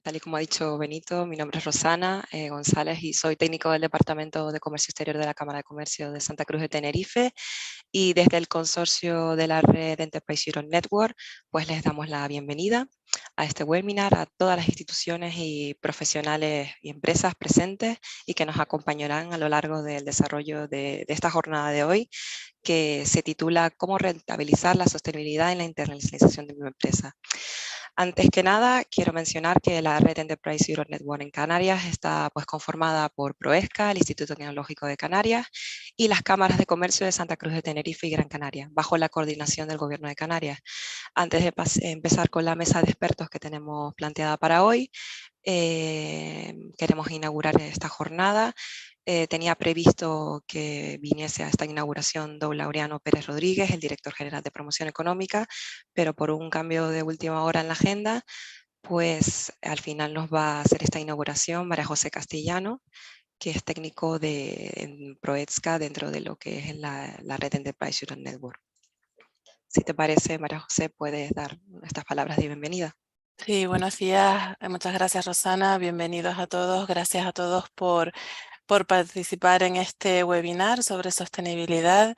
Tal y como ha dicho Benito, mi nombre es Rosana González y soy técnico del Departamento de Comercio Exterior de la Cámara de Comercio de Santa Cruz de Tenerife, y desde el consorcio de la red Enterprise Europe Network, pues les damos la bienvenida a este webinar a todas las instituciones y profesionales y empresas presentes y que nos acompañarán a lo largo del desarrollo de esta jornada de hoy, que se titula ¿Cómo rentabilizar la sostenibilidad en la internacionalización de mi empresa? Antes que nada, quiero mencionar que la red Enterprise Europe Network en Canarias está pues, conformada por PROESCA, el Instituto Tecnológico de Canarias, y las cámaras de comercio de Santa Cruz de Tenerife y Gran Canaria, bajo la coordinación del Gobierno de Canarias. Antes de empezar con la mesa de expertos que tenemos planteada para hoy, queremos inaugurar esta jornada. Tenía previsto que viniese a esta inauguración don Laureano Pérez Rodríguez, el director general de Promoción Económica, pero por un cambio de última hora en la agenda, pues al final nos va a hacer esta inauguración María José Castellano, que es técnico en Proetsca dentro de lo que es la red Enterprise Europe Network. Si te parece, María José, puedes dar estas palabras de bienvenida. Sí, buenos días. Muchas gracias, Rosana. Bienvenidos a todos. Gracias a todos por participar en este webinar sobre sostenibilidad.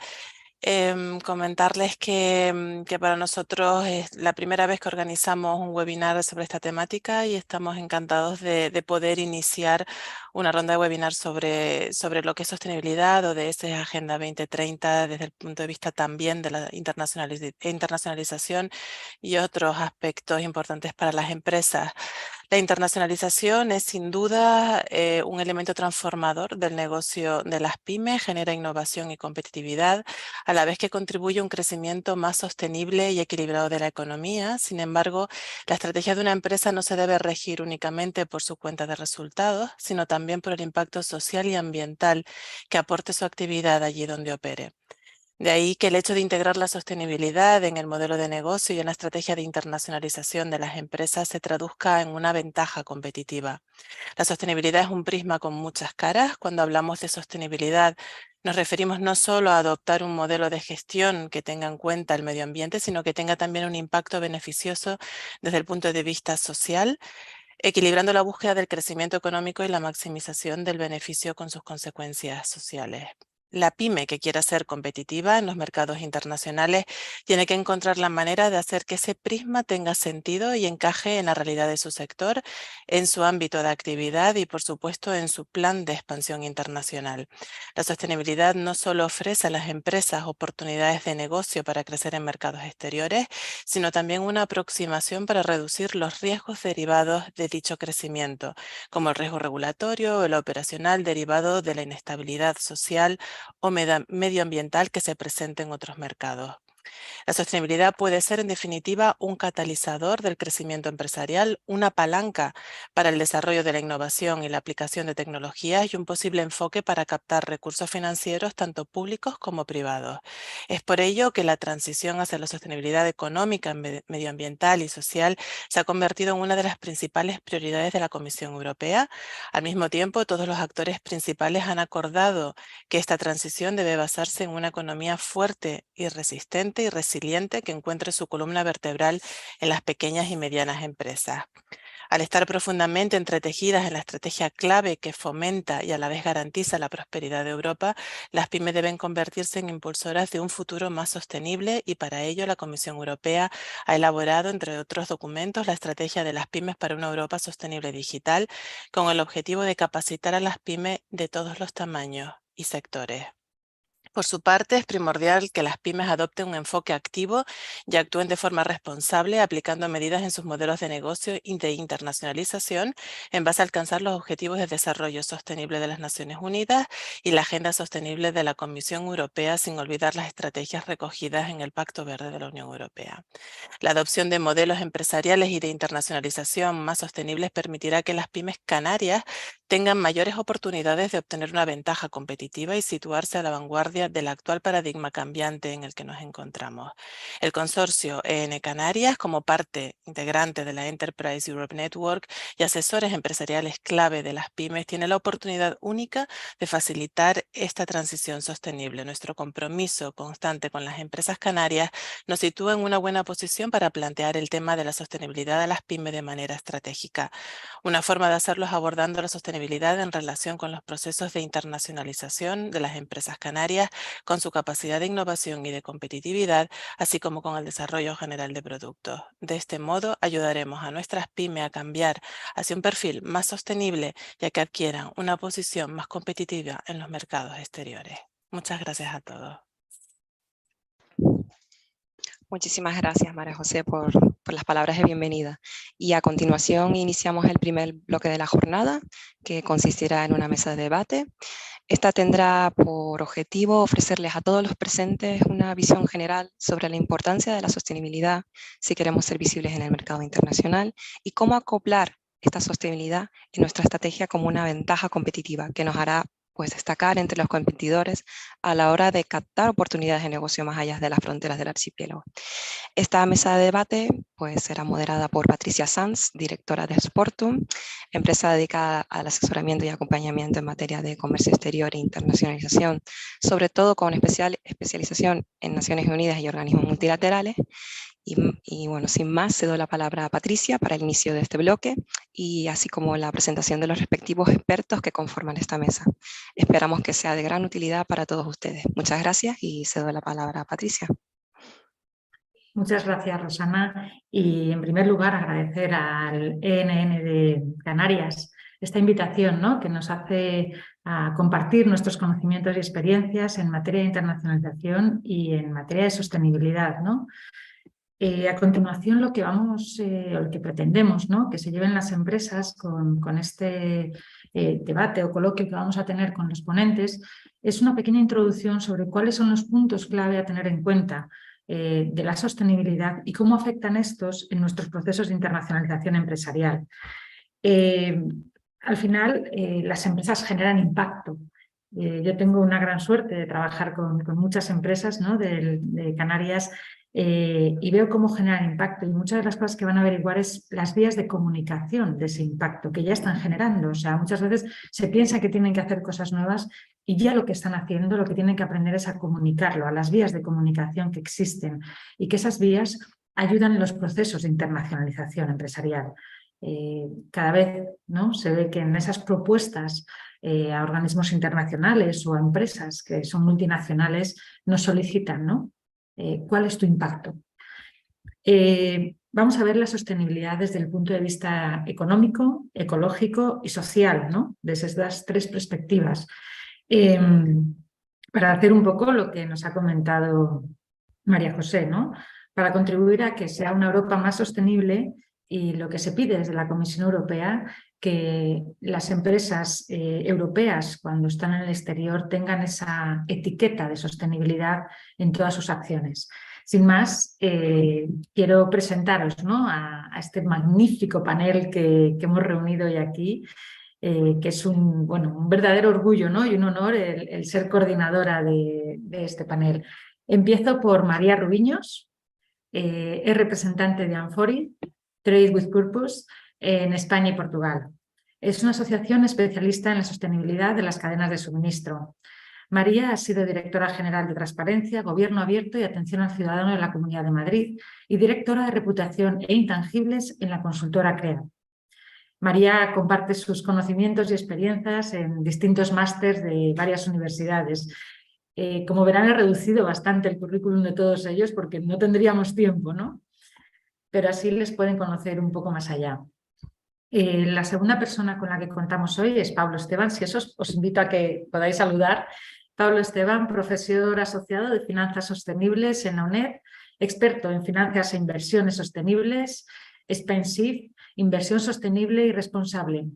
Comentarles que para nosotros es la primera vez que organizamos un webinar sobre esta temática y estamos encantados de poder iniciar una ronda de webinar sobre lo que es sostenibilidad o de esa Agenda 2030 desde el punto de vista también de la internacionalización y otros aspectos importantes para las empresas. La internacionalización es sin duda un elemento transformador del negocio de las pymes, genera innovación y competitividad, a la vez que contribuye a un crecimiento más sostenible y equilibrado de la economía. Sin embargo, la estrategia de una empresa no se debe regir únicamente por su cuenta de resultados, sino también por el impacto social y ambiental que aporte su actividad allí donde opere. De ahí que el hecho de integrar la sostenibilidad en el modelo de negocio y en la estrategia de internacionalización de las empresas se traduzca en una ventaja competitiva. La sostenibilidad es un prisma con muchas caras. Cuando hablamos de sostenibilidad, nos referimos no solo a adoptar un modelo de gestión que tenga en cuenta el medio ambiente, sino que tenga también un impacto beneficioso desde el punto de vista social, equilibrando la búsqueda del crecimiento económico y la maximización del beneficio con sus consecuencias sociales. La pyme que quiera ser competitiva en los mercados internacionales tiene que encontrar la manera de hacer que ese prisma tenga sentido y encaje en la realidad de su sector, en su ámbito de actividad y, por supuesto, en su plan de expansión internacional. La sostenibilidad no solo ofrece a las empresas oportunidades de negocio para crecer en mercados exteriores, sino también una aproximación para reducir los riesgos derivados de dicho crecimiento, como el riesgo regulatorio o el operacional derivado de la inestabilidad social o medioambiental que se presente en otros mercados. La sostenibilidad puede ser, en definitiva, un catalizador del crecimiento empresarial, una palanca para el desarrollo de la innovación y la aplicación de tecnologías y un posible enfoque para captar recursos financieros tanto públicos como privados. Es por ello que la transición hacia la sostenibilidad económica, medioambiental y social se ha convertido en una de las principales prioridades de la Comisión Europea. Al mismo tiempo, todos los actores principales han acordado que esta transición debe basarse en una economía fuerte y resistente y resiliente que encuentre su columna vertebral en las pequeñas y medianas empresas. Al estar profundamente entretejidas en la estrategia clave que fomenta y a la vez garantiza la prosperidad de Europa, las pymes deben convertirse en impulsoras de un futuro más sostenible y para ello la Comisión Europea ha elaborado, entre otros documentos, la estrategia de las pymes para una Europa sostenible digital con el objetivo de capacitar a las pymes de todos los tamaños y sectores. Por su parte, es primordial que las pymes adopten un enfoque activo y actúen de forma responsable, aplicando medidas en sus modelos de negocio y de internacionalización en base a alcanzar los objetivos de desarrollo sostenible de las Naciones Unidas y la Agenda Sostenible de la Comisión Europea, sin olvidar las estrategias recogidas en el Pacto Verde de la Unión Europea. La adopción de modelos empresariales y de internacionalización más sostenibles permitirá que las pymes canarias tengan mayores oportunidades de obtener una ventaja competitiva y situarse a la vanguardia conciencia del actual paradigma cambiante en el que nos encontramos. El consorcio EN Canarias, como parte integrante de la Enterprise Europe Network y asesores empresariales clave de las pymes, tiene la oportunidad única de facilitar esta transición sostenible. Nuestro compromiso constante con las empresas canarias nos sitúa en una buena posición para plantear el tema de la sostenibilidad de las pymes de manera estratégica. Una forma de hacerlo es abordando la sostenibilidad en relación con los procesos de internacionalización de las empresas canarias, con su capacidad de innovación y de competitividad, así como con el desarrollo general de productos. De este modo, ayudaremos a nuestras pymes a cambiar hacia un perfil más sostenible, ya que adquieran una posición más competitiva en los mercados exteriores. Muchas gracias a todos. Muchísimas gracias, María José, por las palabras de bienvenida. Y a continuación iniciamos el primer bloque de la jornada, que consistirá en una mesa de debate. Esta tendrá por objetivo ofrecerles a todos los presentes una visión general sobre la importancia de la sostenibilidad si queremos ser visibles en el mercado internacional y cómo acoplar esta sostenibilidad en nuestra estrategia como una ventaja competitiva que nos hará destacar entre los competidores a la hora de captar oportunidades de negocio más allá de las fronteras del archipiélago. Esta mesa de debate será moderada por Patricia Sanz, directora de Sportum, empresa dedicada al asesoramiento y acompañamiento en materia de comercio exterior e internacionalización, sobre todo con especialización en Naciones Unidas y organismos multilaterales. Y bueno, sin más, cedo la palabra a Patricia para el inicio de este bloque y así como la presentación de los respectivos expertos que conforman esta mesa. Esperamos que sea de gran utilidad para todos ustedes. Muchas gracias y cedo la palabra a Patricia. Muchas gracias, Rosana. Y en primer lugar, agradecer al ENN de Canarias esta invitación, ¿no?, que nos hace a compartir nuestros conocimientos y experiencias en materia de internacionalización y en materia de sostenibilidad, ¿no? A continuación, lo que pretendemos, ¿no?, que se lleven las empresas con este debate o coloquio que vamos a tener con los ponentes, es una pequeña introducción sobre cuáles son los puntos clave a tener en cuenta de la sostenibilidad y cómo afectan estos en nuestros procesos de internacionalización empresarial. Al final, las empresas generan impacto. Yo tengo una gran suerte de trabajar con muchas empresas, ¿no?, de Canarias y veo cómo generan impacto. Y muchas de las cosas que van a averiguar es las vías de comunicación de ese impacto que ya están generando. O sea, muchas veces se piensa que tienen que hacer cosas nuevas y ya lo que están haciendo, lo que tienen que aprender es a comunicarlo, a las vías de comunicación que existen y que esas vías ayudan en los procesos de internacionalización empresarial. Cada vez, ¿no?, se ve que en esas propuestas a organismos internacionales o a empresas que son multinacionales nos solicitan, ¿no?, ¿cuál es tu impacto? Vamos a ver la sostenibilidad desde el punto de vista económico, ecológico y social, ¿no?, desde estas tres perspectivas. Para hacer un poco lo que nos ha comentado María José, ¿no?, para contribuir a que sea una Europa más sostenible y lo que se pide desde la Comisión Europea, que las empresas europeas cuando están en el exterior tengan esa etiqueta de sostenibilidad en todas sus acciones. Sin más, quiero presentaros, ¿no?, a este magnífico panel que hemos reunido hoy aquí, que es un verdadero orgullo, ¿no?, y un honor el ser coordinadora de este panel. Empiezo por María Rubiños, es representante de Amfori, Trade with Purpose, en España y Portugal. Es una asociación especialista en la sostenibilidad de las cadenas de suministro. María ha sido directora general de Transparencia, Gobierno Abierto y Atención al Ciudadano de la Comunidad de Madrid y directora de Reputación e Intangibles en la consultora CREA. María comparte sus conocimientos y experiencias en distintos másters de varias universidades. Como verán, he reducido bastante el currículum de todos ellos porque no tendríamos tiempo, ¿no?, pero así les pueden conocer un poco más allá. La segunda persona con la que contamos hoy es Pablo Esteban. Si eso os invito a que podáis saludar. Pablo Esteban, profesor asociado de Finanzas Sostenibles en la UNED, experto en finanzas e inversiones sostenibles, expensive, inversión sostenible y responsable.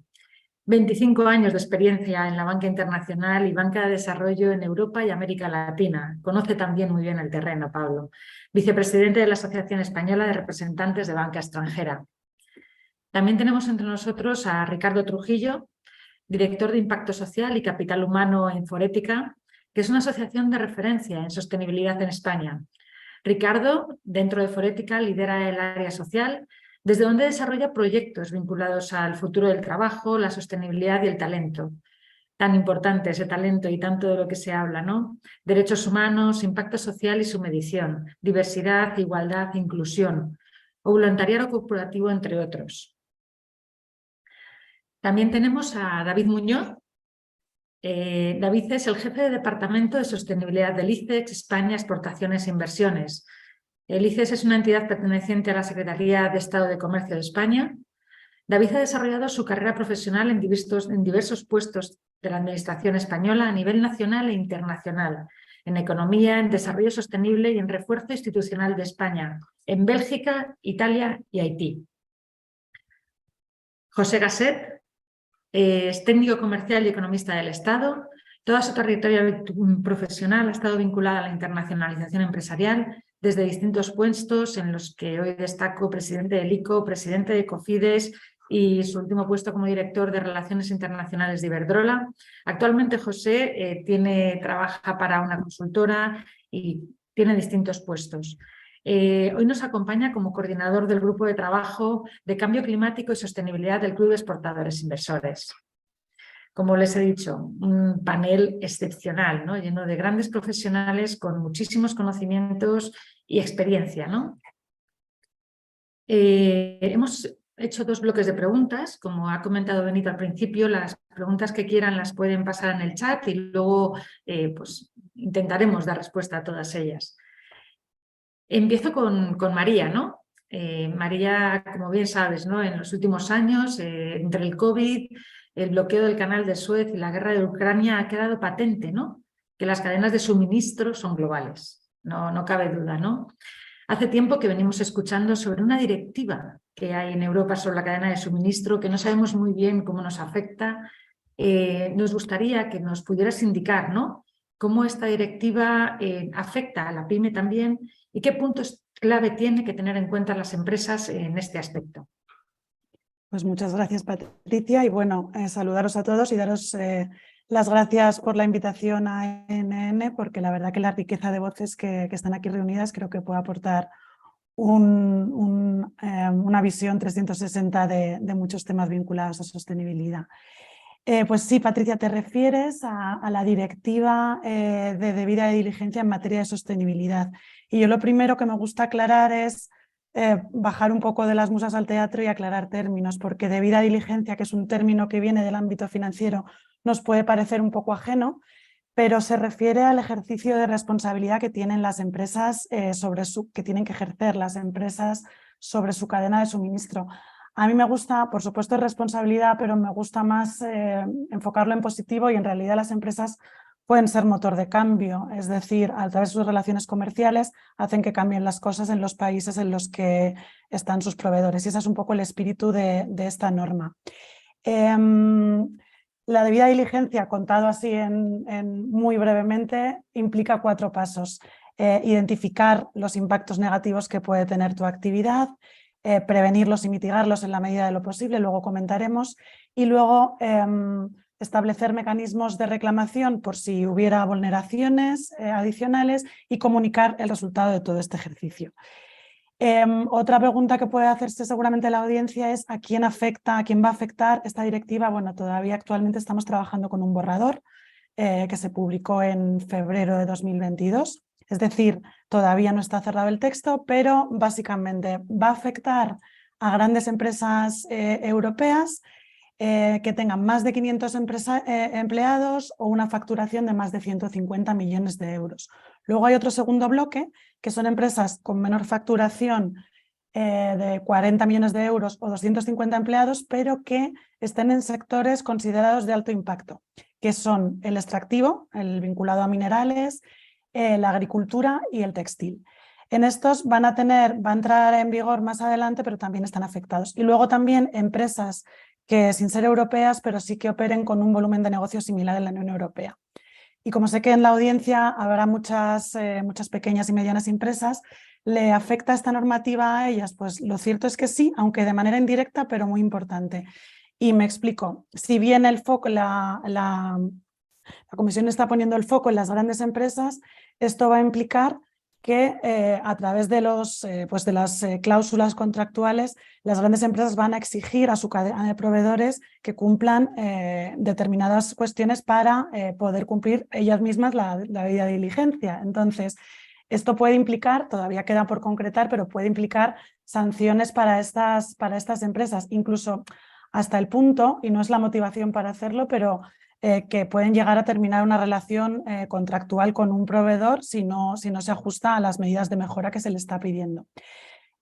25 años de experiencia en la banca internacional y banca de desarrollo en Europa y América Latina. Conoce también muy bien el terreno, Pablo. Vicepresidente de la Asociación Española de Representantes de Banca Extranjera. También tenemos entre nosotros a Ricardo Trujillo, director de Impacto Social y Capital Humano en Forética, que es una asociación de referencia en sostenibilidad en España. Ricardo, dentro de Forética, lidera el área social, desde donde desarrolla proyectos vinculados al futuro del trabajo, la sostenibilidad y el talento. Tan importante ese talento y tanto de lo que se habla, ¿no? Derechos humanos, impacto social y su medición, diversidad, igualdad, inclusión, o voluntariado corporativo, entre otros. También tenemos a David Muñoz. David es el jefe de Departamento de Sostenibilidad del ICEX España Exportaciones e Inversiones. El ICEX es una entidad perteneciente a la Secretaría de Estado de Comercio de España. David ha desarrollado su carrera profesional en diversos puestos de la Administración española a nivel nacional e internacional, en economía, en desarrollo sostenible y en refuerzo institucional de España, en Bélgica, Italia y Haití. José Gasset es técnico comercial y economista del Estado. Toda su trayectoria profesional ha estado vinculada a la internacionalización empresarial desde distintos puestos en los que hoy destaco presidente del ICO, presidente de Cofides y su último puesto como director de Relaciones Internacionales de Iberdrola. Actualmente José trabaja para una consultora y tiene distintos puestos. Hoy nos acompaña como coordinador del Grupo de Trabajo de Cambio Climático y Sostenibilidad del Club de Exportadores Inversores. Como les he dicho, un panel excepcional, ¿no? Lleno de grandes profesionales con muchísimos conocimientos y experiencia, ¿no? Hemos hecho 2 bloques de preguntas. Como ha comentado Benito al principio, las preguntas que quieran las pueden pasar en el chat y luego pues, intentaremos dar respuesta a todas ellas. Empiezo con María, ¿no? María, como bien sabes, ¿no? En los últimos años, entre el COVID, el bloqueo del canal de Suez y la guerra de Ucrania, ha quedado patente, ¿no? Que las cadenas de suministro son globales, no cabe duda, ¿no? Hace tiempo que venimos escuchando sobre una directiva que hay en Europa sobre la cadena de suministro que no sabemos muy bien cómo nos afecta. Nos gustaría que nos pudieras indicar, ¿no? Cómo esta directiva afecta a la PYME también y qué puntos clave tiene que tener en cuenta las empresas en este aspecto. Pues muchas gracias, Patricia, y bueno, saludaros a todos y daros las gracias por la invitación a NN, porque la verdad que la riqueza de voces que están aquí reunidas creo que puede aportar una visión 360 de muchos temas vinculados a sostenibilidad. Pues sí, Patricia, te refieres a la directiva de debida diligencia en materia de sostenibilidad. Y yo lo primero que me gusta aclarar es bajar un poco de las musas al teatro y aclarar términos, porque debida diligencia, que es un término que viene del ámbito financiero, nos puede parecer un poco ajeno, pero se refiere al ejercicio de responsabilidad que tienen las empresas que tienen que ejercer las empresas sobre su cadena de suministro. A mí me gusta, por supuesto, responsabilidad, pero me gusta más enfocarlo en positivo y en realidad las empresas pueden ser motor de cambio, es decir, a través de sus relaciones comerciales hacen que cambien las cosas en los países en los que están sus proveedores y ese es un poco el espíritu de esta norma. La debida diligencia, contado así muy brevemente, implica 4 pasos. Identificar los impactos negativos que puede tener tu actividad, prevenirlos y mitigarlos en la medida de lo posible, luego comentaremos, y luego establecer mecanismos de reclamación por si hubiera vulneraciones adicionales y comunicar el resultado de todo este ejercicio. Otra pregunta que puede hacerse seguramente la audiencia es ¿a quién va a afectar esta directiva? Bueno, todavía actualmente estamos trabajando con un borrador que se publicó en febrero de 2022. Es decir, todavía no está cerrado el texto, pero básicamente va a afectar a grandes empresas europeas que tengan más de 500 empleados o una facturación de más de 150 millones de euros. Luego hay otro segundo bloque, que son empresas con menor facturación de 40 millones de euros o 250 empleados, pero que estén en sectores considerados de alto impacto, que son el extractivo, el vinculado a minerales, la agricultura y el textil. En estos va a entrar en vigor más adelante, pero también están afectados. Y luego también empresas que sin ser europeas, pero sí que operen con un volumen de negocio similar en la Unión Europea. Y como sé que en la audiencia habrá muchas pequeñas y medianas empresas, ¿le afecta esta normativa a ellas? Pues lo cierto es que sí, aunque de manera indirecta, pero muy importante. Y me explico. Si bien el foco, la Comisión está poniendo el foco en las grandes empresas. Esto va a implicar que a través de, de las cláusulas contractuales, las grandes empresas van a exigir a su cadena de proveedores que cumplan determinadas cuestiones para poder cumplir ellas mismas la debida diligencia. Entonces, esto puede implicar, todavía queda por concretar, pero puede implicar sanciones para estas empresas, incluso hasta el punto, y no es la motivación para hacerlo, pero que pueden llegar a terminar una relación contractual con un proveedor si no se ajusta a las medidas de mejora que se le está pidiendo.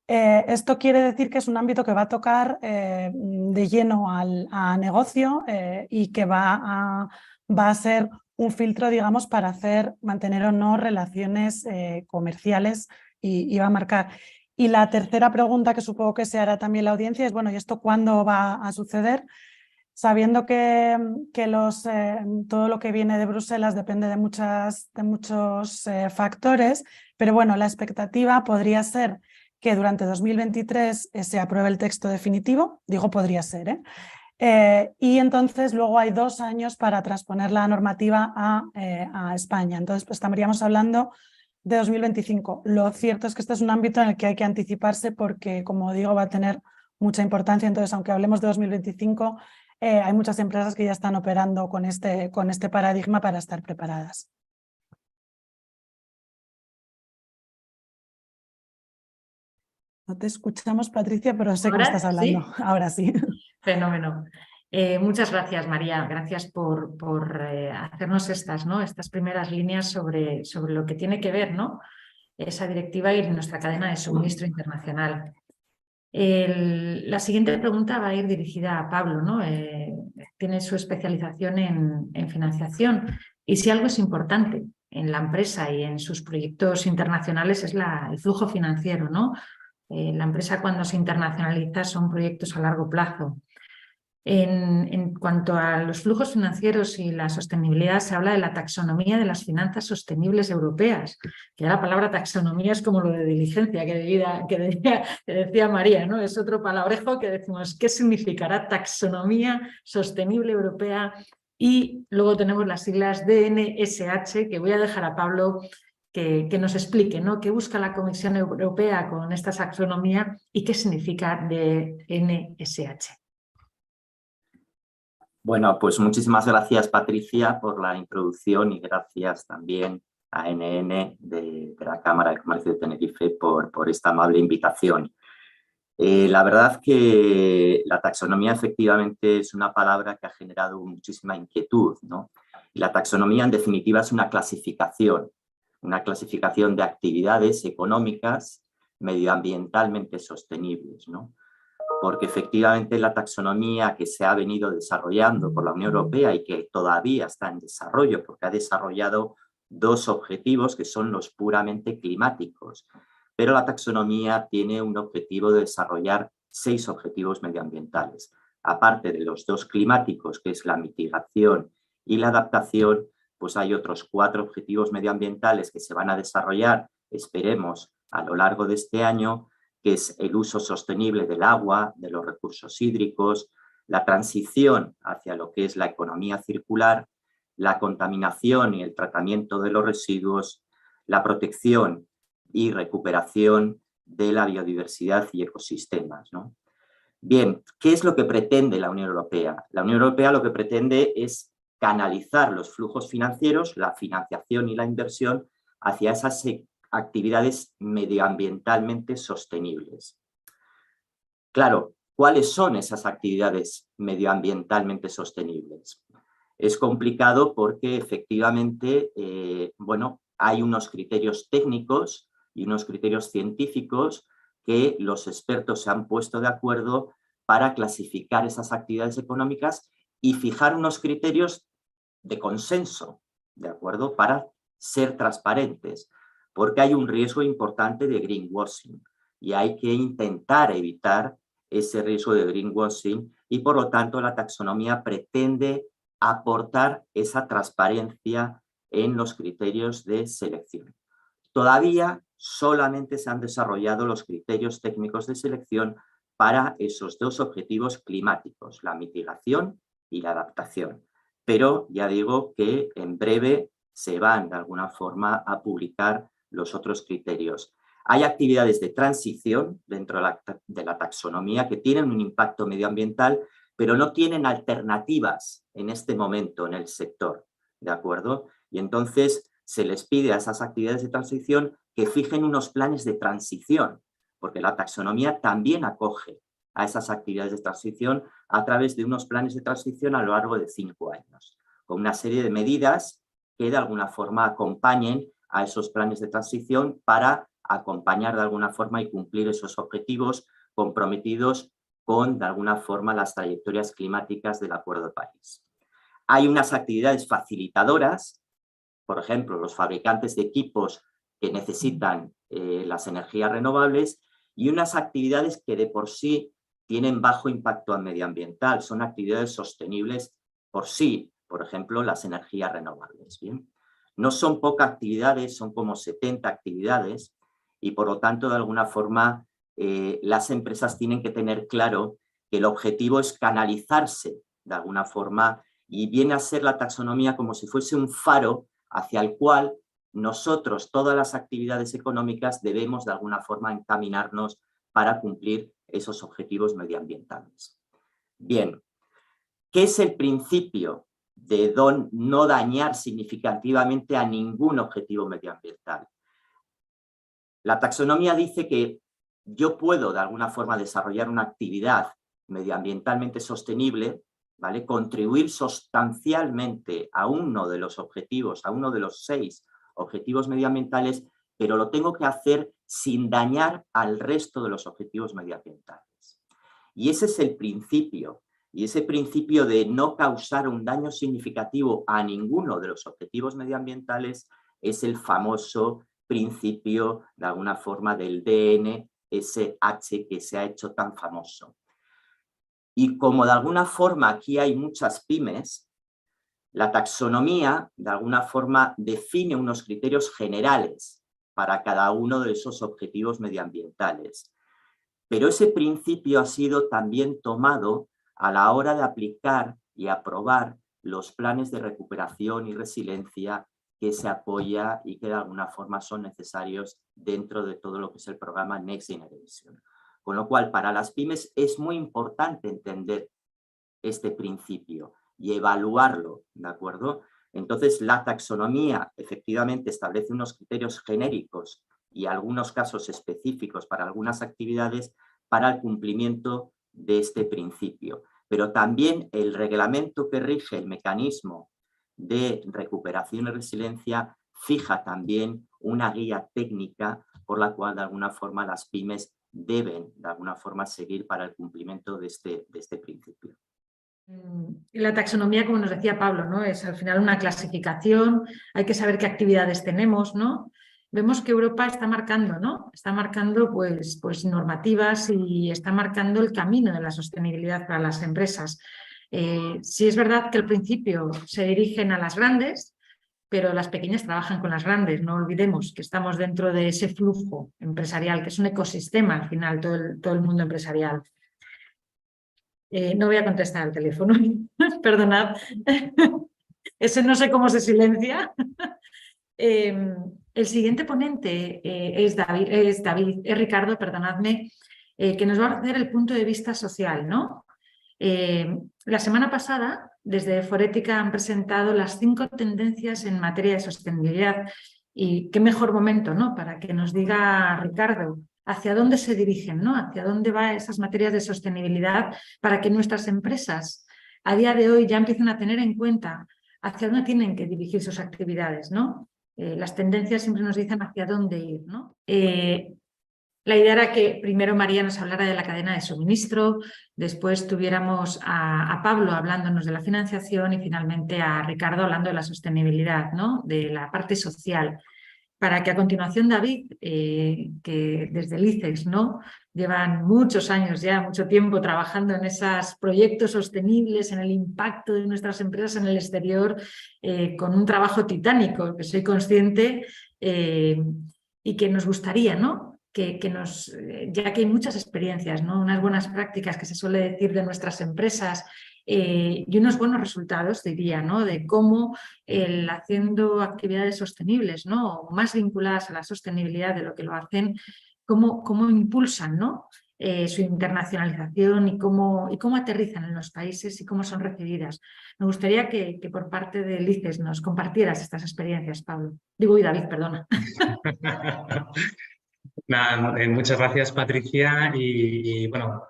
Esto quiere decir que es un ámbito que va a tocar de lleno a negocio y que va a ser un filtro, digamos, para mantener o no relaciones comerciales y va a marcar. Y la tercera pregunta que supongo que se hará también la audiencia es, bueno, ¿y esto cuándo va a suceder? Sabiendo que todo lo que viene de Bruselas depende de muchos factores, pero bueno, la expectativa podría ser que durante 2023 se apruebe el texto definitivo, digo podría ser, y entonces luego hay 2 años para transponer la normativa a España. Entonces pues, estaríamos hablando de 2025. Lo cierto es que este es un ámbito en el que hay que anticiparse porque, como digo, va a tener mucha importancia. Entonces, aunque hablemos de 2025, hay muchas empresas que ya están operando con este paradigma para estar preparadas. No te escuchamos, Patricia, pero sé que me estás hablando. ¿Sí? Ahora sí. Fenómeno. Muchas gracias, María. Gracias por hacernos estas primeras líneas sobre lo que tiene que ver, ¿no?, esa directiva y nuestra cadena de suministro internacional. La siguiente pregunta va a ir dirigida a Pablo, ¿no? Tiene su especialización en financiación y si algo es importante en la empresa y en sus proyectos internacionales es el flujo financiero, ¿no? La empresa cuando se internacionaliza son proyectos a largo plazo. En cuanto a los flujos financieros y la sostenibilidad, se habla de la taxonomía de las finanzas sostenibles europeas, que la palabra taxonomía es como lo de diligencia que decía María, ¿no? Es otro palabrejo que decimos, ¿qué significará taxonomía sostenible europea? Y luego tenemos las siglas DNSH, que voy a dejar a Pablo que nos explique, ¿no?, qué busca la Comisión Europea con esta taxonomía y qué significa DNSH. Bueno, pues muchísimas gracias, Patricia, por la introducción y gracias también a NN de la Cámara de Comercio de Tenerife por esta amable invitación. La verdad que la taxonomía efectivamente es una palabra que ha generado muchísima inquietud, ¿no? Y la taxonomía, en definitiva, es una clasificación de actividades económicas medioambientalmente sostenibles, ¿no? Porque efectivamente la taxonomía que se ha venido desarrollando por la Unión Europea y que todavía está en desarrollo, porque ha desarrollado 2 objetivos que son los puramente climáticos, pero la taxonomía tiene un objetivo de desarrollar 6 objetivos medioambientales. Aparte de los 2 climáticos, que es la mitigación y la adaptación, pues hay otros 4 objetivos medioambientales que se van a desarrollar, esperemos, a lo largo de este año, que es el uso sostenible del agua, de los recursos hídricos, la transición hacia lo que es la economía circular, la contaminación y el tratamiento de los residuos, la protección y recuperación de la biodiversidad y ecosistemas, ¿no? Bien, ¿qué es lo que pretende la Unión Europea? La Unión Europea lo que pretende es canalizar los flujos financieros, la financiación y la inversión hacia esas actividades medioambientalmente sostenibles. Claro, ¿cuáles son esas actividades medioambientalmente sostenibles? Es complicado porque efectivamente, bueno, hay unos criterios técnicos y unos criterios científicos que los expertos se han puesto de acuerdo para clasificar esas actividades económicas y fijar unos criterios de consenso, ¿de acuerdo?, para ser transparentes, porque hay un riesgo importante de greenwashing y hay que intentar evitar ese riesgo de greenwashing y por lo tanto la taxonomía pretende aportar esa transparencia en los criterios de selección. Todavía solamente se han desarrollado los criterios técnicos de selección para esos 2 objetivos climáticos, la mitigación y la adaptación. pero ya digo que en breve se van de alguna forma a publicar los otros criterios. Hay actividades de transición dentro de la taxonomía que tienen un impacto medioambiental, pero no tienen alternativas en este momento en el sector, ¿de acuerdo? Y entonces se les pide a esas actividades de transición que fijen unos planes de transición, porque la taxonomía también acoge a esas actividades de transición a través de unos planes de transición a lo largo de 5 años, con una serie de medidas que de alguna forma acompañen a esos planes de transición para acompañar de alguna forma y cumplir esos objetivos comprometidos con, de alguna forma, las trayectorias climáticas del Acuerdo de París. Hay unas actividades facilitadoras, por ejemplo, los fabricantes de equipos que necesitan las energías renovables, y unas actividades que de por sí tienen bajo impacto medioambiental, son actividades sostenibles por sí, por ejemplo, las energías renovables. ¿Bien? No son pocas actividades, son como 70 actividades, y por lo tanto, de alguna forma, las empresas tienen que tener claro que el objetivo es canalizarse de alguna forma, y viene a ser la taxonomía como si fuese un faro hacia el cual nosotros, todas las actividades económicas, debemos de alguna forma encaminarnos para cumplir esos objetivos medioambientales. Bien, ¿qué es el principio de no dañar significativamente a ningún objetivo medioambiental? La taxonomía dice que yo puedo de alguna forma desarrollar una actividad medioambientalmente sostenible, ¿vale? Contribuir sustancialmente a uno de los objetivos, a uno de los 6 objetivos medioambientales, pero lo tengo que hacer sin dañar al resto de los objetivos medioambientales. Y ese es el principio, y ese principio de no causar un daño significativo a ninguno de los objetivos medioambientales es el famoso principio, de alguna forma, del DNSH que se ha hecho tan famoso. Y como de alguna forma aquí hay muchas pymes, la taxonomía de alguna forma define unos criterios generales para cada uno de esos objetivos medioambientales. Pero ese principio ha sido también tomado a la hora de aplicar y aprobar los planes de recuperación y resiliencia que se apoya y que de alguna forma son necesarios dentro de todo lo que es el programa Next Generation. Con lo cual, para las pymes es muy importante entender este principio y evaluarlo, ¿de acuerdo? Entonces, la taxonomía efectivamente establece unos criterios genéricos y algunos casos específicos para algunas actividades para el cumplimiento de este principio. Pero también el reglamento que rige el mecanismo de recuperación y resiliencia fija también una guía técnica por la cual de alguna forma las pymes deben de alguna forma seguir para el cumplimiento de este principio. La taxonomía, como nos decía Pablo, ¿no? Es al final una clasificación, hay que saber qué actividades tenemos, ¿no? Vemos que Europa está marcando, ¿no? Está marcando pues normativas y está marcando el camino de la sostenibilidad para las empresas. Sí es verdad que al principio se dirigen a las grandes, pero las pequeñas trabajan con las grandes. No olvidemos que estamos dentro de ese flujo empresarial, que es un ecosistema al final, todo el mundo empresarial. No voy a contestar al teléfono, perdonad. Ese no sé cómo se silencia. El siguiente ponente es Ricardo, perdonadme, que nos va a hacer el punto de vista social, ¿no? La semana pasada, desde Forética han presentado las 5 tendencias en materia de sostenibilidad, y qué mejor momento, ¿no?, para que nos diga Ricardo hacia dónde se dirigen, ¿no?, hacia dónde van esas materias de sostenibilidad para que nuestras empresas a día de hoy ya empiecen a tener en cuenta hacia dónde tienen que dirigir sus actividades, ¿no? Las tendencias siempre nos dicen hacia dónde ir, ¿no? La idea era que primero María nos hablara de la cadena de suministro, después tuviéramos a Pablo hablándonos de la financiación y finalmente a Ricardo hablando de la sostenibilidad, ¿no?, de la parte social. Para que a continuación David, que desde el ICEX, ¿no?, llevan muchos años ya, mucho tiempo trabajando en esos proyectos sostenibles, en el impacto de nuestras empresas en el exterior, con un trabajo titánico, que soy consciente, y que nos gustaría, ¿no?, ya que hay muchas experiencias, ¿no?, unas buenas prácticas que se suele decir de nuestras empresas y unos buenos resultados, diría, ¿no? De cómo haciendo actividades sostenibles, ¿no? O más vinculadas a la sostenibilidad de lo que lo hacen, cómo impulsan, ¿no? Su internacionalización y cómo aterrizan en los países y cómo son recibidas. Me gustaría que por parte del ICES nos compartieras estas experiencias, Pablo. Digo, y David, perdona. Nada, muchas gracias, Patricia, y bueno,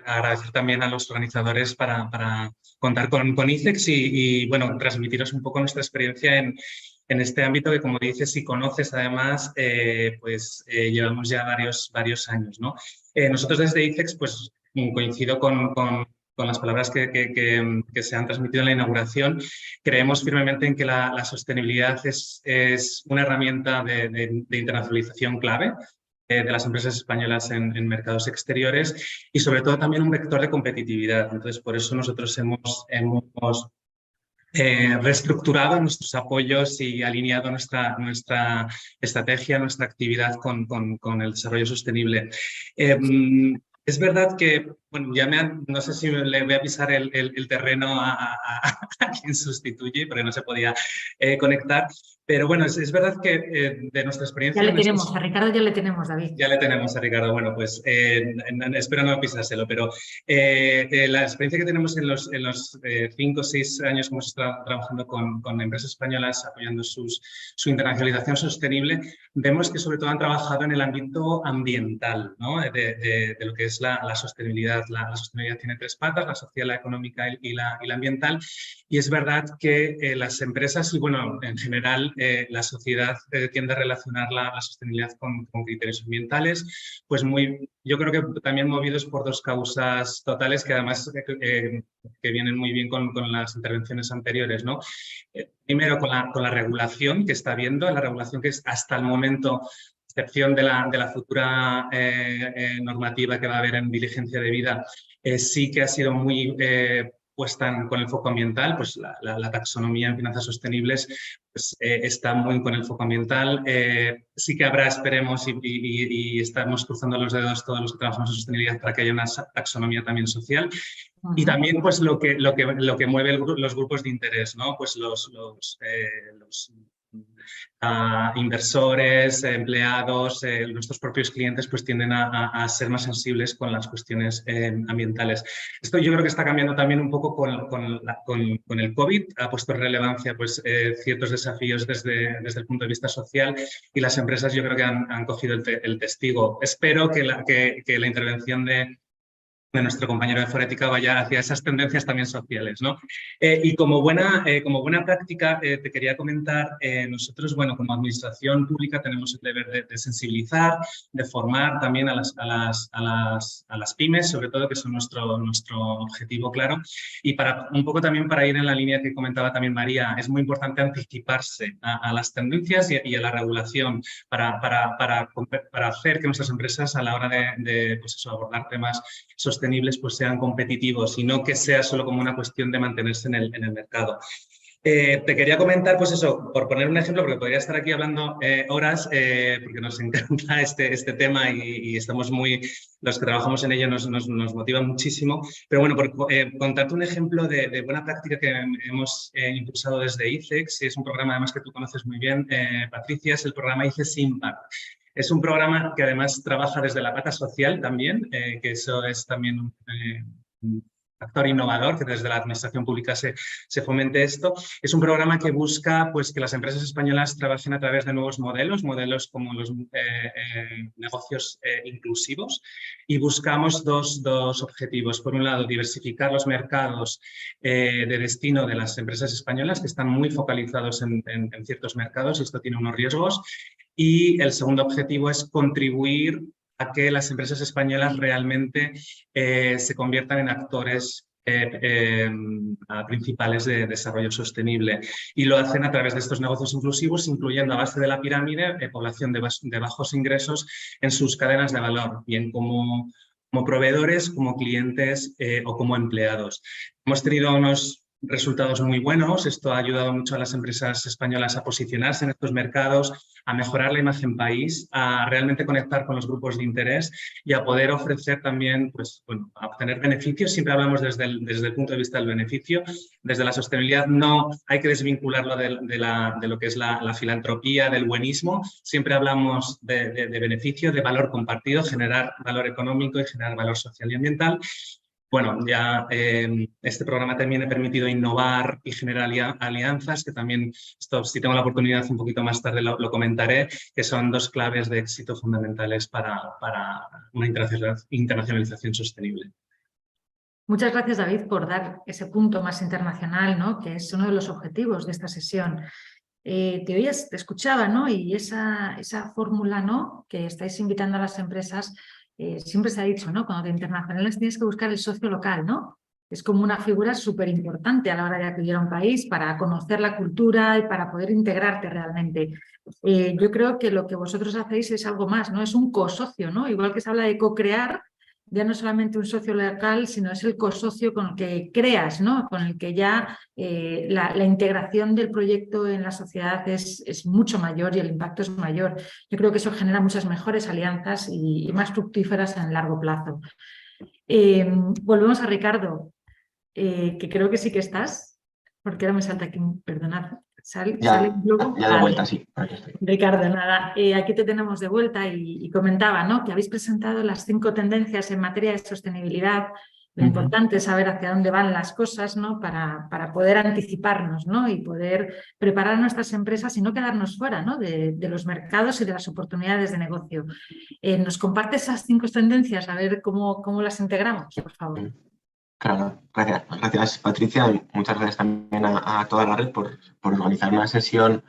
agradecer también a los organizadores para contar con ICEX y bueno, transmitiros un poco nuestra experiencia en este ámbito que, como dices, si conoces además, llevamos ya varios años, ¿no? Nosotros desde ICEX, pues coincido con las palabras que se han transmitido en la inauguración. Creemos firmemente en que la sostenibilidad es una herramienta de internacionalización clave de las empresas españolas en mercados exteriores y sobre todo también un vector de competitividad. Entonces, por eso nosotros hemos reestructurado nuestros apoyos y alineado nuestra estrategia, nuestra actividad con el desarrollo sostenible. Es verdad que, bueno, no sé si le voy a pisar el terreno a quien sustituye, porque no se podía conectar, pero bueno, es verdad que de nuestra experiencia... Ya le tenemos, a Ricardo ya le tenemos, David. Ya le tenemos a Ricardo, bueno, pues espero no pisárselo, pero la experiencia que tenemos en los 5 o 6 años que hemos estado trabajando con empresas españolas apoyando su internacionalización sostenible, vemos que sobre todo han trabajado en el ámbito ambiental, ¿no? de lo que es la sostenibilidad. La sostenibilidad tiene 3 patas, la social, la económica y la ambiental, y es verdad que las empresas y, bueno, en general la sociedad tiende a relacionar la sostenibilidad con criterios ambientales, pues yo creo que también movidos por 2 causas totales que además que vienen muy bien con las intervenciones anteriores, ¿no? Primero, con la regulación que está habiendo, la regulación que es hasta el momento, excepción de la futura normativa que va a haber en diligencia de vida, sí que ha sido muy puesta con el foco ambiental, pues la taxonomía en finanzas sostenibles pues, está muy con el foco ambiental. Sí que habrá, esperemos, y estamos cruzando los dedos todos los que trabajamos en sostenibilidad para que haya una taxonomía también social. Y también pues lo que mueve los grupos de interés, ¿no? Pues los inversores, empleados, nuestros propios clientes pues tienden a ser más sensibles con las cuestiones ambientales. Esto yo creo que está cambiando también un poco con el COVID, ha puesto en relevancia pues, ciertos desafíos desde el punto de vista social y las empresas yo creo que han cogido el testigo. Espero que la intervención de nuestro compañero de Forética vaya hacia esas tendencias también sociales, ¿no? Y como buena práctica, te quería comentar, nosotros, bueno, como administración pública tenemos el deber de sensibilizar, de formar también a las pymes, sobre todo, que son nuestro objetivo claro. Y un poco también para ir en la línea que comentaba también María, es muy importante anticiparse a las tendencias y a la regulación para hacer que nuestras empresas a la hora de pues eso, abordar temas sostenibles pues sean competitivos y no que sea solo como una cuestión de mantenerse en el mercado. Te quería comentar, pues eso, por poner un ejemplo, porque podría estar aquí hablando horas, porque nos encanta este tema y estamos los que trabajamos en ello nos motiva muchísimo. Pero bueno, por contarte un ejemplo de buena práctica que hemos impulsado desde ICEX, es un programa además que tú conoces muy bien, Patricia, es el programa ICEX Impact. Es un programa que además trabaja desde la pata social también, que eso es también un factor innovador, que desde la administración pública se fomente esto. Es un programa que busca pues, que las empresas españolas trabajen a través de nuevos modelos como los negocios inclusivos, y buscamos dos objetivos. Por un lado, diversificar los mercados de destino de las empresas españolas, que están muy focalizados en ciertos mercados, y esto tiene unos riesgos. Y el segundo objetivo es contribuir a que las empresas españolas realmente se conviertan en actores principales de desarrollo sostenible. Y lo hacen a través de estos negocios inclusivos, incluyendo a base de la pirámide población de bajos ingresos en sus cadenas de valor, bien como proveedores, como clientes o como empleados. Hemos tenido unos resultados muy buenos. Esto ha ayudado mucho a las empresas españolas a posicionarse en estos mercados, a mejorar la imagen país, a realmente conectar con los grupos de interés y a poder ofrecer también, pues, bueno, a obtener beneficios. Siempre hablamos desde el punto de vista del beneficio. Desde la sostenibilidad no hay que desvincularlo de lo que es la filantropía, del buenismo. Siempre hablamos de beneficio, de valor compartido, generar valor económico y generar valor social y ambiental. Bueno, ya este programa también ha permitido innovar y generar alianzas, que también, esto, si tengo la oportunidad un poquito más tarde lo comentaré, que son dos claves de éxito fundamentales para una internacionalización sostenible. Muchas gracias, David, por dar ese punto más internacional, ¿no? Que es uno de los objetivos de esta sesión. Te escuchaba, ¿no? Y esa fórmula, ¿no?, que estáis invitando a las empresas, siempre se ha dicho, ¿no?, cuando te internacionalizas tienes que buscar el socio local, ¿no? Es como una figura súper importante a la hora de acudir a un país para conocer la cultura y para poder integrarte realmente. Yo creo que lo que vosotros hacéis es algo más, ¿no? Es un cosocio, ¿no? Igual que se habla de co-crear, ya no solamente un socio local, sino es el cosocio con el que creas, ¿no? Con el que ya la integración del proyecto en la sociedad es mucho mayor y el impacto es mayor. Yo creo que eso genera muchas mejores alianzas y más fructíferas en el largo plazo. Volvemos a Ricardo, que creo que sí que estás, porque ahora me salta aquí, perdonad. Sale luego. Ya de vuelta, sí. Ricardo, nada, aquí te tenemos de vuelta y comentaba, ¿no?, que habéis presentado las 5 tendencias en materia de sostenibilidad. Lo importante es saber hacia dónde van las cosas, ¿no?, para poder anticiparnos, ¿no?, y poder preparar a nuestras empresas y no quedarnos fuera, ¿no?, de los mercados y de las oportunidades de negocio. ¿Nos comparte esas 5 tendencias? A ver cómo las integramos, por favor. Claro, gracias Patricia, y muchas gracias también a toda la red por organizar una sesión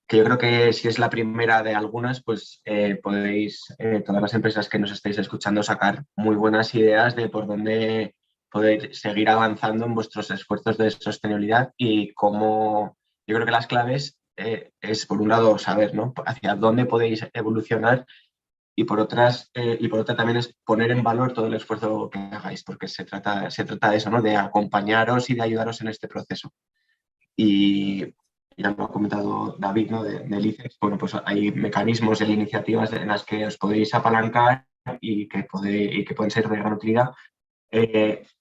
que yo creo que si es la primera de algunas, pues podéis, todas las empresas que nos estáis escuchando, sacar muy buenas ideas de por dónde poder seguir avanzando en vuestros esfuerzos de sostenibilidad y cómo, yo creo que las claves es, por un lado, saber, ¿no?, hacia dónde podéis evolucionar. Y por otra también es poner en valor todo el esfuerzo que hagáis, porque se trata de eso, ¿no?, de acompañaros y de ayudaros en este proceso. Y ya lo ha comentado David, ¿no?, del ICEX. Bueno, pues hay mecanismos y iniciativas en las que os podéis apalancar y que pueden ser de gran utilidad.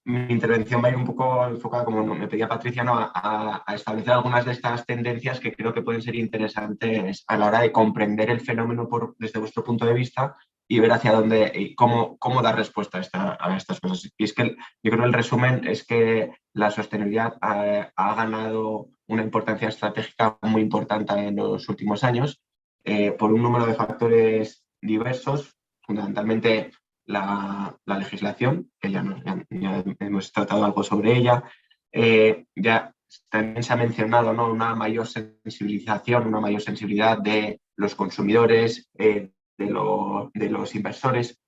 Mi intervención va a ir un poco enfocada, como me pedía Patricia, ¿no?, a establecer algunas de estas tendencias que creo que pueden ser interesantes a la hora de comprender el fenómeno desde vuestro punto de vista y ver hacia dónde y cómo dar respuesta a estas cosas. Y es que yo creo que el resumen es que la sostenibilidad ha ganado una importancia estratégica muy importante en los últimos años por un número de factores diversos, fundamentalmente la legislación, que ya hemos tratado algo sobre ella. Ya también se ha mencionado, ¿no?, una mayor sensibilidad de los consumidores, de los inversores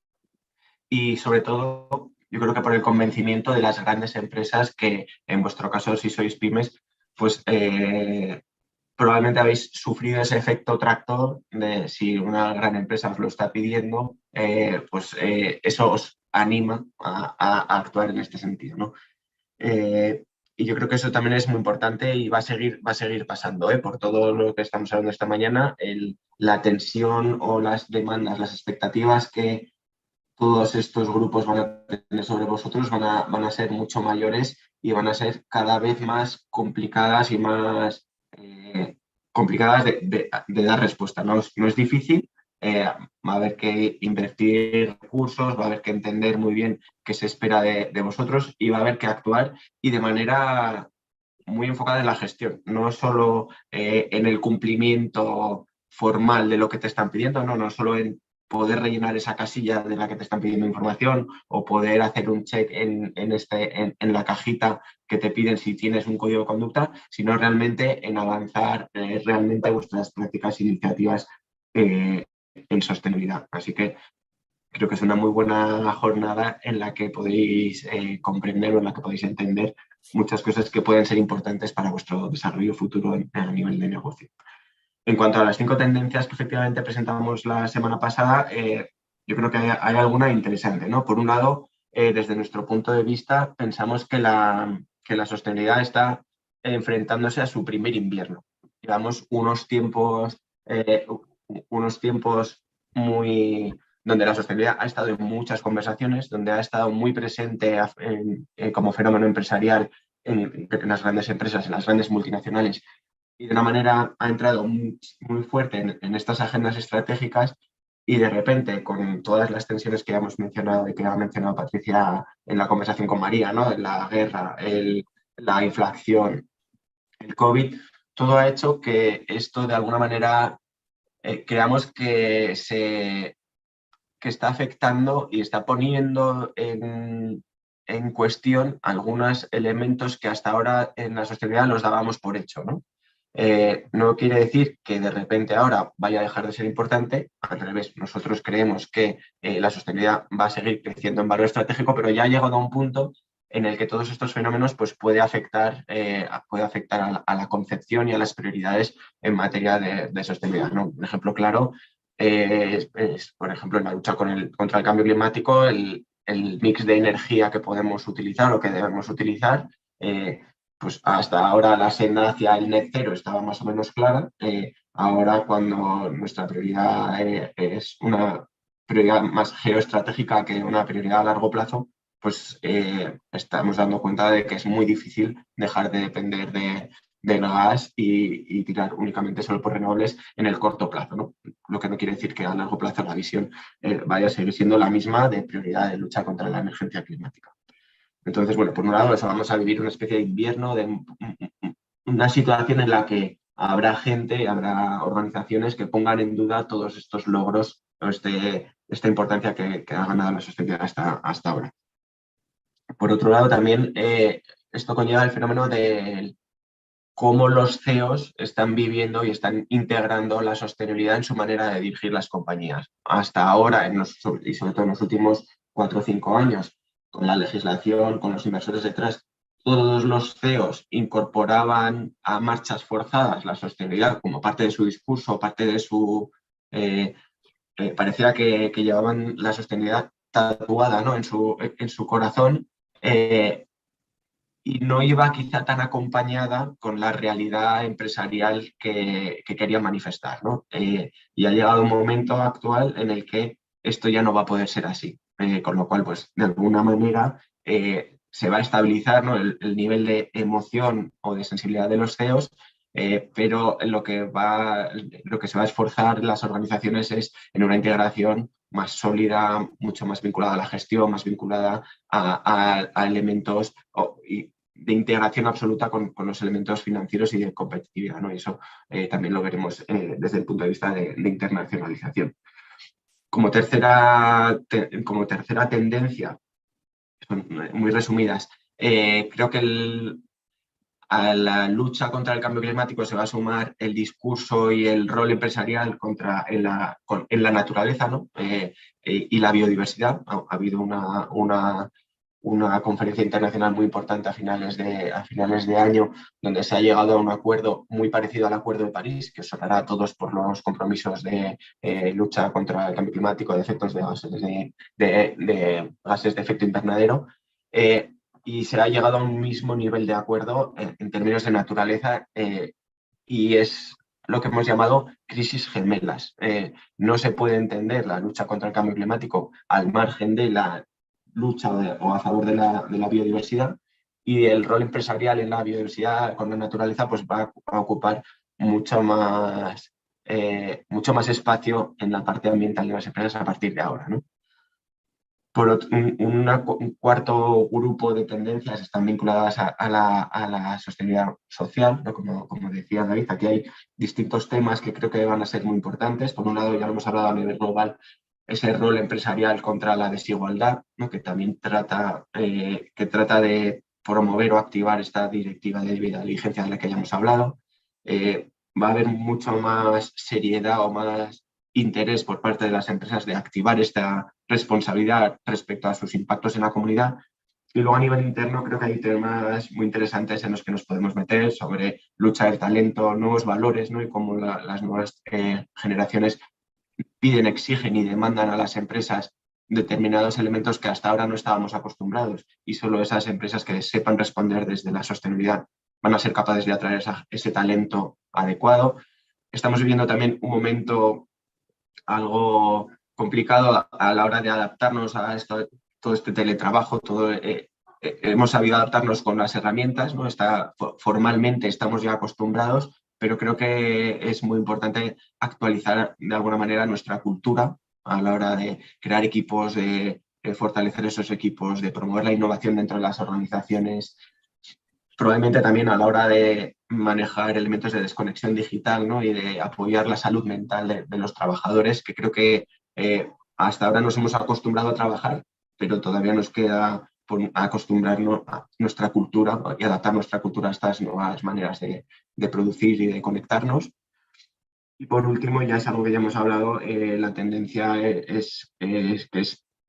y, sobre todo, yo creo que por el convencimiento de las grandes empresas que, en vuestro caso, si sois pymes, pues probablemente habéis sufrido ese efecto tractor de si una gran empresa os lo está pidiendo, pues eso os anima a actuar en este sentido, ¿no? Y yo creo que eso también es muy importante y va a seguir pasando, por todo lo que estamos hablando esta mañana. La tensión o las demandas, las expectativas que todos estos grupos van a tener sobre vosotros van a ser mucho mayores y van a ser cada vez más complicadas y más complicadas de dar respuesta. No es difícil, va a haber que invertir recursos, va a haber que entender muy bien qué se espera de vosotros y va a haber que actuar y de manera muy enfocada en la gestión, no solo en el cumplimiento formal de lo que te están pidiendo, no solo en poder rellenar esa casilla de la que te están pidiendo información o poder hacer un check en la cajita que te piden si tienes un código de conducta, sino realmente en avanzar realmente vuestras prácticas e iniciativas en sostenibilidad. Así que creo que es una muy buena jornada en la que podéis comprender o en la que podéis entender muchas cosas que pueden ser importantes para vuestro desarrollo futuro a nivel de negocio. En cuanto a las 5 tendencias que efectivamente presentamos la semana pasada, yo creo que hay alguna interesante, ¿no? Por un lado, desde nuestro punto de vista, pensamos que la sostenibilidad está enfrentándose a su primer invierno. Llevamos unos tiempos donde la sostenibilidad ha estado en muchas conversaciones, donde ha estado muy presente como fenómeno empresarial en las grandes empresas, en las grandes multinacionales, y de una manera ha entrado muy fuerte en estas agendas estratégicas, y de repente, con todas las tensiones que ya hemos mencionado y que ha mencionado Patricia en la conversación con María, ¿no? La guerra, la inflación, el COVID, todo ha hecho que esto de alguna manera creamos que está afectando y está poniendo en cuestión algunos elementos que hasta ahora en la sostenibilidad los dábamos por hecho, ¿no? No quiere decir que de repente ahora vaya a dejar de ser importante, al revés, nosotros creemos que la sostenibilidad va a seguir creciendo en valor estratégico, pero ya ha llegado a un punto en el que todos estos fenómenos pues, puede afectar a la concepción y a las prioridades en materia de sostenibilidad, ¿no? Un ejemplo claro es, por ejemplo, en la lucha contra el cambio climático, el mix de energía que podemos utilizar o que debemos utilizar. Pues hasta ahora la senda hacia el net cero estaba más o menos clara. Ahora, cuando nuestra prioridad es una prioridad más geoestratégica que una prioridad a largo plazo, pues estamos dando cuenta de que es muy difícil dejar de depender del gas y tirar únicamente solo por renovables en el corto plazo, ¿no? Lo que no quiere decir que a largo plazo la visión vaya a seguir siendo la misma de prioridad de lucha contra la emergencia climática. Entonces, bueno, por un lado, eso, vamos a vivir una especie de invierno, de una situación en la que habrá gente, habrá organizaciones que pongan en duda todos estos logros, esta importancia que ha ganado la sostenibilidad hasta ahora. Por otro lado, también esto conlleva el fenómeno de cómo los CEOs están viviendo y están integrando la sostenibilidad en su manera de dirigir las compañías. Hasta ahora, y sobre todo en los últimos 4 o 5 años, con la legislación, con los inversores detrás, todos los CEOs incorporaban a marchas forzadas la sostenibilidad como parte de su discurso, parte de su... parecía que llevaban la sostenibilidad tatuada, ¿no? en su corazón, y no iba quizá tan acompañada con la realidad empresarial que querían manifestar, ¿no? Y ha llegado un momento actual en el que esto ya no va a poder ser así, con lo cual, pues, de alguna manera se va a estabilizar, ¿no? el nivel de emoción o de sensibilidad de los CEOs, pero lo que se va a esforzar las organizaciones es en una integración más sólida, mucho más vinculada a la gestión, más vinculada a elementos de integración absoluta con los elementos financieros y de competitividad, ¿no? Y eso también lo veremos desde el punto de vista de internacionalización. Como tercera tendencia, son muy resumidas, creo que a la lucha contra el cambio climático se va a sumar el discurso y el rol empresarial en la naturaleza, ¿no? Y la biodiversidad. Ha habido una conferencia internacional muy importante a finales de año, donde se ha llegado a un acuerdo muy parecido al Acuerdo de París, que os sonará a todos por los compromisos de lucha contra el cambio climático, de efectos de gases de efecto invernadero. Y se ha llegado a un mismo nivel de acuerdo en términos de naturaleza, y es lo que hemos llamado crisis gemelas. No se puede entender la lucha contra el cambio climático al margen de la lucha o a favor de la biodiversidad, y el rol empresarial en la biodiversidad con la naturaleza pues va a ocupar mucho más espacio en la parte ambiental de las empresas a partir de ahora, ¿no? Un cuarto grupo de tendencias están vinculadas a la sostenibilidad social, ¿no? Como decía David, aquí hay distintos temas que creo que van a ser muy importantes. Por un lado, ya lo hemos hablado a nivel global, ese rol empresarial contra la desigualdad, ¿no? Que también trata de promover o activar esta directiva de debida diligencia de la que ya hemos hablado. Va a haber mucho más seriedad o más interés por parte de las empresas de activar esta responsabilidad respecto a sus impactos en la comunidad. Y luego a nivel interno creo que hay temas muy interesantes en los que nos podemos meter sobre lucha del talento, nuevos valores, ¿no? Y cómo las nuevas generaciones piden, exigen y demandan a las empresas determinados elementos que hasta ahora no estábamos acostumbrados, y solo esas empresas que sepan responder desde la sostenibilidad van a ser capaces de atraer ese talento adecuado. Estamos viviendo también un momento algo complicado a la hora de adaptarnos a todo este teletrabajo, hemos sabido adaptarnos con las herramientas, ¿no? Formalmente estamos ya acostumbrados, pero creo que es muy importante actualizar de alguna manera nuestra cultura a la hora de crear equipos, de fortalecer esos equipos, de promover la innovación dentro de las organizaciones. Probablemente también a la hora de manejar elementos de desconexión digital, ¿no? Y de apoyar la salud mental de los trabajadores, que creo que hasta ahora nos hemos acostumbrado a trabajar, pero todavía nos queda por acostumbrarnos a nuestra cultura y adaptar nuestra cultura a estas nuevas maneras de producir y de conectarnos. Y por último, ya es algo que ya hemos hablado, la tendencia es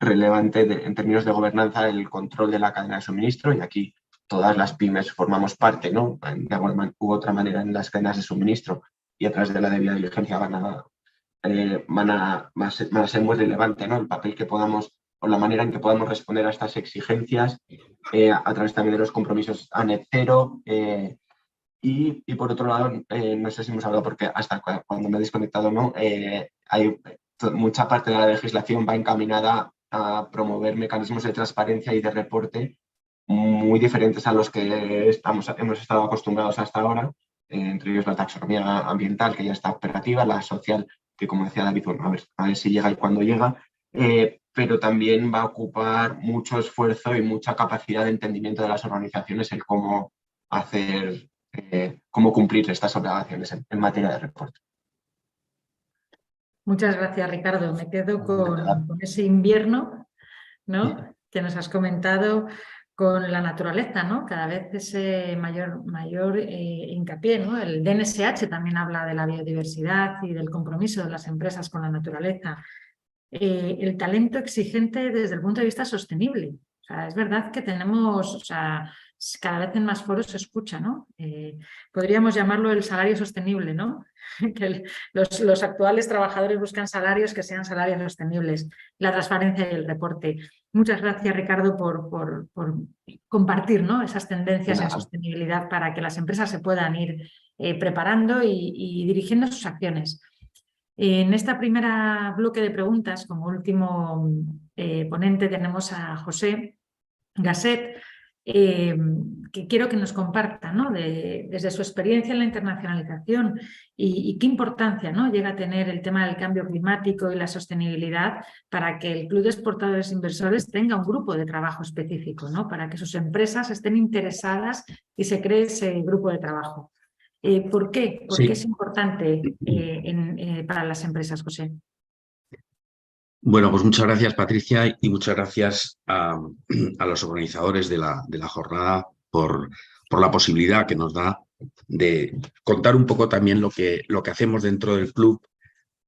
relevante en términos de gobernanza, el control de la cadena de suministro, y aquí todas las pymes formamos parte, ¿no? De alguna u otra manera en las cadenas de suministro, y a través de la debida diligencia van a ser muy relevante, ¿no? El papel que podamos, o la manera en que podamos responder a estas exigencias a través también de los compromisos a net cero. Y por otro lado, no sé si hemos hablado, porque hasta cuando me he desconectado, ¿no? Mucha parte de la legislación va encaminada a promover mecanismos de transparencia y de reporte muy diferentes a los que hemos estado acostumbrados hasta ahora, entre ellos la taxonomía ambiental, que ya está operativa, la social, que como decía David, bueno, a ver si llega y cuándo llega, pero también va a ocupar mucho esfuerzo y mucha capacidad de entendimiento de las organizaciones el cómo cumplir estas obligaciones en materia de reporte. Muchas gracias, Ricardo. Me quedo con ese invierno, ¿no? Que nos has comentado, con la naturaleza, ¿no? Cada vez ese mayor hincapié, ¿no? El DNSH también habla de la biodiversidad y del compromiso de las empresas con la naturaleza. El talento exigente desde el punto de vista sostenible. O sea, es verdad que tenemos, o sea, cada vez en más foros se escucha, ¿no? Podríamos llamarlo el salario sostenible, ¿no? Que los actuales trabajadores buscan salarios que sean salarios sostenibles, la transparencia y el reporte. Muchas gracias, Ricardo, por compartir, ¿no? Esas tendencias en sostenibilidad para que las empresas se puedan ir preparando y dirigiendo sus acciones. En esta primera bloque de preguntas, como último ponente, tenemos a José Gasset, que quiero que nos comparta, ¿no? Desde su experiencia en la internacionalización y qué importancia, ¿no? llega a tener el tema del cambio climático y la sostenibilidad para que el Club de Exportadores Inversores tenga un grupo de trabajo específico, ¿no? Para que sus empresas estén interesadas y se cree ese grupo de trabajo. ¿Por qué? ¿Por qué es importante para las empresas, José? Bueno, pues muchas gracias, Patricia, y muchas gracias a los organizadores de la jornada por la posibilidad que nos da de contar un poco también lo que hacemos dentro del club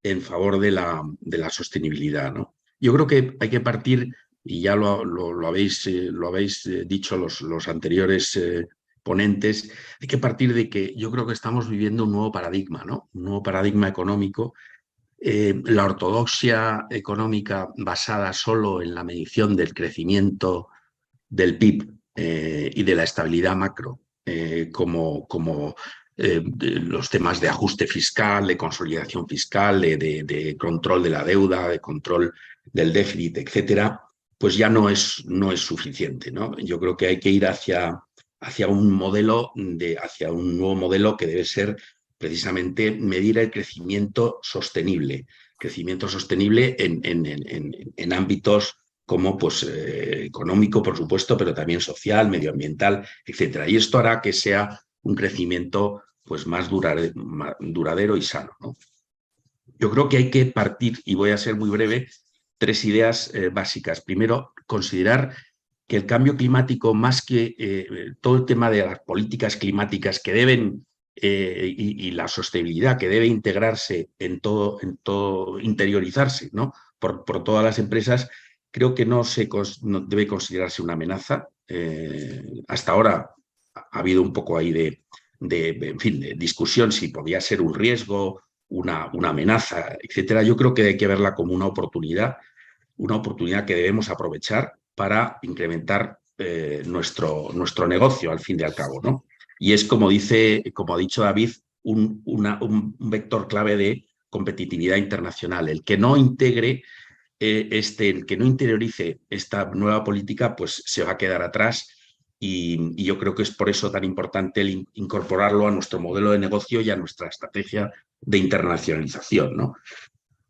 en favor de la sostenibilidad, ¿no? Yo creo que hay que partir, y ya lo habéis dicho los anteriores ponentes, hay que partir de que yo creo que estamos viviendo un nuevo paradigma, ¿no? Un nuevo paradigma económico. La ortodoxia económica basada solo en la medición del crecimiento del PIB y de la estabilidad macro, como los temas de ajuste fiscal, de consolidación fiscal, de control de la deuda, de control del déficit, etcétera, pues ya no es suficiente, ¿no? Yo creo que hay que ir hacia un modelo, hacia un nuevo modelo que debe ser precisamente medir el crecimiento sostenible en ámbitos como pues, económico, por supuesto, pero también social, medioambiental, etcétera. Y esto hará que sea un crecimiento pues, más duradero y sano, ¿no? Yo creo que hay que partir, y voy a ser muy breve, 3 ideas básicas. Primero, considerar que el cambio climático, más que todo el tema de las políticas climáticas que deben y la sostenibilidad que debe integrarse en todo interiorizarse, ¿no? por todas las empresas, creo que no debe considerarse una amenaza. Hasta ahora ha habido un poco ahí de discusión si podía ser un riesgo, una amenaza, etcétera. Yo creo que hay que verla como una oportunidad que debemos aprovechar para incrementar nuestro negocio, al fin y al cabo, ¿no? y es, como ha dicho David, un vector clave de competitividad internacional. El que no integre el que no interiorice esta nueva política, pues se va a quedar atrás, y yo creo que es por eso tan importante el incorporarlo a nuestro modelo de negocio y a nuestra estrategia de internacionalización, ¿no?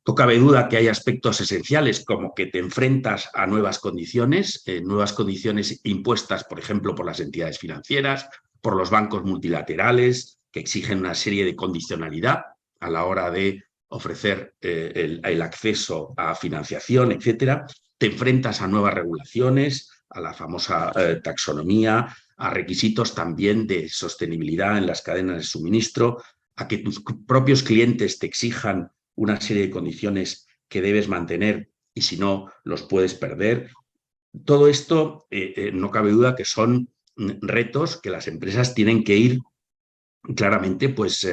No cabe duda que hay aspectos esenciales, como que te enfrentas a nuevas condiciones impuestas, por ejemplo, por las entidades financieras, por los bancos multilaterales, que exigen una serie de condicionalidad a la hora de ofrecer el acceso a financiación, etcétera. Te enfrentas a nuevas regulaciones, a la famosa taxonomía, a requisitos también de sostenibilidad en las cadenas de suministro, a que tus propios clientes te exijan una serie de condiciones que debes mantener y si no los puedes perder. Todo esto no cabe duda que son retos que las empresas tienen que ir claramente pues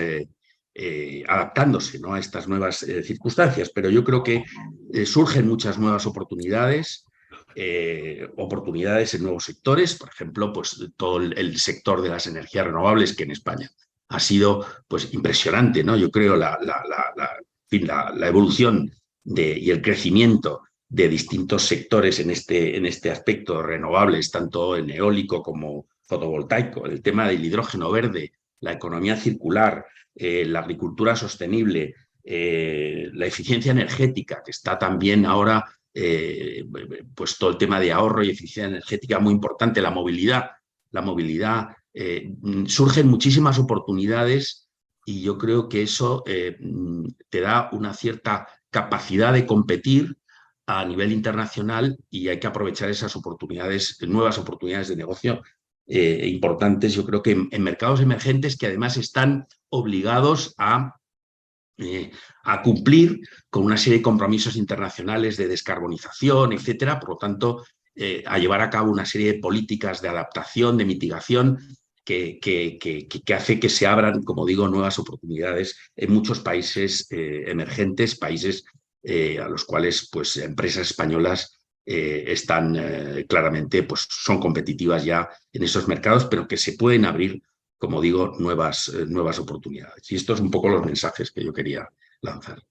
adaptándose, ¿no?, a estas nuevas circunstancias, pero yo creo que surgen muchas nuevas oportunidades en nuevos sectores, por ejemplo, pues todo el sector de las energías renovables, que en España ha sido pues impresionante, ¿no? Yo creo la evolución y el crecimiento de distintos sectores en este aspecto, renovables, tanto en eólico como fotovoltaico, el tema del hidrógeno verde, la economía circular, la agricultura sostenible, la eficiencia energética, que está también ahora, pues todo el tema de ahorro y eficiencia energética muy importante, la movilidad, surgen muchísimas oportunidades, y yo creo que eso te da una cierta capacidad de competir a nivel internacional, y hay que aprovechar esas oportunidades, nuevas oportunidades de negocio importantes, yo creo que en mercados emergentes, que además están obligados a cumplir con una serie de compromisos internacionales de descarbonización, etcétera. Por lo tanto, a llevar a cabo una serie de políticas de adaptación, de mitigación, que hace que se abran, como digo, nuevas oportunidades en muchos países emergentes, países a los cuales pues empresas españolas están claramente, pues son competitivas ya en esos mercados, pero que se pueden abrir, como digo, nuevas oportunidades. Y estos son un poco los mensajes que yo quería lanzar.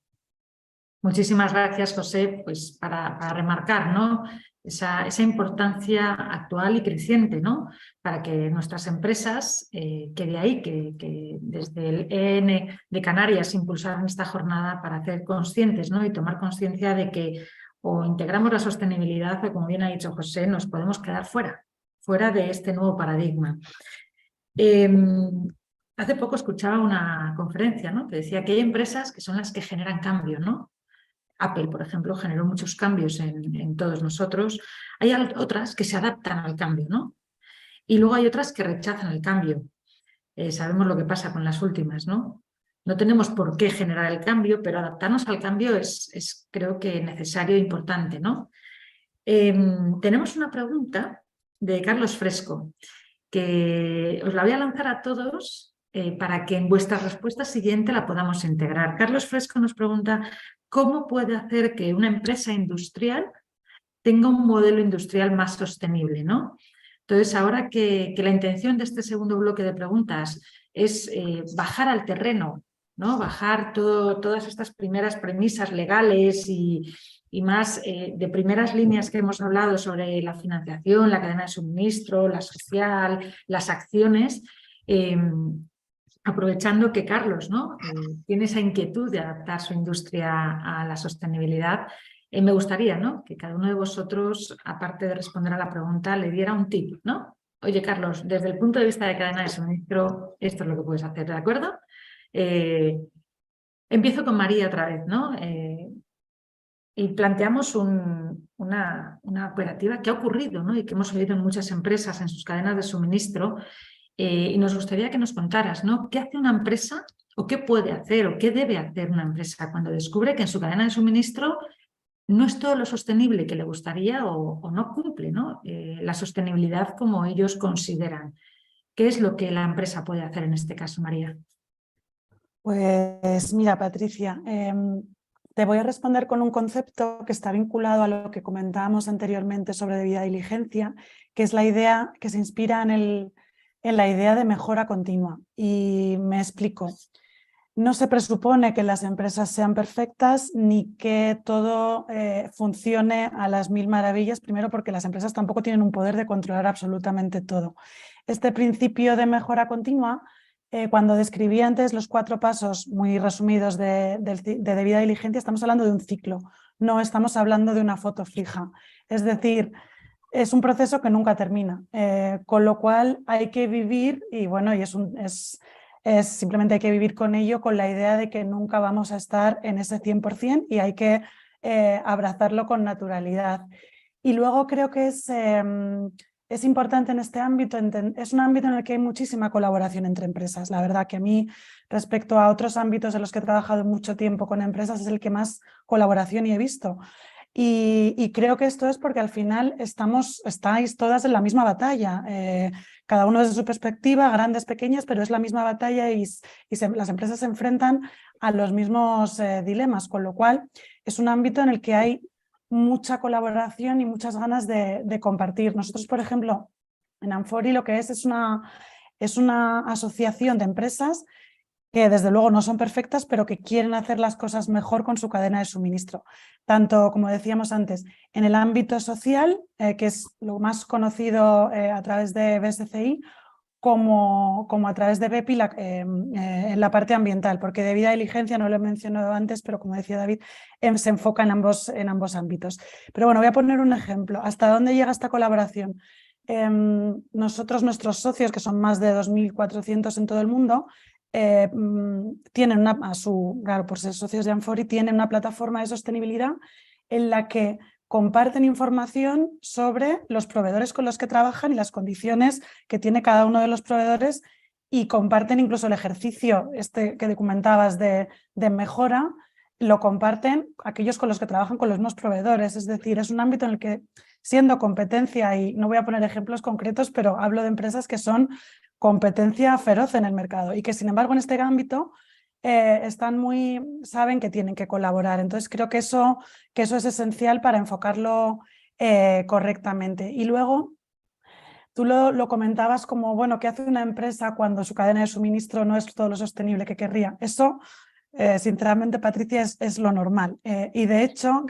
Muchísimas gracias, José, pues para remarcar, ¿no?, esa importancia actual y creciente, ¿no?, para que nuestras empresas, que de ahí que desde el EN de Canarias impulsaron esta jornada para hacer conscientes, ¿no?, y tomar conciencia de que o integramos la sostenibilidad o, como bien ha dicho José, nos podemos quedar fuera de este nuevo paradigma. Hace poco escuchaba una conferencia, ¿no?, que decía que hay empresas que son las que generan cambio, ¿no? Apple, por ejemplo, generó muchos cambios en todos nosotros. Hay otras que se adaptan al cambio, ¿no? Y luego hay otras que rechazan el cambio. Sabemos lo que pasa con las últimas, ¿no? No tenemos por qué generar el cambio, pero adaptarnos al cambio es creo que necesario e importante, ¿no? Tenemos una pregunta de Carlos Fresco, que os la voy a lanzar a todos para que en vuestra respuesta siguiente la podamos integrar. Carlos Fresco nos pregunta: ¿cómo puede hacer que una empresa industrial tenga un modelo industrial más sostenible, ¿no? Entonces, ahora que la intención de este segundo bloque de preguntas es bajar al terreno, ¿no?, bajar todas estas primeras premisas legales y más de primeras líneas que hemos hablado sobre la financiación, la cadena de suministro, la social, las acciones, aprovechando que Carlos, ¿no?, tiene esa inquietud de adaptar su industria a la sostenibilidad, me gustaría, ¿no?, que cada uno de vosotros, aparte de responder a la pregunta, le diera un tip, ¿no? Oye, Carlos, desde el punto de vista de cadena de suministro, esto es lo que puedes hacer, ¿de acuerdo? Empiezo con María otra vez, ¿no? Y planteamos una operativa que ha ocurrido, ¿no?, y que hemos oído en muchas empresas en sus cadenas de suministro, y nos gustaría que nos contaras, ¿no?, qué hace una empresa o qué puede hacer o qué debe hacer una empresa cuando descubre que en su cadena de suministro no es todo lo sostenible que le gustaría o no cumple, ¿no?, la sostenibilidad como ellos consideran. ¿Qué es lo que la empresa puede hacer en este caso, María? Pues mira, Patricia, te voy a responder con un concepto que está vinculado a lo que comentábamos anteriormente sobre debida diligencia, que es la idea que se inspira en en la idea de mejora continua. Y me explico. No se presupone que las empresas sean perfectas ni que todo funcione a las mil maravillas, primero porque las empresas tampoco tienen un poder de controlar absolutamente todo. Este principio de mejora continua, cuando describí antes los 4 pasos muy resumidos de debida diligencia, estamos hablando de un ciclo, no estamos hablando de una foto fija. Es decir, es un proceso que nunca termina, con lo cual hay que vivir, y bueno, simplemente hay que vivir con ello, con la idea de que nunca vamos a estar en ese 100% y hay que abrazarlo con naturalidad. Y luego creo que es importante en este ámbito, es un ámbito en el que hay muchísima colaboración entre empresas. La verdad que a mí, respecto a otros ámbitos en los que he trabajado mucho tiempo con empresas, es el que más colaboración he visto. Y creo que esto es porque al final estáis todas en la misma batalla, cada uno desde su perspectiva, grandes, pequeñas, pero es la misma batalla y las empresas se enfrentan a los mismos dilemas, con lo cual es un ámbito en el que hay mucha colaboración y muchas ganas de compartir. Nosotros, por ejemplo, en Amfori lo que es una asociación de empresas que desde luego no son perfectas, pero que quieren hacer las cosas mejor con su cadena de suministro. Tanto, como decíamos antes, en el ámbito social, que es lo más conocido a través de BSCI, como a través de BEPI en la parte ambiental, porque debida diligencia, no lo he mencionado antes, pero como decía David, se enfoca en ambos ámbitos. Pero bueno, voy a poner un ejemplo. ¿Hasta dónde llega esta colaboración? Nuestros socios, que son más de 2.400 en todo el mundo, tienen claro, por ser socios de Amfori, tienen una plataforma de sostenibilidad en la que comparten información sobre los proveedores con los que trabajan y las condiciones que tiene cada uno de los proveedores, y comparten incluso el ejercicio que comentabas de mejora, lo comparten aquellos con los que trabajan con los mismos proveedores. Es decir, es un ámbito en el que, siendo competencia, y no voy a poner ejemplos concretos, pero hablo de empresas que son competencia feroz en el mercado y que, sin embargo, en este ámbito saben que tienen que colaborar. Entonces creo que eso es esencial para enfocarlo correctamente. Y luego tú lo comentabas como, bueno, ¿qué hace una empresa cuando su cadena de suministro no es todo lo sostenible que querría? Eso, sinceramente, Patricia, es lo normal. Y de hecho,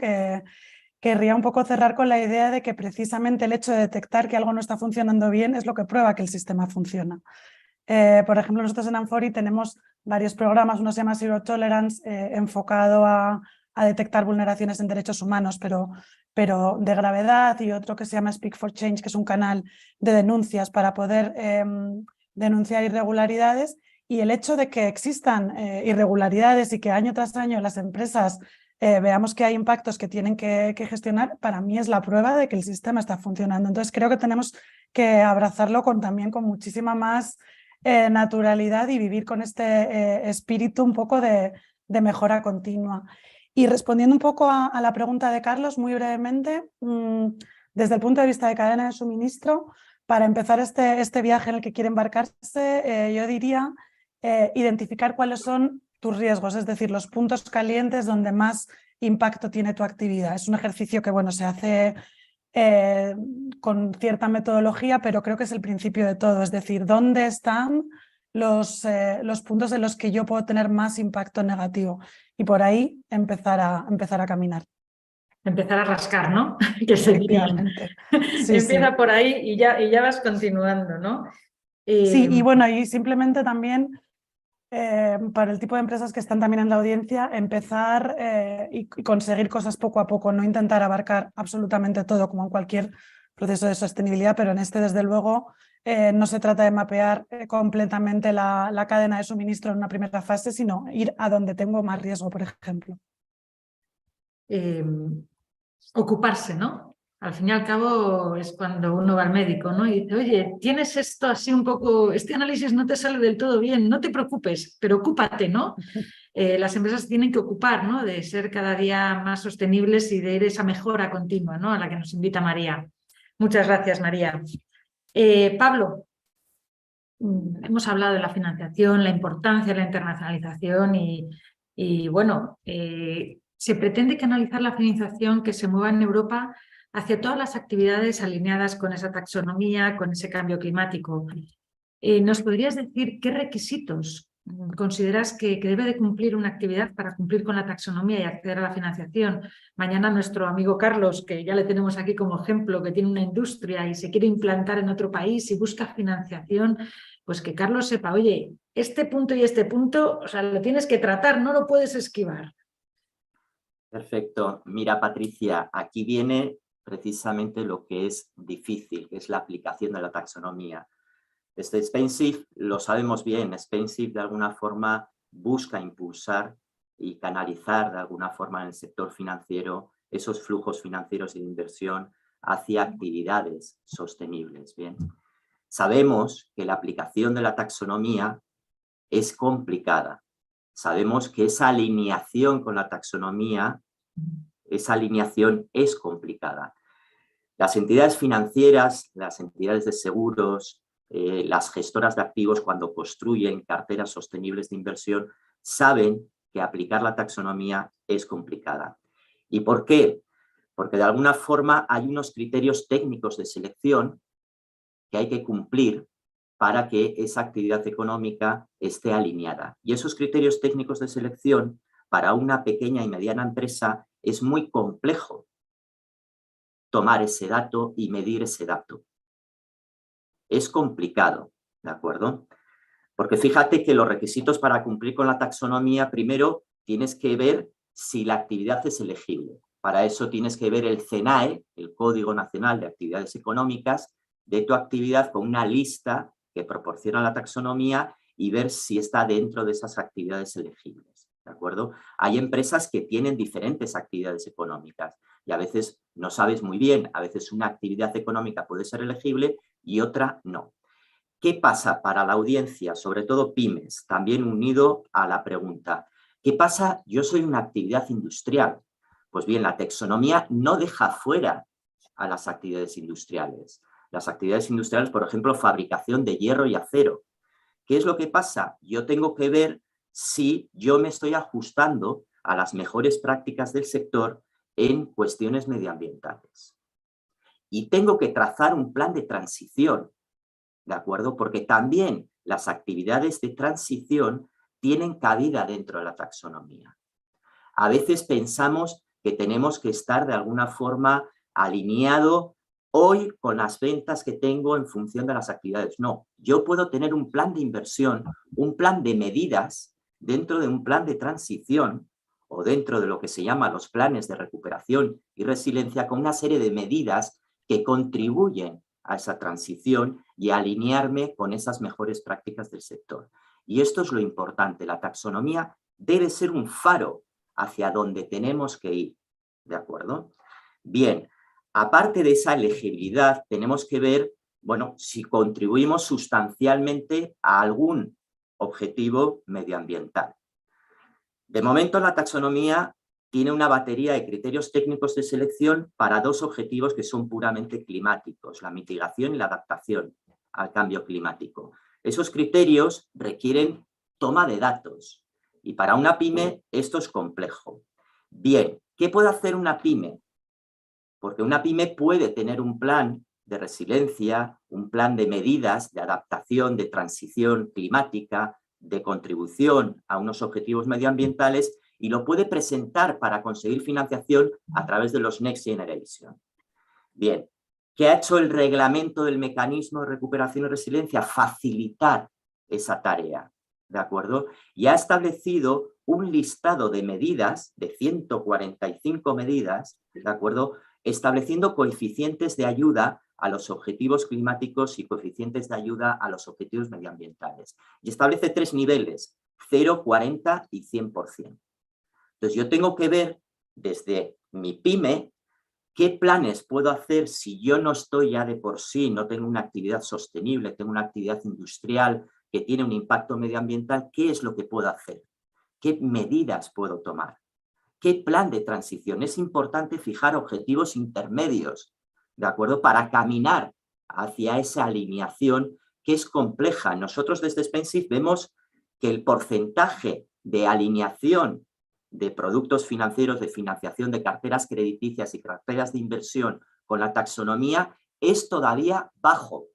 querría un poco cerrar con la idea de que precisamente el hecho de detectar que algo no está funcionando bien es lo que prueba que el sistema funciona. Por ejemplo, nosotros en Amfori tenemos varios programas, uno se llama Zero Tolerance, enfocado a detectar vulneraciones en derechos humanos, pero de gravedad, y otro que se llama Speak for Change, que es un canal de denuncias para poder denunciar irregularidades. Y el hecho de que existan irregularidades y que año tras año las empresas veamos que hay impactos que tienen que gestionar, para mí es la prueba de que el sistema está funcionando. Entonces creo que tenemos que abrazarlo también con muchísima más naturalidad y vivir con este espíritu un poco de mejora continua. Y respondiendo un poco a la pregunta de Carlos, muy brevemente, desde el punto de vista de cadena de suministro, para empezar este viaje en el que quiere embarcarse, yo diría identificar cuáles son tus riesgos, es decir, los puntos calientes donde más impacto tiene tu actividad. Es un ejercicio que, bueno, se hace con cierta metodología, pero creo que es el principio de todo, es decir, ¿dónde están los puntos en los que yo puedo tener más impacto negativo? Y por ahí empezar a caminar. Empezar a rascar, ¿no? Que sería. Sí, empieza por ahí y ya vas continuando, ¿no? Sí, y bueno, y simplemente también para el tipo de empresas que están también en la audiencia, empezar y conseguir cosas poco a poco, no intentar abarcar absolutamente todo como en cualquier proceso de sostenibilidad, pero en este, desde luego, no se trata de mapear completamente la cadena de suministro en una primera fase, sino ir a donde tengo más riesgo, por ejemplo. Ocuparse, ¿no? Al fin y al cabo es cuando uno va al médico, ¿no? Y dice, oye, tienes esto así un poco, este análisis no te sale del todo bien, no te preocupes, pero ocúpate, ¿no? Las empresas tienen que ocupar, ¿no? De ser cada día más sostenibles y de ir esa mejora continua, ¿no? A la que nos invita María. Muchas gracias, María. Pablo, hemos hablado de la financiación, la importancia de la internacionalización y bueno, se pretende canalizar la financiación que se mueva en Europa hacia todas las actividades alineadas con esa taxonomía, con ese cambio climático. ¿Nos podrías decir qué requisitos consideras que debe de cumplir una actividad para cumplir con la taxonomía y acceder a la financiación? Mañana nuestro amigo Carlos, que ya le tenemos aquí como ejemplo, que tiene una industria y se quiere implantar en otro país y busca financiación, pues que Carlos sepa, oye, este punto y este punto, o sea, lo tienes que tratar, no lo puedes esquivar. Perfecto. Mira, Patricia, aquí viene precisamente lo que es difícil, que es la aplicación de la taxonomía. Desde Spainsift lo sabemos bien, Spainsift de alguna forma busca impulsar y canalizar de alguna forma en el sector financiero esos flujos financieros de inversión hacia actividades sostenibles. Bien. Sabemos que la aplicación de la taxonomía es complicada. Sabemos que esa alineación con la taxonomía, esa alineación es complicada. Las entidades financieras, las entidades de seguros, las gestoras de activos cuando construyen carteras sostenibles de inversión saben que aplicar la taxonomía es complicada. ¿Y por qué? Porque de alguna forma hay unos criterios técnicos de selección que hay que cumplir para que esa actividad económica esté alineada. Y esos criterios técnicos de selección para una pequeña y mediana empresa es muy complejo tomar ese dato y medir ese dato. Es complicado, ¿de acuerdo? Porque fíjate que los requisitos para cumplir con la taxonomía, primero tienes que ver si la actividad es elegible. Para eso tienes que ver el CNAE, el Código Nacional de Actividades Económicas, de tu actividad con una lista que proporciona la taxonomía y ver si está dentro de esas actividades elegibles, ¿de acuerdo? Hay empresas que tienen diferentes actividades económicas y a veces no sabes muy bien, a veces una actividad económica puede ser elegible y otra no. ¿Qué pasa para la audiencia, sobre todo pymes, también unido a la pregunta? ¿Qué pasa? Yo soy una actividad industrial. Pues bien, la taxonomía no deja fuera a las actividades industriales. Las actividades industriales, por ejemplo, fabricación de hierro y acero. ¿Qué es lo que pasa? Yo tengo que ver si yo me estoy ajustando a las mejores prácticas del sector en cuestiones medioambientales. Y tengo que trazar un plan de transición, ¿de acuerdo? Porque también las actividades de transición tienen cabida dentro de la taxonomía. A veces pensamos que tenemos que estar de alguna forma alineado hoy con las ventas que tengo en función de las actividades. No, yo puedo tener un plan de inversión, un plan de medidas dentro de un plan de transición o dentro de lo que se llama los planes de recuperación y resiliencia con una serie de medidas que contribuyen a esa transición y a alinearme con esas mejores prácticas del sector. Y esto es lo importante, la taxonomía debe ser un faro hacia donde tenemos que ir, ¿de acuerdo? Bien, aparte de esa elegibilidad, tenemos que ver, bueno, si contribuimos sustancialmente a algún objetivo medioambiental. De momento, la taxonomía tiene una batería de criterios técnicos de selección para dos objetivos que son puramente climáticos, la mitigación y la adaptación al cambio climático. Esos criterios requieren toma de datos y para una pyme esto es complejo. Bien, ¿qué puede hacer una pyme? Porque una pyme puede tener un plan de resiliencia, un plan de medidas de adaptación, de transición climática, de contribución a unos objetivos medioambientales y lo puede presentar para conseguir financiación a través de los Next Generation. Bien, ¿qué ha hecho el reglamento del mecanismo de recuperación y resiliencia? Facilitar esa tarea, ¿de acuerdo? Y ha establecido un listado de medidas, de 145 medidas, ¿de acuerdo? Estableciendo coeficientes de ayuda a los objetivos climáticos y coeficientes de ayuda a los objetivos medioambientales. Y establece 3 niveles, 0, 40 y 100%. Entonces yo tengo que ver desde mi pyme qué planes puedo hacer si yo no estoy ya de por sí, no tengo una actividad sostenible, tengo una actividad industrial que tiene un impacto medioambiental, ¿qué es lo que puedo hacer? ¿Qué medidas puedo tomar? ¿Qué plan de transición? Es importante fijar objetivos intermedios, ¿de acuerdo? Para caminar hacia esa alineación que es compleja. Nosotros desde Spainsift vemos que el porcentaje de alineación de productos financieros, de financiación de carteras crediticias y carteras de inversión con la taxonomía es todavía bajo.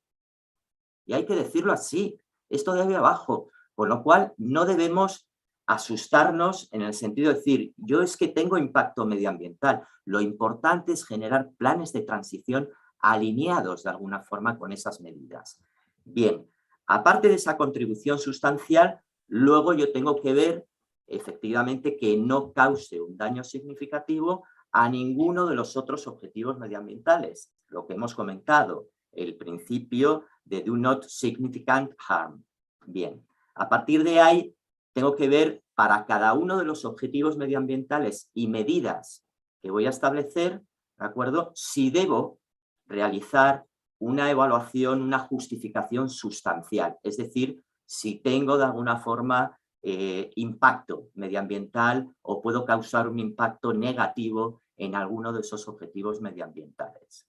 Y hay que decirlo así, esto de ahí abajo, con lo cual no debemos asustarnos en el sentido de decir, yo es que tengo impacto medioambiental. Lo importante es generar planes de transición alineados de alguna forma con esas medidas. Bien, aparte de esa contribución sustancial, luego yo tengo que ver efectivamente que no cause un daño significativo a ninguno de los otros objetivos medioambientales. Lo que hemos comentado, el principio de do not significant harm. Bien, a partir de ahí tengo que ver para cada uno de los objetivos medioambientales y medidas que voy a establecer, ¿de acuerdo? Si debo realizar una evaluación, una justificación sustancial, es decir, si tengo de alguna forma impacto medioambiental o puedo causar un impacto negativo en alguno de esos objetivos medioambientales.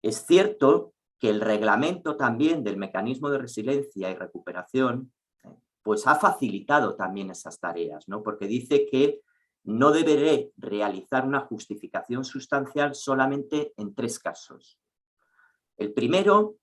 Es cierto que el reglamento también del mecanismo de resiliencia y recuperación pues ha facilitado también esas tareas, ¿no? Porque dice que no deberé realizar una justificación sustancial solamente en 3 casos. El primero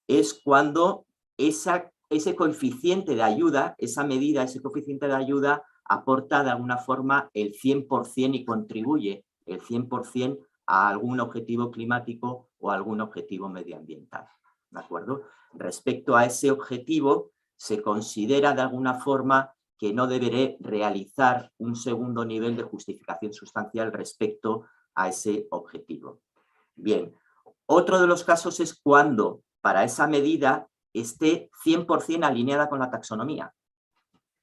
es cuando ese coeficiente de ayuda, esa medida, ese coeficiente de ayuda aporta de alguna forma el 100% y contribuye el 100% a algún objetivo climático o a algún objetivo medioambiental, ¿de acuerdo? Respecto a ese objetivo, se considera de alguna forma que no deberé realizar un segundo nivel de justificación sustancial respecto a ese objetivo. Bien, otro de los casos es cuando para esa medida esté 100% alineada con la taxonomía.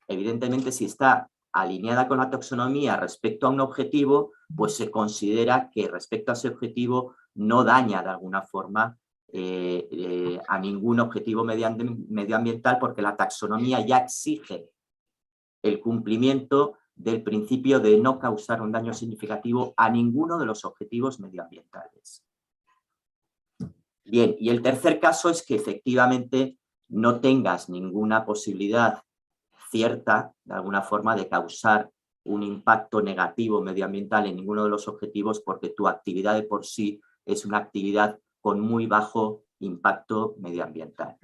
Evidentemente, si está alineada con la taxonomía respecto a un objetivo, pues se considera que respecto a ese objetivo no daña de alguna forma a ningún objetivo medioambiental, porque la taxonomía ya exige el cumplimiento del principio de no causar un daño significativo a ninguno de los objetivos medioambientales. Bien, y el tercer caso es que efectivamente no tengas ninguna posibilidad cierta, de alguna forma, de causar un impacto negativo medioambiental en ninguno de los objetivos, porque tu actividad de por sí es una actividad con muy bajo impacto medioambiental.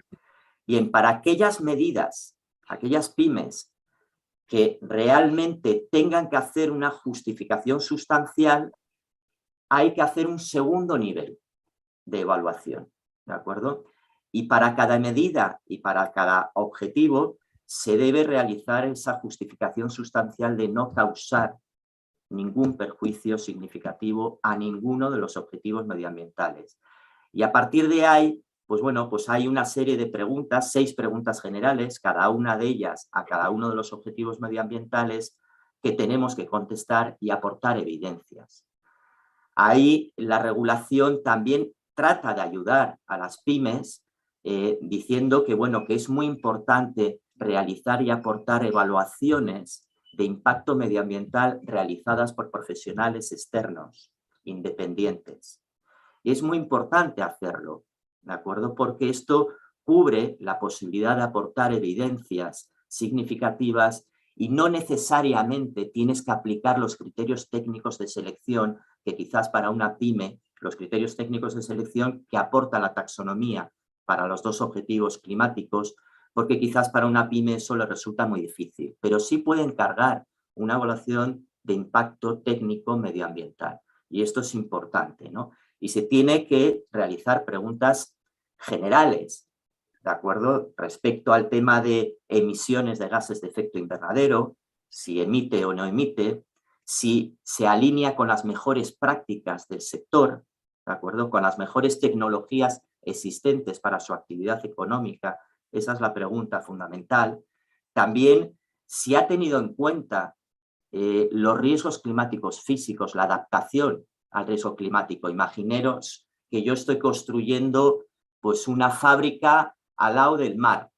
Bien, para aquellas medidas, aquellas pymes que realmente tengan que hacer una justificación sustancial, hay que hacer un segundo nivel de evaluación, ¿de acuerdo? Y para cada medida y para cada objetivo se debe realizar esa justificación sustancial de no causar ningún perjuicio significativo a ninguno de los objetivos medioambientales. Y a partir de ahí, pues bueno, pues hay una serie de preguntas, 6 preguntas generales, cada una de ellas a cada uno de los objetivos medioambientales que tenemos que contestar y aportar evidencias. Ahí la regulación también trata de ayudar a las pymes diciendo que, bueno, que es muy importante realizar y aportar evaluaciones de impacto medioambiental realizadas por profesionales externos, independientes. Y es muy importante hacerlo, ¿de acuerdo? Porque esto cubre la posibilidad de aportar evidencias significativas y no necesariamente tienes que aplicar los criterios técnicos de selección que quizás para una pyme, los criterios técnicos de selección que aporta la taxonomía para los 2 objetivos climáticos, porque quizás para una pyme eso le resulta muy difícil, pero sí puede encargar una evaluación de impacto técnico medioambiental. Y esto es importante, ¿no? Y se tiene que realizar preguntas generales, ¿de acuerdo? Respecto al tema de emisiones de gases de efecto invernadero, si emite o no emite, si se alinea con las mejores prácticas del sector, ¿de acuerdo? Con las mejores tecnologías existentes para su actividad económica. Esa es la pregunta fundamental. También, si ha tenido en cuenta los riesgos climáticos físicos, la adaptación al riesgo climático. Imaginaros que yo estoy construyendo pues, una fábrica al lado del mar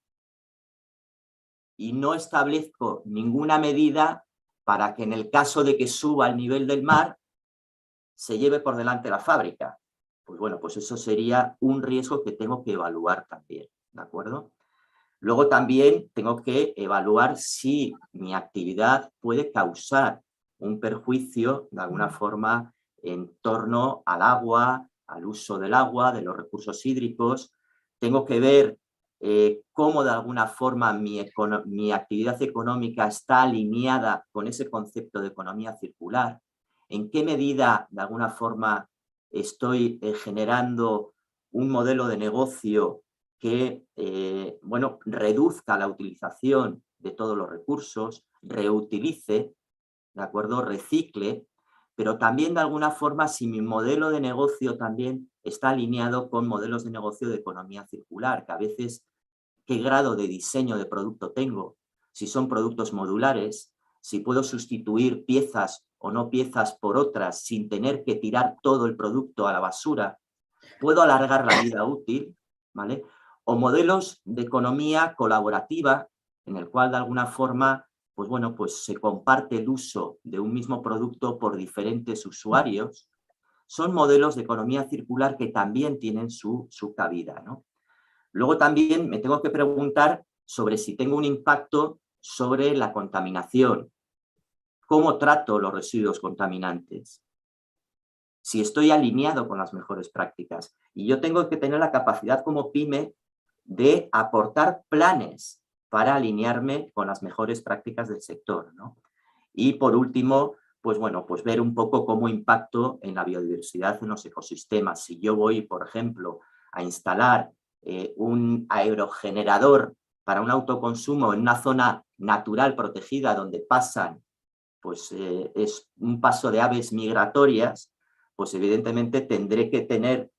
y no establezco ninguna medida para que en el caso de que suba el nivel del mar se lleve por delante la fábrica. Pues bueno, pues eso sería un riesgo que tengo que evaluar también, ¿de acuerdo? Luego también tengo que evaluar si mi actividad puede causar un perjuicio de alguna forma en torno al agua, al uso del agua, de los recursos hídricos, tengo que ver cómo de alguna forma mi actividad económica está alineada con ese concepto de economía circular, en qué medida de alguna forma estoy generando un modelo de negocio que bueno, reduzca la utilización de todos los recursos, reutilice, ¿de acuerdo? Recicle, pero también de alguna forma si mi modelo de negocio también está alineado con modelos de negocio de economía circular, que a veces qué grado de diseño de producto tengo, si son productos modulares, si puedo sustituir piezas o no piezas por otras sin tener que tirar todo el producto a la basura, puedo alargar la vida útil, ¿vale? O modelos de economía colaborativa en el cual de alguna forma pues bueno, pues se comparte el uso de un mismo producto por diferentes usuarios. Son modelos de economía circular que también tienen su cabida, ¿no? Luego también me tengo que preguntar sobre si tengo un impacto sobre la contaminación. ¿Cómo trato los residuos contaminantes? Si estoy alineado con las mejores prácticas. Y yo tengo que tener la capacidad como pyme de aportar planes para alinearme con las mejores prácticas del sector, ¿no? Y por último, pues bueno, pues ver un poco cómo impacto en la biodiversidad en los ecosistemas. Si yo voy, por ejemplo, a instalar un aerogenerador para un autoconsumo en una zona natural protegida donde pasan, pues es un paso de aves migratorias, pues evidentemente tendré que tener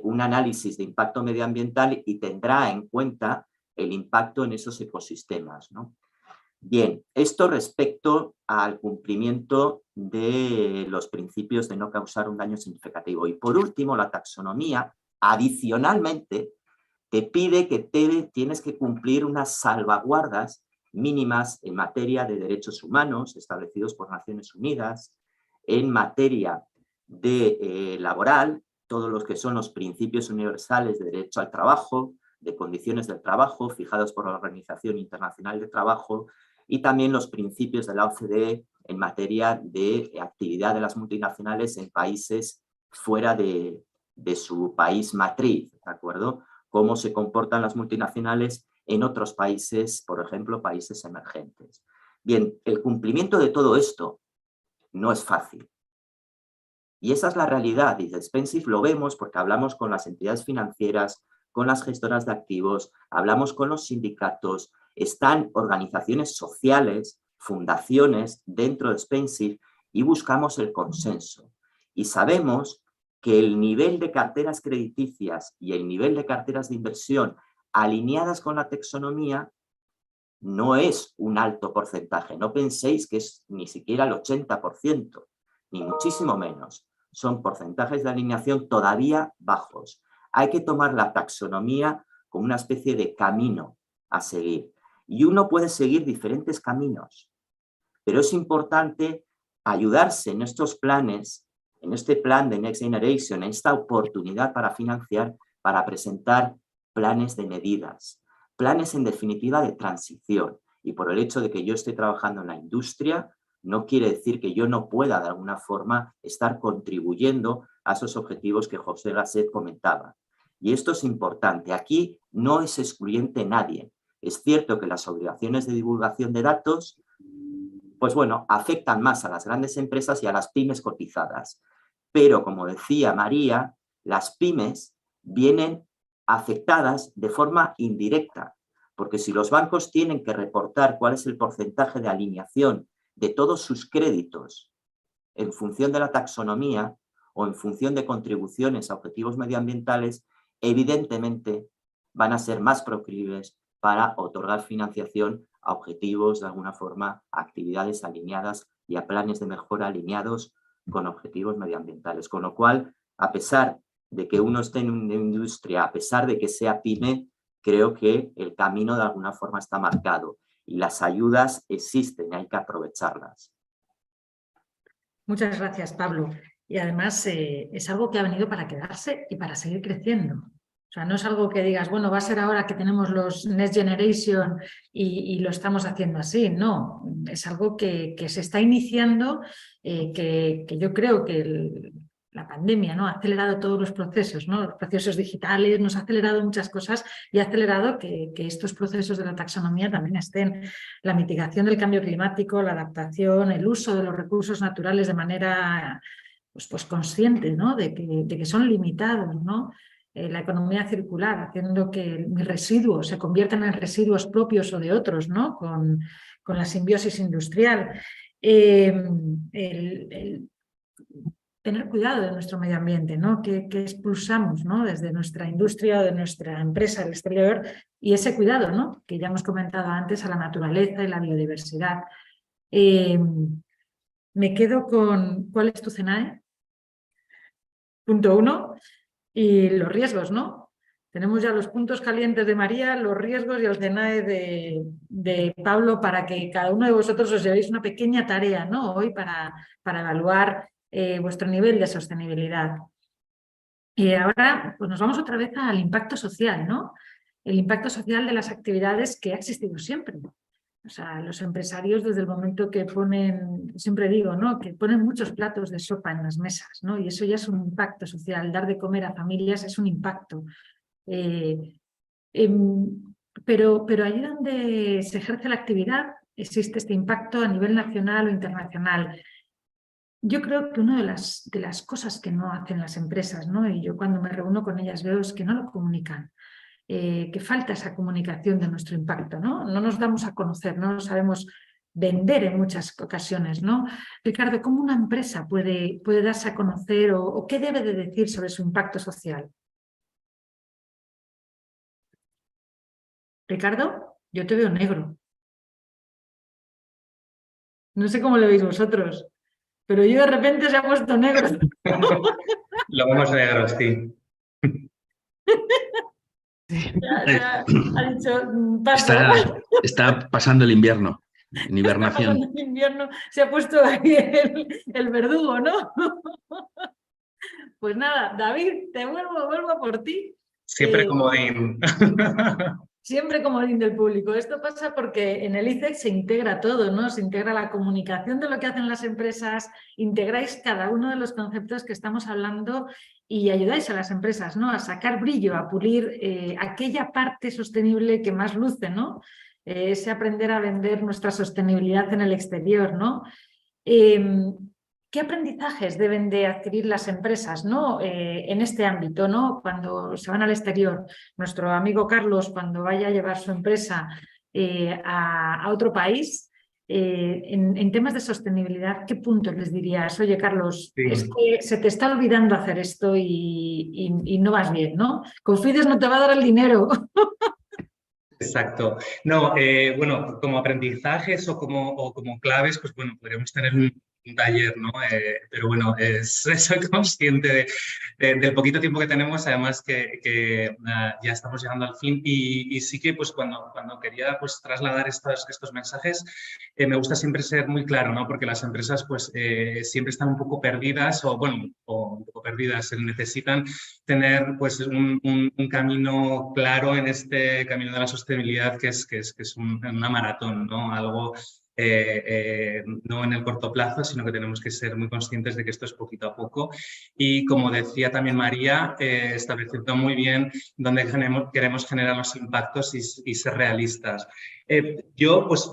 un análisis de impacto medioambiental y tendrá en cuenta el impacto en esos ecosistemas, ¿no? Bien, esto respecto al cumplimiento de los principios de no causar un daño significativo. Y por último, la taxonomía, adicionalmente, te pide que tienes que cumplir unas salvaguardas mínimas en materia de derechos humanos establecidos por Naciones Unidas, en materia de laboral, todos los que son los principios universales de derecho al trabajo, de condiciones del trabajo fijados por la Organización Internacional del Trabajo y también los principios de la OCDE en materia de actividad de las multinacionales en países fuera de su país matriz, ¿de acuerdo? Cómo se comportan las multinacionales en otros países, por ejemplo, países emergentes. Bien, el cumplimiento de todo esto no es fácil. Y esa es la realidad, y de Spensive lo vemos porque hablamos con las entidades financieras, con las gestoras de activos, hablamos con los sindicatos, están organizaciones sociales, fundaciones dentro de Spensive y buscamos el consenso. Y sabemos que el nivel de carteras crediticias y el nivel de carteras de inversión alineadas con la taxonomía no es un alto porcentaje. No penséis que es ni siquiera el 80%, ni muchísimo menos. Son porcentajes de alineación todavía bajos. Hay que tomar la taxonomía como una especie de camino a seguir. Y uno puede seguir diferentes caminos, pero es importante ayudarse en estos planes, en este plan de Next Generation, en esta oportunidad para financiar, para presentar planes de medidas, planes en definitiva de transición. Y por el hecho de que yo esté trabajando en la industria, no quiere decir que yo no pueda de alguna forma estar contribuyendo a esos objetivos que José Gasset comentaba. Y esto es importante. Aquí no es excluyente nadie. Es cierto que las obligaciones de divulgación de datos, pues bueno, afectan más a las grandes empresas y a las pymes cotizadas. Pero, como decía María, las pymes vienen afectadas de forma indirecta, porque si los bancos tienen que reportar cuál es el porcentaje de alineación de todos sus créditos en función de la taxonomía o en función de contribuciones a objetivos medioambientales, evidentemente van a ser más proclives para otorgar financiación a objetivos, de alguna forma, a actividades alineadas y a planes de mejora alineados con objetivos medioambientales. Con lo cual, a pesar de que uno esté en una industria, a pesar de que sea pyme, creo que el camino de alguna forma está marcado y las ayudas existen y hay que aprovecharlas. Muchas gracias, Pablo. Y además es algo que ha venido para quedarse y para seguir creciendo. O sea, no es algo que digas, bueno, va a ser ahora que tenemos los Next Generation y lo estamos haciendo así. No, es algo que se está iniciando, que yo creo que la pandemia, ¿no? Ha acelerado todos los procesos, ¿no? Los procesos digitales, nos ha acelerado muchas cosas y ha acelerado que estos procesos de la taxonomía también estén. La mitigación del cambio climático, la adaptación, el uso de los recursos naturales de manera pues consciente, ¿no? de que son limitados, ¿no? La economía circular, haciendo que mis residuos se conviertan en residuos propios o de otros, ¿no? Con la simbiosis industrial. Tener cuidado de nuestro medio ambiente, ¿no? Que expulsamos, ¿no? Desde nuestra industria o de nuestra empresa al exterior, y ese cuidado, ¿no? Que ya hemos comentado antes, a la naturaleza y la biodiversidad. Me quedo con ¿cuál es tu CENAE? Punto 1, y los riesgos, ¿no? Tenemos ya los puntos calientes de María, los riesgos y el CENAE de Pablo, para que cada uno de vosotros os llevéis una pequeña tarea, ¿no? Hoy para evaluar vuestro nivel de sostenibilidad. Y ahora pues nos vamos otra vez al impacto social, ¿no? El impacto social de las actividades que ha existido siempre. O sea, los empresarios desde el momento que ponen, siempre digo, ¿no? Que ponen muchos platos de sopa en las mesas, ¿no? Y eso ya es un impacto social. Dar de comer a familias es un impacto. Pero allí donde se ejerce la actividad existe este impacto a nivel nacional o internacional. Yo creo que una de las cosas que no hacen las empresas, ¿no? Y yo cuando me reúno con ellas veo es que no lo comunican, que falta esa comunicación de nuestro impacto, ¿no? No nos damos a conocer, no nos sabemos vender en muchas ocasiones, ¿no? Ricardo, ¿cómo una empresa puede darse a conocer o qué debe de decir sobre su impacto social? Ricardo, yo te veo negro. No sé cómo lo veis vosotros, pero yo de repente se ha puesto negro. Lo vemos negro, sí. Ha dicho, paso. Está pasando el invierno, en hibernación. En invierno se ha puesto ahí el verdugo, ¿no? Pues nada, David, te vuelvo por ti. Siempre comodín. Siempre comodín del público. Esto pasa porque en el ICEX se integra todo, ¿no? Se integra la comunicación de lo que hacen las empresas, integráis cada uno de los conceptos que estamos hablando y ayudáis a las empresas, ¿no? A sacar brillo, a pulir aquella parte sostenible que más luce, ¿no? Ese aprender a vender nuestra sostenibilidad en el exterior, ¿no? ¿Qué aprendizajes deben de adquirir las empresas, ¿no? En este ámbito, ¿no? Cuando se van al exterior? Nuestro amigo Carlos, cuando vaya a llevar su empresa a otro país, en temas de sostenibilidad, ¿qué puntos les dirías? Oye, Carlos, sí, es que se te está olvidando hacer esto y no vas bien, ¿no? Confides no te va a dar el dinero. Exacto. No, bueno, como aprendizajes o como claves, pues bueno, podríamos tener un taller, ¿no? Pero bueno, soy consciente del poquito tiempo que tenemos, además que ya estamos llegando al fin y sí que pues cuando quería pues trasladar estos mensajes, me gusta siempre ser muy claro, ¿no? Porque las empresas pues siempre están un poco perdidas o bueno, un poco perdidas, necesitan tener pues un camino claro en este camino de la sostenibilidad que es una maratón, ¿no? Algo no en el corto plazo, sino que tenemos que ser muy conscientes de que esto es poquito a poco. Y como decía también María, estableciendo muy bien dónde queremos generar los impactos y ser realistas. Yo pues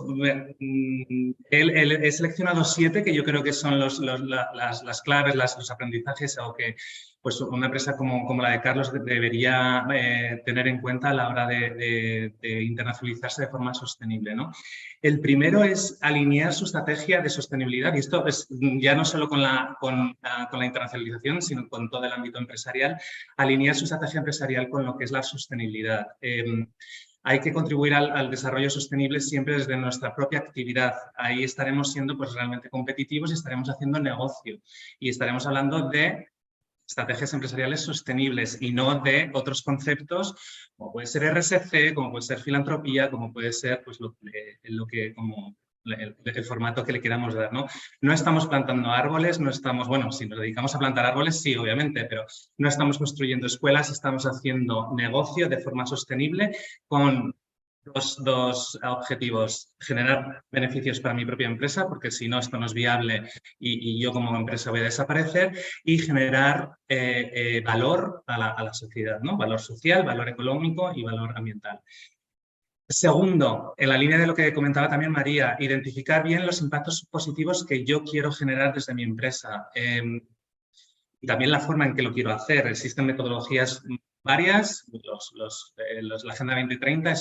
he seleccionado 7 que yo creo que son las claves, los aprendizajes o que pues una empresa como la de Carlos debería tener en cuenta a la hora de internacionalizarse de forma sostenible, ¿no? El primero es alinear su estrategia de sostenibilidad, y esto es ya no solo con la internacionalización, sino con todo el ámbito empresarial, alinear su estrategia empresarial con lo que es la sostenibilidad. Hay que contribuir al desarrollo sostenible siempre desde nuestra propia actividad. Ahí estaremos siendo pues, realmente competitivos y estaremos haciendo negocio y estaremos hablando de estrategias empresariales sostenibles y no de otros conceptos como puede ser RSC, como puede ser filantropía, como puede ser pues, el formato que le queramos dar, ¿no? No estamos plantando árboles, no estamos, bueno, si nos dedicamos a plantar árboles, sí, obviamente, pero no estamos construyendo escuelas, estamos haciendo negocio de forma sostenible con dos objetivos: generar beneficios para mi propia empresa, porque si no esto no es viable y yo como empresa voy a desaparecer, y generar valor a la sociedad, ¿no? Valor social, valor económico y valor ambiental. Segundo, en la línea de lo que comentaba también María, identificar bien los impactos positivos que yo quiero generar desde mi empresa. Y también la forma en que lo quiero hacer. Existen metodologías varias. La Agenda 2030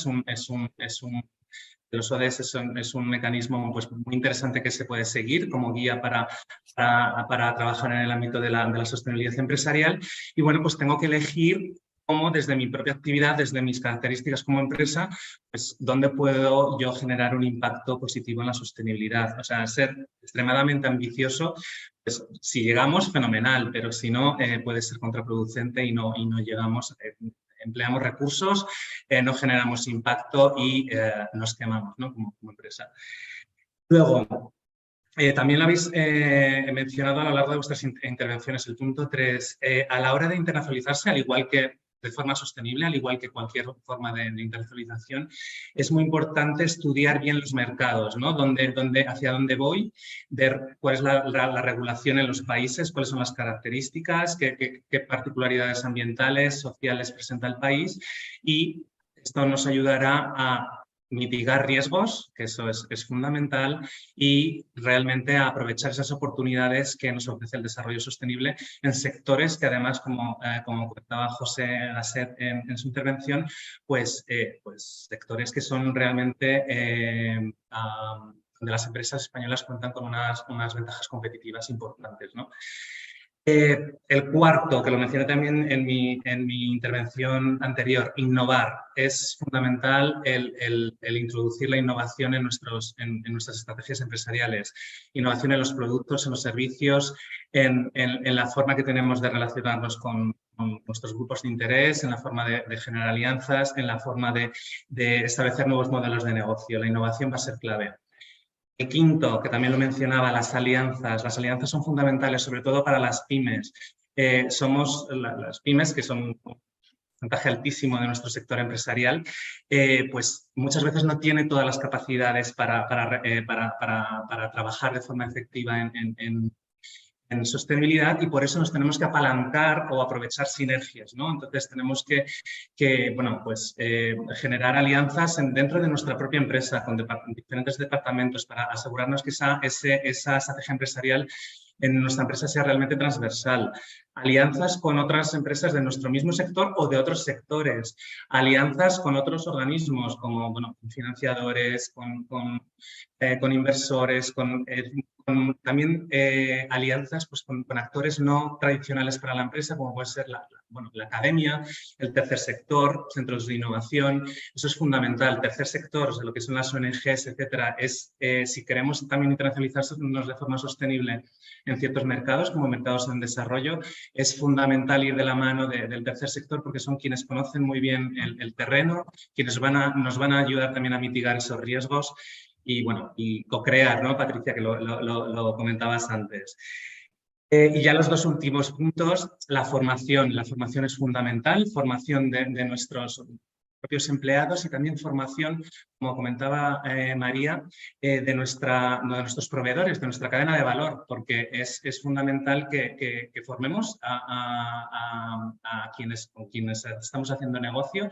los ODS es un mecanismo pues, muy interesante que se puede seguir como guía para trabajar en el ámbito de la sostenibilidad empresarial. Y bueno, pues tengo que elegir cómo desde mi propia actividad, desde mis características como empresa, pues dónde puedo yo generar un impacto positivo en la sostenibilidad. O sea, ser extremadamente ambicioso, pues si llegamos, fenomenal, pero si no, puede ser contraproducente y no llegamos, empleamos recursos, no generamos impacto y nos quemamos, ¿no? como empresa. Luego, también lo habéis mencionado a lo largo de vuestras intervenciones, el punto 3, a la hora de internacionalizarse, al igual que de forma sostenible, al igual que cualquier forma de internacionalización, es muy importante estudiar bien los mercados, ¿no? Hacia dónde voy, ver cuál es la regulación en los países, cuáles son las características, qué particularidades ambientales, sociales presenta el país, y esto nos ayudará a mitigar riesgos, que eso es fundamental, y realmente a aprovechar esas oportunidades que nos ofrece el desarrollo sostenible en sectores que además, como comentaba José Gasset en su intervención, pues sectores que son realmente donde las empresas españolas cuentan con unas ventajas competitivas importantes, ¿no? El cuarto, que lo mencioné también en mi intervención anterior, innovar. Es fundamental el introducir la innovación en nuestras estrategias empresariales. Innovación en los productos, en los servicios, en la forma que tenemos de relacionarnos con nuestros grupos de interés, en la forma de generar alianzas, en la forma de establecer nuevos modelos de negocio. La innovación va a ser clave. El quinto, que también lo mencionaba, las alianzas. Las alianzas son fundamentales, sobre todo para las pymes. Somos las pymes, que son un porcentaje altísimo de nuestro sector empresarial, pues muchas veces no tiene todas las capacidades para trabajar de forma efectiva en sostenibilidad, y por eso nos tenemos que apalancar o aprovechar sinergias, ¿no? Entonces tenemos que generar alianzas dentro de nuestra propia empresa con diferentes departamentos para asegurarnos que esa estrategia empresarial en nuestra empresa sea realmente transversal. Alianzas con otras empresas de nuestro mismo sector o de otros sectores. Alianzas con otros organismos como financiadores, con inversores, también alianzas pues, con actores no tradicionales para la empresa, como puede ser la academia, el tercer sector, centros de innovación. Eso es fundamental. Tercer sector, o sea, lo que son las ONGs, etcétera, si queremos también internacionalizarnos de forma sostenible en ciertos mercados, como mercados en desarrollo, es fundamental ir de la mano del tercer sector, porque son quienes conocen muy bien el terreno, quienes nos van a ayudar también a mitigar esos riesgos y co-crear, ¿no, Patricia, que lo comentabas antes? Y ya los dos últimos puntos, la formación. La formación es fundamental, formación de nuestros propios empleados y también formación, como comentaba María, de nuestros proveedores, de nuestra cadena de valor, porque es fundamental que formemos con quienes estamos haciendo negocio.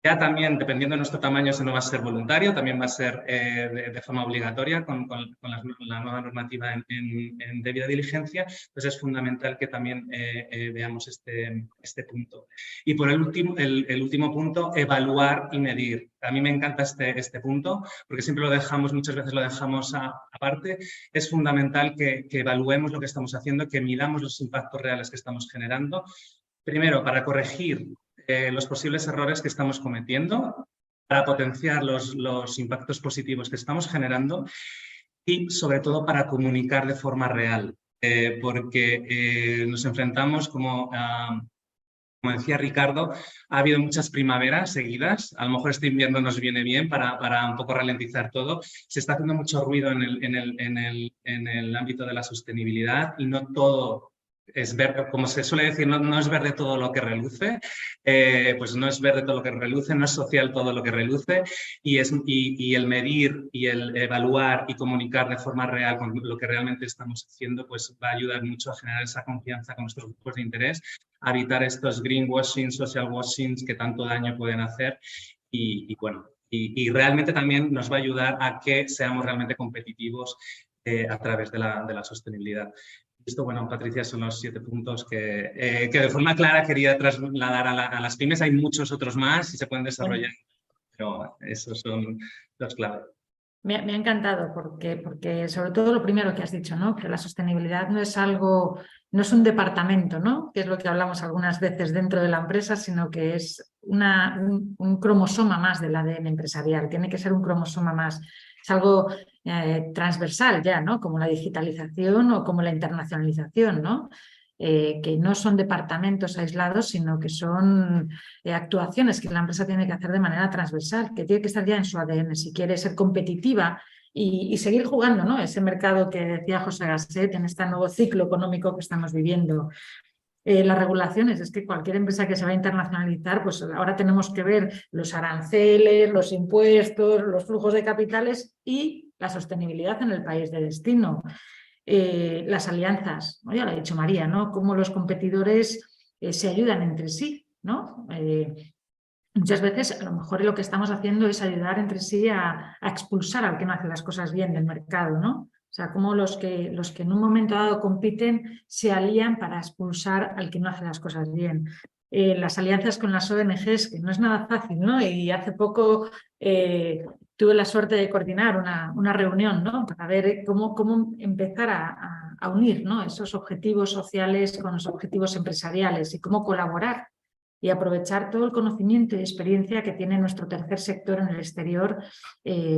Ya también, dependiendo de nuestro tamaño, eso no va a ser voluntario, también va a ser de forma obligatoria con la nueva normativa en debida diligencia. Pues es fundamental que también veamos este punto. Y por el último punto, evaluar y medir. A mí me encanta este punto, porque siempre muchas veces lo dejamos aparte. Es fundamental que evaluemos lo que estamos haciendo, que midamos los impactos reales que estamos generando. Primero, para corregir los posibles errores que estamos cometiendo, para potenciar los impactos positivos que estamos generando y, sobre todo, para comunicar de forma real, porque nos enfrentamos, como decía Ricardo, ha habido muchas primaveras seguidas. A lo mejor este invierno nos viene bien para un poco ralentizar todo. Se está haciendo mucho ruido en el ámbito de la sostenibilidad y no todo es ver, como se suele decir, no es verde todo lo que reluce, pues no es verde todo lo que reluce, no es social todo lo que reluce, y el medir y el evaluar y comunicar de forma real con lo que realmente estamos haciendo, pues va a ayudar mucho a generar esa confianza con nuestros grupos de interés, a evitar estos greenwashing, social washings que tanto daño pueden hacer y bueno, y realmente también nos va a ayudar a que seamos realmente competitivos a través de la sostenibilidad. Esto, bueno, Patricia, son los 7 puntos que de forma clara quería trasladar a las pymes. Hay muchos otros más y se pueden desarrollar, pero esos son los clave. Me ha encantado porque sobre todo lo primero que has dicho, ¿no? Que la sostenibilidad no es algo, no es un departamento, ¿no? Que es lo que hablamos algunas veces dentro de la empresa, sino que es un cromosoma más del ADN empresarial. Tiene que ser un cromosoma más. Es algo transversal ya, ¿no? Como la digitalización o como la internacionalización, ¿no? Que no son departamentos aislados, sino que son actuaciones que la empresa tiene que hacer de manera transversal, que tiene que estar ya en su ADN si quiere ser competitiva y seguir jugando, ¿no? Ese mercado que decía José Gasset en este nuevo ciclo económico que estamos viviendo. Las regulaciones, es que cualquier empresa que se va a internacionalizar, pues ahora tenemos que ver los aranceles, los impuestos, los flujos de capitales y la sostenibilidad en el país de destino. Las alianzas, ¿no? Ya lo ha dicho María, ¿no? Cómo los competidores se ayudan entre sí, ¿no? Muchas veces a lo mejor lo que estamos haciendo es ayudar entre sí a expulsar al que no hace las cosas bien del mercado, ¿no? O sea, cómo los que en un momento dado compiten se alían para expulsar al que no hace las cosas bien. Las alianzas con las ONGs, que no es nada fácil, ¿no? Y hace poco tuve la suerte de coordinar una reunión, ¿no? Para ver cómo empezar a unir, ¿no? Esos objetivos sociales con los objetivos empresariales y cómo colaborar y aprovechar todo el conocimiento y experiencia que tiene nuestro tercer sector en el exterior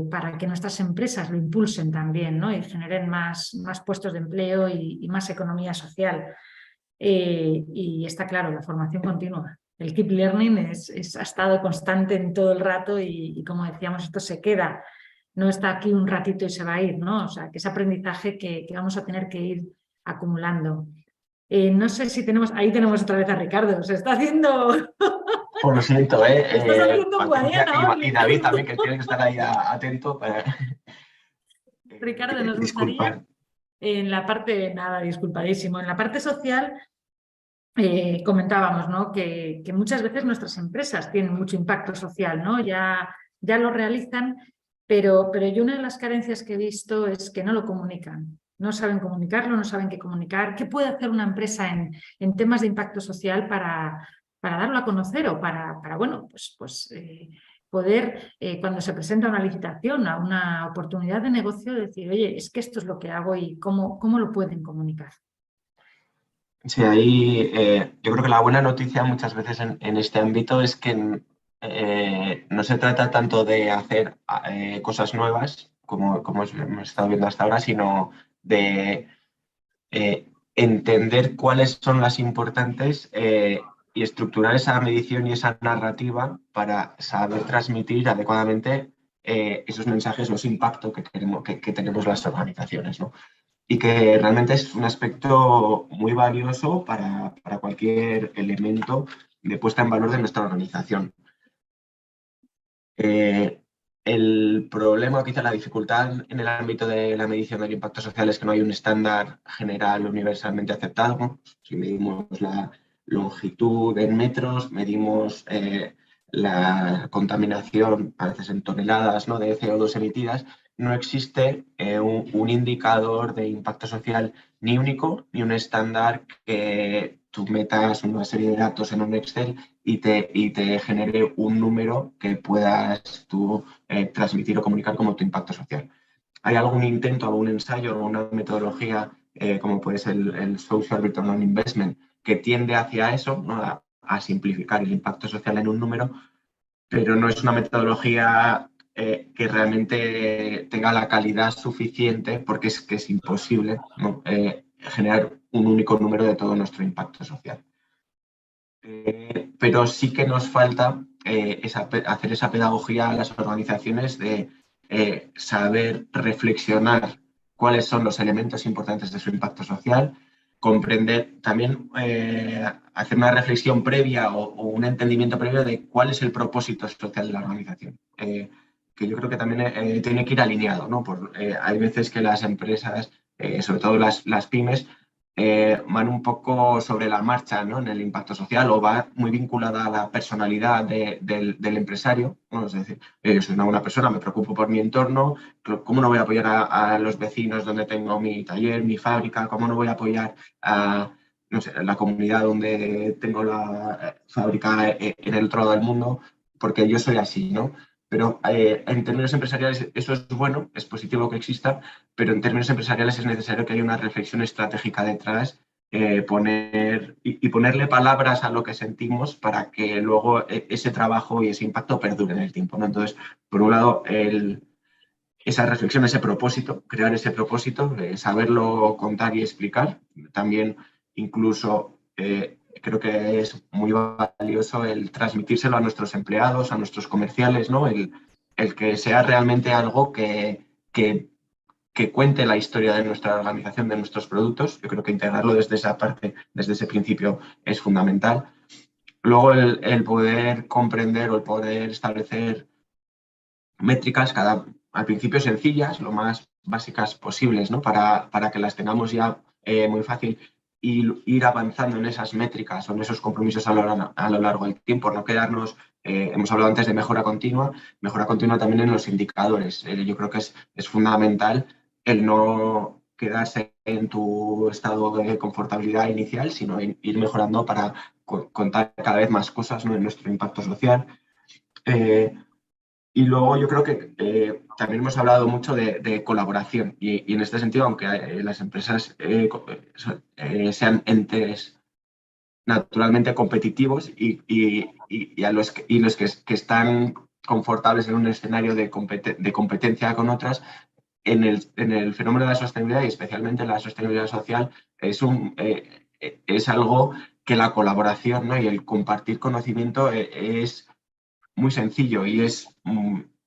para que nuestras empresas lo impulsen también, ¿no? Y generen más puestos de empleo y más economía social. Y está claro, la formación continua. El keep learning ha estado constante en todo el rato y como decíamos, esto se queda. No está aquí un ratito y se va a ir, ¿no? O sea, que es aprendizaje que vamos a tener que ir acumulando. No sé si tenemos... Ahí tenemos otra vez a Ricardo. Se está haciendo... Pues lo siento, Estás haciendo Guadiana, y David también, que tiene que estar ahí atento. Ricardo, nos gustaría... En la parte... Nada, disculpadísimo. En la parte social... comentábamos, ¿no? que muchas veces nuestras empresas tienen mucho impacto social, ¿no? Ya lo realizan, pero yo una de las carencias que he visto es que no lo comunican. No saben comunicarlo, no saben qué comunicar. ¿Qué puede hacer una empresa en temas de impacto social para darlo a conocer o para bueno, pues poder, cuando se presenta una licitación, a una oportunidad de negocio, decir, oye, es que esto es lo que hago y cómo lo pueden comunicar? Sí, ahí yo creo que la buena noticia muchas veces en este ámbito es que no se trata tanto de hacer cosas nuevas, como hemos estado viendo hasta ahora, sino de entender cuáles son las importantes y estructurar esa medición y esa narrativa para saber transmitir adecuadamente esos mensajes, los impactos que tenemos las organizaciones, ¿no? Y que realmente es un aspecto muy valioso para cualquier elemento de puesta en valor de nuestra organización. El problema, quizá la dificultad en el ámbito de la medición del impacto social es que no hay un estándar general universalmente aceptado. Si medimos la longitud en metros, medimos la contaminación, a veces en toneladas, ¿no?, de CO2 emitidas, no existe un indicador de impacto social ni único, ni un estándar que tú metas una serie de datos en un Excel y te genere un número que puedas tú transmitir o comunicar como tu impacto social. ¿Hay algún intento, algún ensayo, alguna metodología, como puede ser el Social Return on Investment, que tiende hacia eso, ¿no?, a simplificar el impacto social en un número, pero no es una metodología que realmente tenga la calidad suficiente, porque es imposible, ¿no?, generar un único número de todo nuestro impacto social. Pero sí que nos falta hacer esa pedagogía a las organizaciones de saber reflexionar cuáles son los elementos importantes de su impacto social, comprender también, hacer una reflexión previa o un entendimiento previo de cuál es el propósito social de la organización. Que yo creo que también tiene que ir alineado, ¿no? Hay veces que las empresas, sobre todo las pymes, van un poco sobre la marcha, ¿no? En el impacto social, o va muy vinculada a la personalidad del empresario, ¿no? Es decir, yo soy una buena persona, me preocupo por mi entorno, ¿cómo no voy a apoyar a los vecinos donde tengo mi taller, mi fábrica? ¿Cómo no voy a apoyar a, no sé, la comunidad donde tengo la fábrica en el otro lado del mundo? Porque yo soy así, ¿no? Pero en términos empresariales eso es bueno, es positivo que exista, pero en términos empresariales es necesario que haya una reflexión estratégica detrás, ponerle palabras a lo que sentimos para que luego ese trabajo y ese impacto perdure en el tiempo, ¿no? Entonces, por un lado, esa reflexión, ese propósito, crear ese propósito, saberlo contar y explicar. También incluso creo que es muy valioso el transmitírselo a nuestros empleados, a nuestros comerciales, ¿no? El que sea realmente algo que cuente la historia de nuestra organización, de nuestros productos. Yo creo que integrarlo desde esa parte, desde ese principio, es fundamental. Luego el poder comprender o el poder establecer métricas, al principio sencillas, lo más básicas posibles, ¿no? Para que las tengamos ya muy fácil, y ir avanzando en esas métricas o en esos compromisos a lo largo del tiempo, no quedarnos, hemos hablado antes de mejora continua también en los indicadores. Yo creo que es fundamental el no quedarse en tu estado de confortabilidad inicial, sino ir mejorando para contar cada vez más cosas, ¿no? En nuestro impacto social. Y luego yo creo que también hemos hablado mucho de colaboración, y en este sentido, aunque las empresas sean entes naturalmente competitivos y los que están confortables en un escenario de competencia con otras, en el fenómeno de la sostenibilidad, y especialmente la sostenibilidad social, es algo que la colaboración, ¿no? Y el compartir conocimiento es muy sencillo, y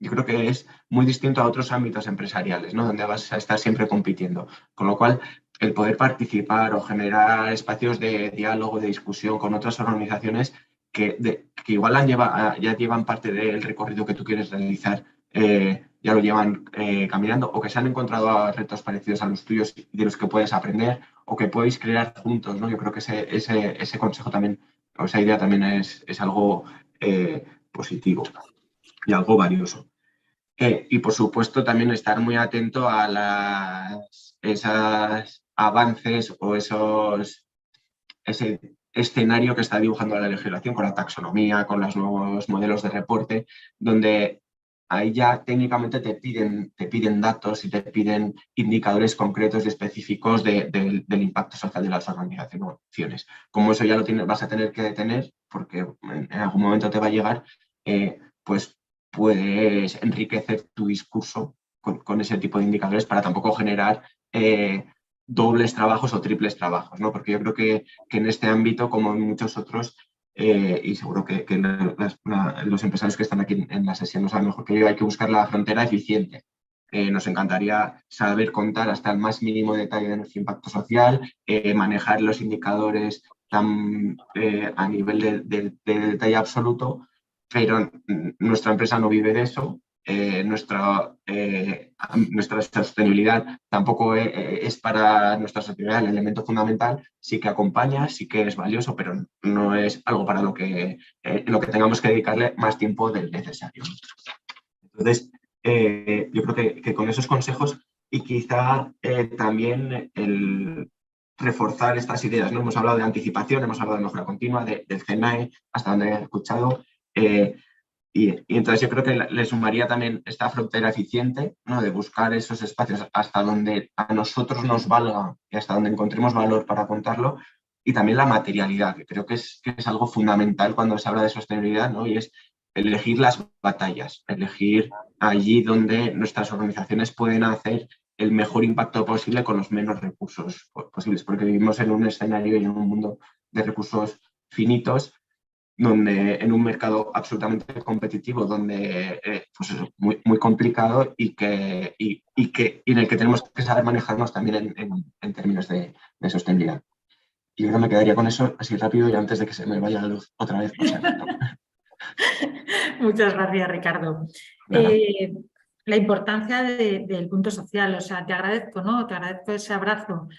yo creo que es muy distinto a otros ámbitos empresariales, ¿no? Donde vas a estar siempre compitiendo. Con lo cual, el poder participar o generar espacios de diálogo, de discusión con otras organizaciones que igual ya llevan parte del recorrido que tú quieres realizar, ya lo llevan caminando, o que se han encontrado a retos parecidos a los tuyos de los que puedes aprender o que podéis crear juntos, ¿no? Yo creo que ese consejo también, o esa idea también es algo positivo y algo valioso. Y por supuesto también estar muy atento a esos avances o ese escenario que está dibujando la legislación con la taxonomía, con los nuevos modelos de reporte, donde ahí ya técnicamente te piden datos y te piden indicadores concretos y específicos del impacto social de las organizaciones. Como eso ya vas a tener que detener, porque en algún momento te va a llegar, pues puedes enriquecer tu discurso con ese tipo de indicadores para tampoco generar dobles trabajos o triples trabajos, ¿no? Porque yo creo que en este ámbito, como en muchos otros, y seguro que los empresarios que están aquí en la sesión lo saben mejor que yo, hay que buscar la frontera eficiente. Nos encantaría saber contar hasta el más mínimo detalle de nuestro impacto social, manejar los indicadores a nivel de detalle absoluto, pero nuestra empresa no vive de eso. Nuestra sostenibilidad tampoco es para nuestra sociedad el elemento fundamental. Sí que acompaña, sí que es valioso, pero no es algo para lo que tengamos que dedicarle más tiempo del necesario. Entonces, yo creo que con esos consejos, y quizá también el reforzar estas ideas, ¿no? Hemos hablado de anticipación, hemos hablado de mejora continua, del CNAE, hasta donde he escuchado. Y entonces yo creo que le sumaría también esta frontera eficiente, ¿no? De buscar esos espacios hasta donde a nosotros nos valga y hasta donde encontremos valor para contarlo, y también la materialidad, que creo que es algo fundamental cuando se habla de sostenibilidad, ¿no? Y es elegir las batallas, elegir allí donde nuestras organizaciones pueden hacer el mejor impacto posible con los menos recursos posibles, porque vivimos en un escenario y en un mundo de recursos finitos, donde en un mercado absolutamente competitivo, donde pues es muy, muy complicado, y en el que tenemos que saber manejarnos también en términos de sostenibilidad. Y yo no me quedaría con eso así rápido y antes de que se me vaya la luz otra vez. Muchas gracias, Ricardo. La importancia del punto social, o sea, te agradezco, ¿no? Te agradezco ese abrazo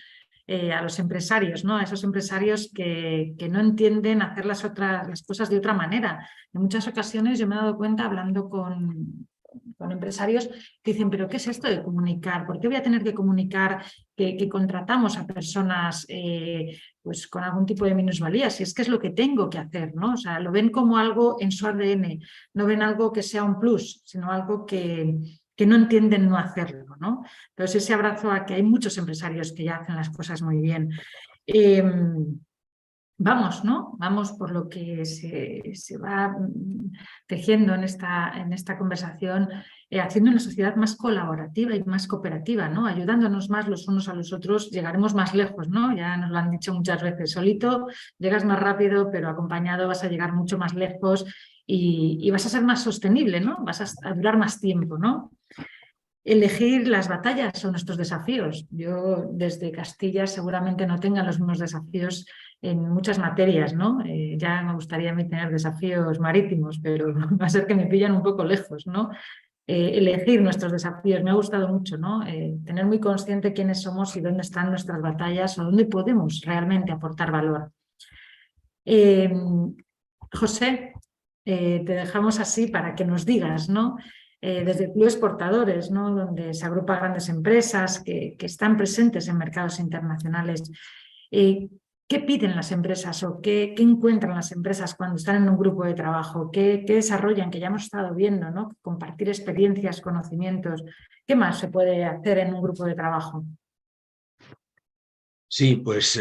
a los empresarios, ¿no? A esos empresarios que no entienden hacer las cosas de otra manera. En muchas ocasiones yo me he dado cuenta hablando con empresarios que dicen, pero ¿qué es esto de comunicar? ¿Por qué voy a tener que comunicar que contratamos a personas pues con algún tipo de minusvalía? Si es que es lo que tengo que hacer, ¿no? O sea, lo ven como algo en su ADN, no ven algo que sea un plus, sino algo que no entienden no hacerlo, ¿no? Entonces ese abrazo a que hay muchos empresarios que ya hacen las cosas muy bien. Vamos, ¿no? Vamos por lo que se va tejiendo en esta conversación, haciendo una sociedad más colaborativa y más cooperativa, ¿no? Ayudándonos más los unos a los otros, llegaremos más lejos, ¿no? Ya nos lo han dicho muchas veces, solito llegas más rápido, pero acompañado vas a llegar mucho más lejos y vas a ser más sostenible, ¿no? Vas a durar más tiempo, ¿no? Elegir las batallas o nuestros desafíos. Yo desde Castilla seguramente no tenga los mismos desafíos en muchas materias, ¿no? Ya me gustaría a mí tener desafíos marítimos, pero va a ser que me pillan un poco lejos, ¿no? Elegir nuestros desafíos, me ha gustado mucho, ¿no? Tener muy consciente quiénes somos y dónde están nuestras batallas o dónde podemos realmente aportar valor. José, te dejamos así para que nos digas, ¿no? Desde Clubes Portadores, ¿no? Donde se agrupan grandes empresas que están presentes en mercados internacionales. ¿Qué piden las empresas o qué encuentran las empresas cuando están en un grupo de trabajo? ¿Qué desarrollan? Que ya hemos estado viendo, ¿no? Compartir experiencias, conocimientos. ¿Qué más se puede hacer en un grupo de trabajo? Sí, pues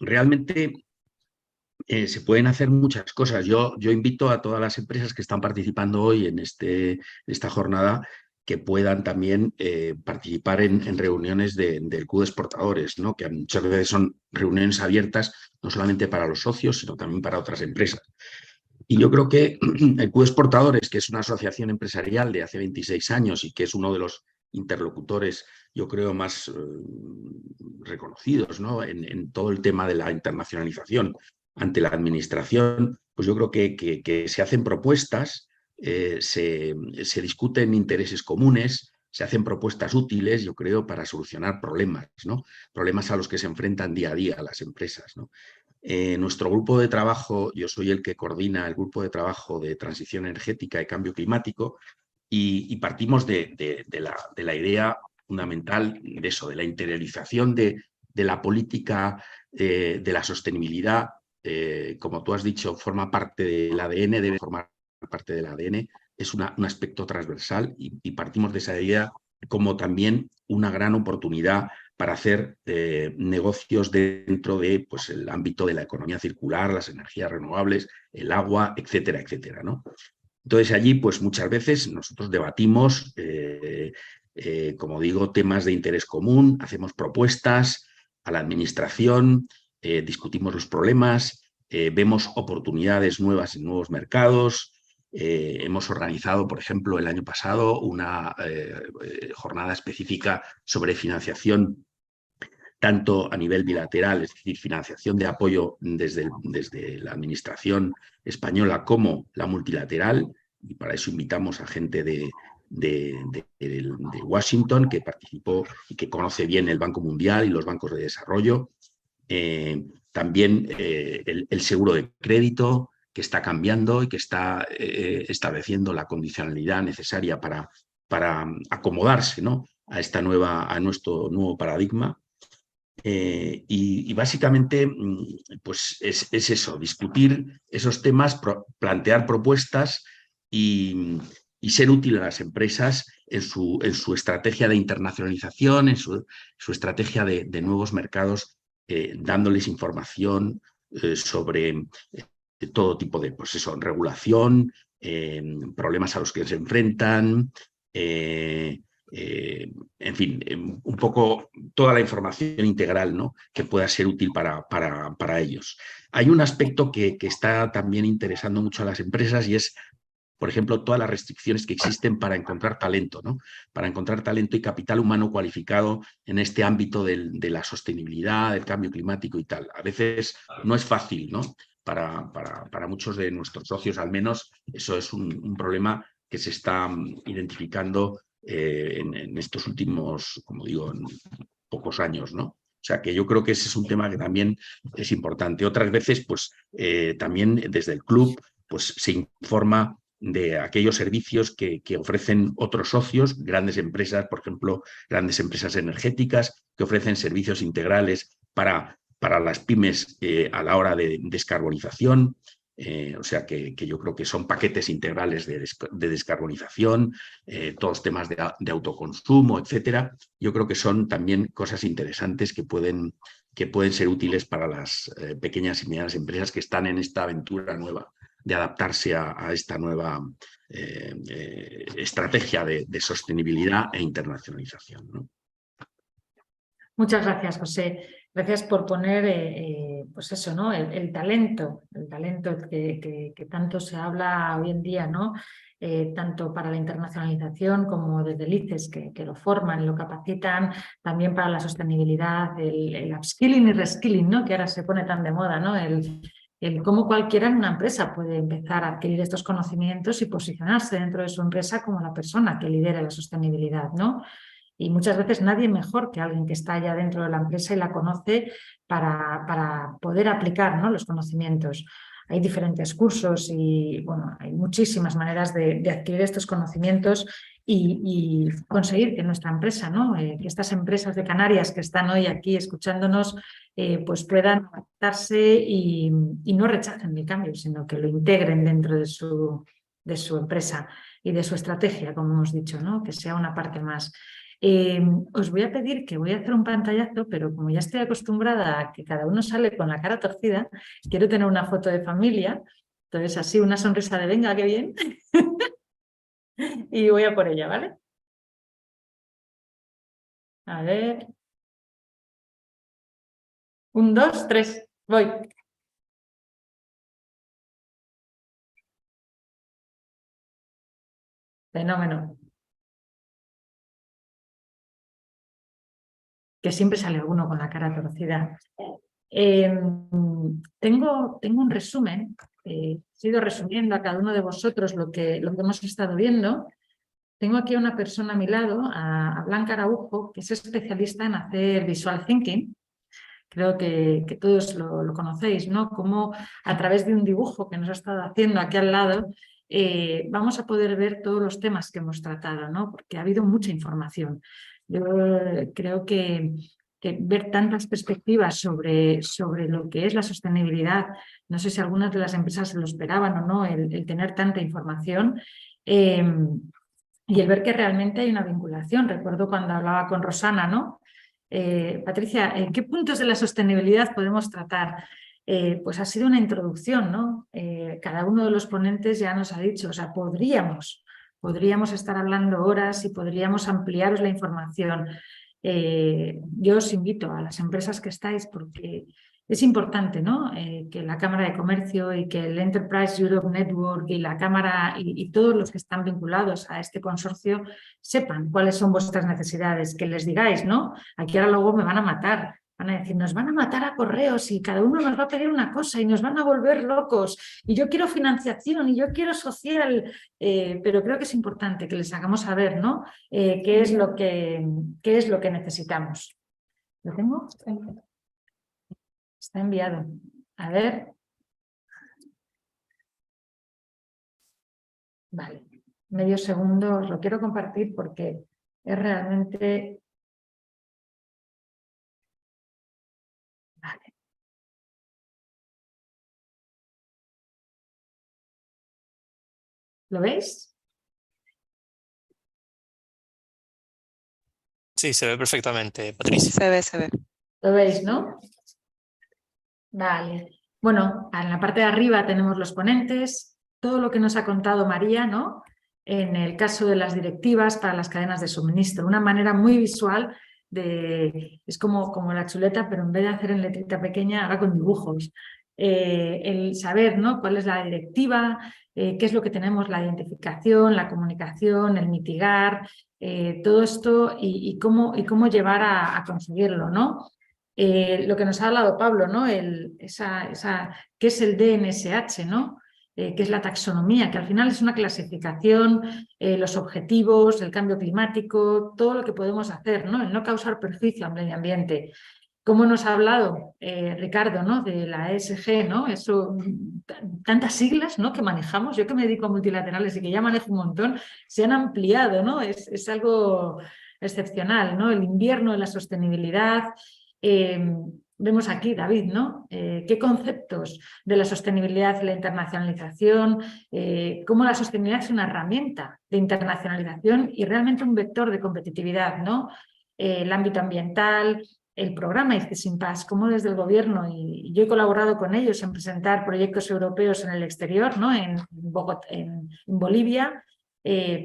realmente se pueden hacer muchas cosas. Yo invito a todas las empresas que están participando hoy en esta jornada que puedan también participar en reuniones del Club de Exportadores, ¿no? Que muchas veces son reuniones abiertas no solamente para los socios, sino también para otras empresas. Y yo creo que el Club de Exportadores, que es una asociación empresarial de hace 26 años y que es uno de los interlocutores, yo creo, más reconocidos, ¿no? en todo el tema de la internacionalización ante la administración, pues yo creo que se hacen propuestas, se discuten intereses comunes, se hacen propuestas útiles, yo creo, para solucionar problemas, ¿no? Problemas a los que se enfrentan día a día las empresas, ¿no? Nuestro grupo de trabajo, yo soy el que coordina el grupo de trabajo de transición energética y cambio climático y partimos de la idea fundamental de eso, de la interiorización de la política de la sostenibilidad. Como tú has dicho, forma parte del ADN, debe formar parte del ADN, es un aspecto transversal y partimos de esa idea como también una gran oportunidad para hacer negocios dentro de pues, el ámbito de la economía circular, las energías renovables, el agua, etcétera, etcétera, ¿no? Entonces allí pues muchas veces nosotros debatimos, como digo, temas de interés común, hacemos propuestas a la administración, discutimos los problemas, vemos oportunidades nuevas en nuevos mercados. Hemos organizado, por ejemplo, el año pasado una jornada específica sobre financiación tanto a nivel bilateral, es decir, financiación de apoyo desde la administración española como la multilateral, y para eso invitamos a gente de Washington que participó y que conoce bien el Banco Mundial y los bancos de desarrollo. También el seguro de crédito, que está cambiando y que está estableciendo la condicionalidad necesaria para acomodarse, ¿no? a nuestro nuevo paradigma. Y básicamente pues es eso, discutir esos temas, plantear propuestas y ser útil a las empresas en su estrategia de internacionalización, en su estrategia de nuevos mercados, dándoles información sobre todo tipo de pues eso, regulación, problemas a los que se enfrentan, en fin, un poco toda la información integral, ¿no? Que pueda ser útil para ellos. Hay un aspecto que está también interesando mucho a las empresas y es por ejemplo, todas las restricciones que existen para encontrar talento, ¿no? Para encontrar talento y capital humano cualificado en este ámbito de la sostenibilidad, del cambio climático y tal. A veces no es fácil, ¿no? Para muchos de nuestros socios, al menos, eso es un problema que se está identificando en estos últimos, como digo, en pocos años, ¿no? O sea, que yo creo que ese es un tema que también es importante. Otras veces, pues, también desde el club, pues, se informa de aquellos servicios que ofrecen otros socios, grandes empresas, por ejemplo, grandes empresas energéticas, que ofrecen servicios integrales para las pymes a la hora de descarbonización. O sea que yo creo que son paquetes integrales de descarbonización, todos temas de autoconsumo, etcétera. Yo creo que son también cosas interesantes que pueden ser útiles para las pequeñas y medianas empresas que están en esta aventura nueva de adaptarse a esta nueva estrategia de sostenibilidad e internacionalización, ¿no? Muchas gracias, José. Gracias por poner, pues eso, ¿no? El talento que tanto se habla hoy en día, ¿no? Tanto para la internacionalización como desde el ICES, que lo forman, lo capacitan, también para la sostenibilidad, el upskilling y reskilling, ¿no? Que ahora se pone tan de moda, ¿no? El cómo cualquiera en una empresa puede empezar a adquirir estos conocimientos y posicionarse dentro de su empresa como la persona que lidera la sostenibilidad, ¿no? Y muchas veces nadie mejor que alguien que está ya dentro de la empresa y la conoce para poder aplicar, ¿no? Los conocimientos. Hay diferentes cursos y bueno, hay muchísimas maneras de adquirir estos conocimientos y conseguir que nuestra empresa, ¿no? Que estas empresas de Canarias que están hoy aquí escuchándonos, pues puedan adaptarse y no rechacen el cambio, sino que lo integren dentro de su empresa y de su estrategia, como hemos dicho, ¿no? Que sea una parte más. Os voy a pedir que voy a hacer un pantallazo, pero como ya estoy acostumbrada a que cada uno sale con la cara torcida, quiero tener una foto de familia, entonces así una sonrisa de venga, qué bien, y voy a por ella, ¿vale? A ver. 1, 2, 3, voy. Fenómeno. Que siempre sale alguno con la cara torcida. Tengo un resumen, he ido resumiendo a cada uno de vosotros lo que hemos estado viendo. Tengo aquí a una persona a mi lado, a Blanca Araujo, que es especialista en hacer visual thinking. Creo que todos lo conocéis, ¿no? Cómo a través de un dibujo que nos ha estado haciendo aquí al lado, vamos a poder ver todos los temas que hemos tratado, ¿no? Porque ha habido mucha información. Yo creo que ver tantas perspectivas sobre lo que es la sostenibilidad, no sé si algunas de las empresas se lo esperaban o no, el tener tanta información y el ver que realmente hay una vinculación. Recuerdo cuando hablaba con Rosana, ¿no? Patricia, ¿en qué puntos de la sostenibilidad podemos tratar? Pues ha sido una introducción, ¿no? Cada uno de los ponentes ya nos ha dicho, o sea, podríamos estar hablando horas y podríamos ampliaros la información. Yo os invito a las empresas que estáis porque es importante, ¿no? Que la Cámara de Comercio y que el Enterprise Europe Network y la Cámara y todos los que están vinculados a este consorcio sepan cuáles son vuestras necesidades, que les digáis, ¿no? Aquí ahora luego me van a matar, van a decir, nos van a matar a correos y cada uno nos va a pedir una cosa y nos van a volver locos y yo quiero financiación y yo quiero social, pero creo que es importante que les hagamos saber, ¿no? Qué es lo que necesitamos. ¿Lo tengo? Está enviado. A ver. Vale. Medio segundo. Os lo quiero compartir porque es realmente... Vale. ¿Lo veis? Sí, se ve perfectamente, Patricia. Se ve. ¿Lo veis, no? Vale. Bueno, en la parte de arriba tenemos los ponentes, todo lo que nos ha contado María, ¿no? En el caso de las directivas para las cadenas de suministro, una manera muy visual es como la chuleta, pero en vez de hacer en letrita pequeña, haga con dibujos. el saber, ¿no?, cuál es la directiva, qué es lo que tenemos, la identificación, la comunicación, el mitigar, todo esto y cómo llevar a conseguirlo, ¿no? Lo que nos ha hablado Pablo, ¿no? ¿Qué es el DNSH, ¿no? ¿Qué es la taxonomía? Que al final es una clasificación, los objetivos, el cambio climático, todo lo que podemos hacer, ¿no? El no causar perjuicio al medio ambiente. Como nos ha hablado Ricardo, ¿no?, de la ESG, ¿no? Eso, tantas siglas, ¿no?, que manejamos. Yo que me dedico a multilaterales y que ya manejo un montón, se han ampliado, ¿no? Es algo excepcional, ¿no? El invierno de la sostenibilidad. Vemos aquí, David, ¿no? ¿Qué conceptos de la sostenibilidad y la internacionalización? Cómo la sostenibilidad es una herramienta de internacionalización y realmente un vector de competitividad, ¿no? El ámbito ambiental, el programa ICES Impasse, cómo desde el gobierno, y yo he colaborado con ellos en presentar proyectos europeos en el exterior, ¿no?, en Bolivia,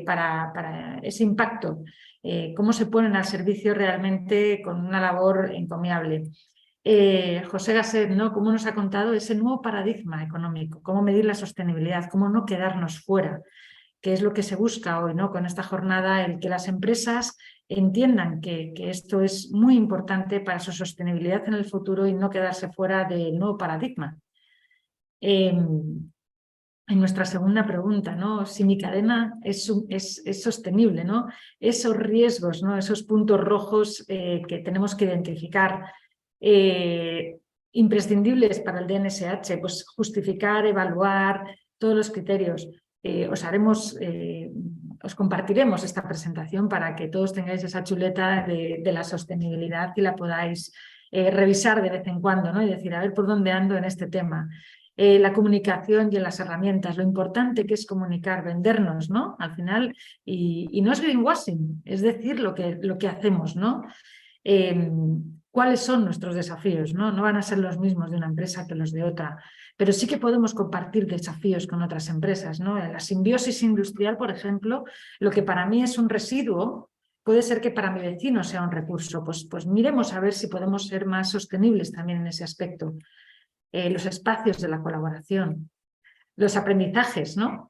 para ese impacto, cómo se ponen al servicio realmente con una labor encomiable. José Gasset, ¿no?, cómo nos ha contado ese nuevo paradigma económico, cómo medir la sostenibilidad, cómo no quedarnos fuera, que es lo que se busca hoy, ¿no?, con esta jornada, el que las empresas entiendan que esto es muy importante para su sostenibilidad en el futuro y no quedarse fuera del nuevo paradigma. En nuestra segunda pregunta, ¿no?, si mi cadena es sostenible, ¿no?, esos riesgos, ¿no?, esos puntos rojos que tenemos que identificar, imprescindibles para el DNSH, pues justificar, evaluar todos los criterios. Os compartiremos esta presentación para que todos tengáis esa chuleta de la sostenibilidad y la podáis revisar de vez en cuando, ¿no?, y decir, a ver por dónde ando en este tema. La comunicación y en las herramientas, lo importante que es comunicar, vendernos, ¿no?, al final, y no es greenwashing, es decir lo que hacemos, ¿no? ¿Cuáles son nuestros desafíos? No van a ser los mismos de una empresa que los de otra, pero sí que podemos compartir desafíos con otras empresas, ¿no? En la simbiosis industrial, por ejemplo, lo que para mí es un residuo, puede ser que para mi vecino sea un recurso. Pues miremos a ver si podemos ser más sostenibles también en ese aspecto. Los espacios de la colaboración, los aprendizajes, ¿no?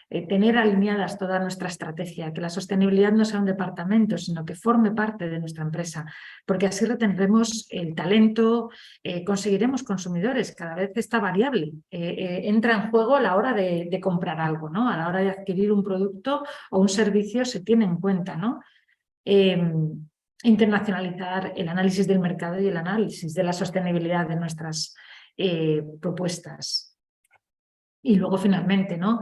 Tener alineadas toda nuestra estrategia, que la sostenibilidad no sea un departamento, sino que forme parte de nuestra empresa, porque así retendremos el talento, conseguiremos consumidores, cada vez esta variable entra en juego a la hora de comprar algo, ¿no? A la hora de adquirir un producto o un servicio se tiene en cuenta, ¿no? Internacionalizar el análisis del mercado y el análisis de la sostenibilidad de nuestras propuestas. Y luego finalmente, ¿no?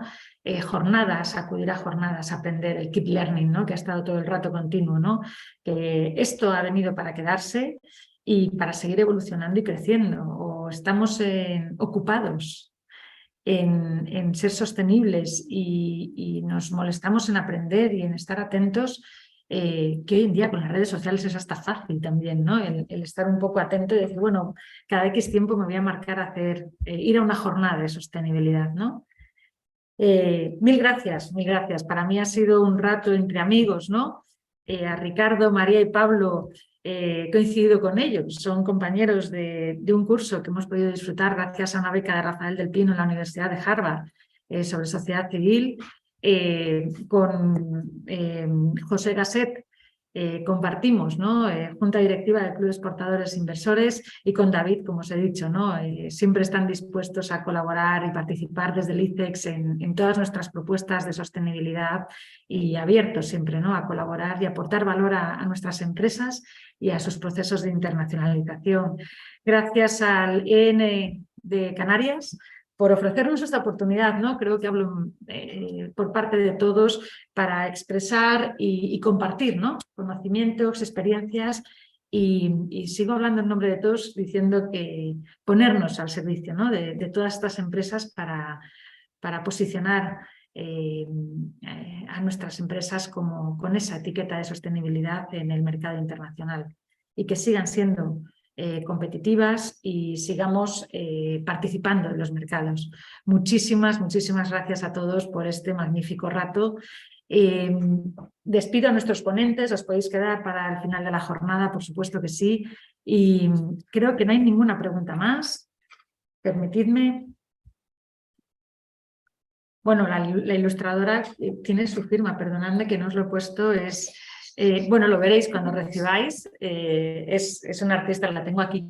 Jornadas, acudir a jornadas, aprender, el keep learning, ¿no?, que ha estado todo el rato continuo, ¿no? Que esto ha venido para quedarse y para seguir evolucionando y creciendo. O estamos ocupados en ser sostenibles y nos molestamos en aprender y en estar atentos, que hoy en día con las redes sociales es hasta fácil también, ¿no? El estar un poco atento y decir, bueno, cada X tiempo me voy a marcar a ir a una jornada de sostenibilidad, ¿no? Mil gracias, mil gracias. Para mí ha sido un rato entre amigos, ¿no? A Ricardo, María y Pablo he coincidido con ellos, son compañeros de un curso que hemos podido disfrutar gracias a una beca de Rafael del Pino en la Universidad de Harvard sobre sociedad civil. Con José Gasset compartimos, ¿no? Junta Directiva del Club de Exportadores e Inversores, y con David, como os he dicho, ¿no? Siempre están dispuestos a colaborar y participar desde el ICEX en todas nuestras propuestas de sostenibilidad y abiertos siempre, ¿no?, a colaborar y aportar valor a nuestras empresas y a sus procesos de internacionalización. Gracias al EN de Canarias por ofrecernos esta oportunidad, ¿no? Creo que hablo por parte de todos para expresar y compartir, ¿no?, conocimientos, experiencias, y sigo hablando en nombre de todos diciendo que ponernos al servicio, ¿no?, de todas estas empresas para posicionar a nuestras empresas con esa etiqueta de sostenibilidad en el mercado internacional y que sigan siendo competitivas y sigamos participando en los mercados. Muchísimas, muchísimas gracias a todos por este magnífico rato. Despido a nuestros ponentes, os podéis quedar para el final de la jornada, por supuesto que sí, y creo que no hay ninguna pregunta más. Permitidme. Bueno, la ilustradora tiene su firma, perdonadme que no os lo he puesto, bueno, lo veréis cuando recibáis, es una artista, la tengo aquí.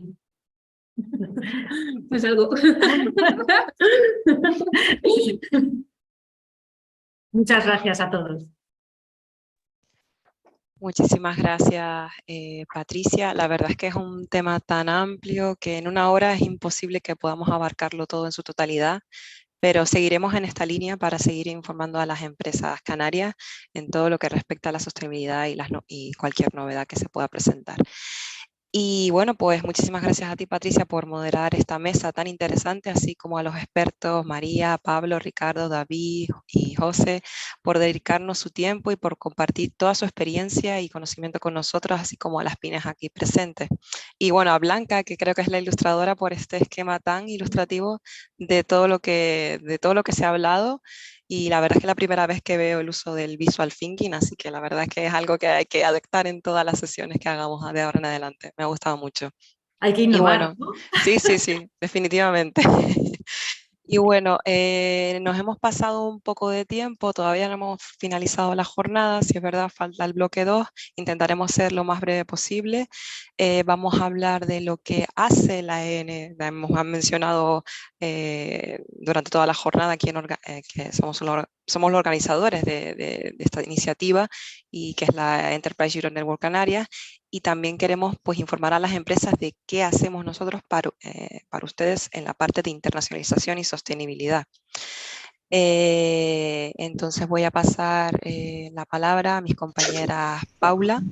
Es algo. Muchas gracias a todos. Muchísimas gracias, Patricia. La verdad es que es un tema tan amplio que en una hora es imposible que podamos abarcarlo todo en su totalidad, pero seguiremos en esta línea para seguir informando a las empresas canarias en todo lo que respecta a la sostenibilidad y cualquier novedad que se pueda presentar. Y bueno, pues muchísimas gracias a ti, Patricia, por moderar esta mesa tan interesante, así como a los expertos María, Pablo, Ricardo, David y José, por dedicarnos su tiempo y por compartir toda su experiencia y conocimiento con nosotros, así como a las pymes aquí presentes. Y bueno, a Blanca, que creo que es la ilustradora por este esquema tan ilustrativo de todo lo que se ha hablado. Y la verdad es que es la primera vez que veo el uso del visual thinking, así que la verdad es que es algo que hay que adaptar en todas las sesiones que hagamos de ahora en adelante. Me ha gustado mucho. Hay que innovar, y bueno, ¿no? Sí, definitivamente. Y bueno, nos hemos pasado un poco de tiempo, todavía no hemos finalizado la jornada, si es verdad falta el bloque 2, intentaremos ser lo más breve posible. Vamos a hablar de lo que hace la EN, hemos mencionado durante toda la jornada que somos los organizadores de esta iniciativa y que es la Enterprise Europe Network Canarias. Y también queremos pues, informar a las empresas de qué hacemos nosotros para ustedes en la parte de internacionalización y sostenibilidad. Entonces voy a pasar la palabra a mis compañeras Paula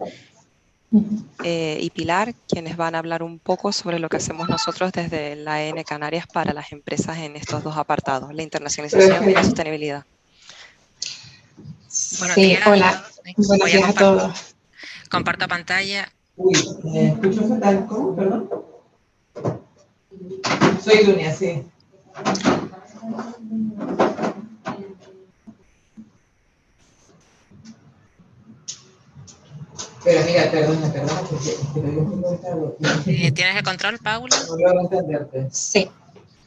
y Pilar, quienes van a hablar un poco sobre lo que hacemos nosotros desde la EN Canarias para las empresas en estos dos apartados, la internacionalización y la sostenibilidad. Buenos días. Hola, buenos días a todos. Comparto pantalla. Uy, ¿me escucho fatal? ¿Cómo? Perdón. Soy Dunia, sí. Pero mira, perdona, porque te doy un poco de calor. ¿Tienes el control, Paula? No logro entenderte. Sí.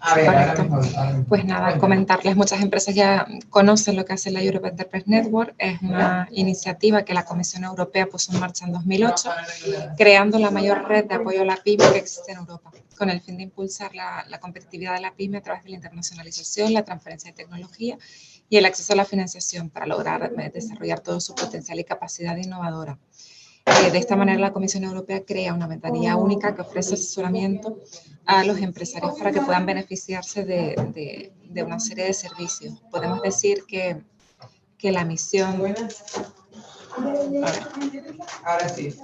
A ver, Correcto. ahora mejor. Pues nada, comentarles, muchas empresas ya conocen lo que hace la Europe Enterprise Network. Es una iniciativa que la Comisión Europea puso en marcha en 2008, creando la mayor red de apoyo a la pyme que existe en Europa, con el fin de impulsar la competitividad de la pyme a través de la internacionalización, la transferencia de tecnología y el acceso a la financiación para lograr desarrollar todo su potencial y capacidad innovadora. De esta manera, la Comisión Europea crea una ventanilla única que ofrece asesoramiento a los empresarios para que puedan beneficiarse de una serie de servicios. Podemos decir que la misión... Ahora sí.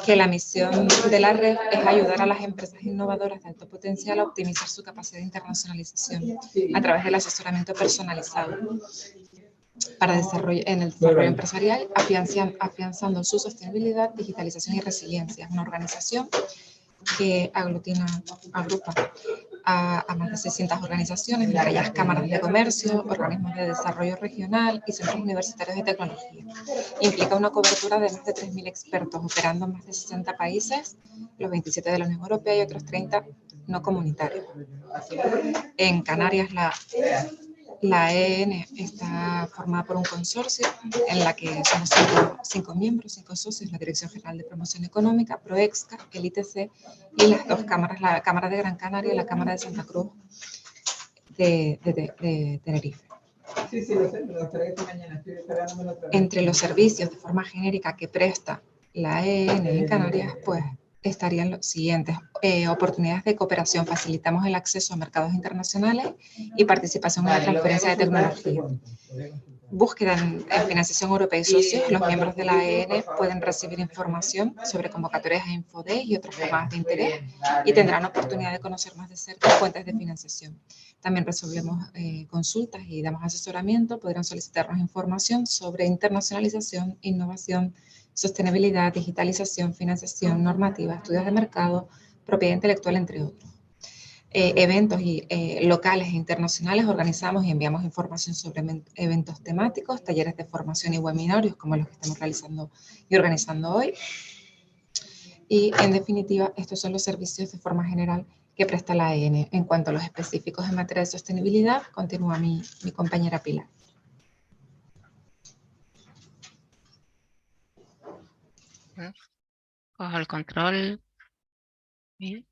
Que la misión de la red es ayudar a las empresas innovadoras de alto potencial a optimizar su capacidad de internacionalización a través del asesoramiento personalizado para el desarrollo empresarial, afianzando su sostenibilidad, digitalización y resiliencia. Es una organización que agrupa a más de 600 organizaciones, entre ellas cámaras de comercio, organismos de desarrollo regional y centros universitarios de tecnología. Implica una cobertura de más de 3.000 expertos operando en más de 60 países, los 27 de la Unión Europea y otros 30 no comunitarios. En Canarias, la EN está formada por un consorcio en la que somos 5 miembros, 5 socios, la Dirección General de Promoción Económica, Proexca, el ITC y las dos cámaras, la Cámara de Gran Canaria y la Cámara de Santa Cruz de Tenerife. Sí, lo sé, me lo esperé esta mañana, estoy esperándome otra vez. Entre los servicios de forma genérica que presta la EN en Canarias, pues estarían los siguientes: oportunidades de cooperación, facilitamos el acceso a mercados internacionales y participación en la transferencia de tecnología. Búsqueda en financiación europea y socios, los miembros de la EN pueden recibir información sobre convocatorias a Infoday y otras llamadas de interés y tendrán oportunidad de conocer más de cerca fuentes de financiación. También resolvemos consultas y damos asesoramiento, podrán solicitarnos información sobre internacionalización, innovación, sostenibilidad, digitalización, financiación, normativa, estudios de mercado, propiedad intelectual, entre otros. Eventos locales e internacionales, organizamos y enviamos información sobre eventos temáticos, talleres de formación y webinarios como los que estamos realizando y organizando hoy. Y en definitiva, estos son los servicios de forma general que presta la AEN. En cuanto a los específicos en materia de sostenibilidad, continúa mi compañera Pilar. Cojo el control. Bien.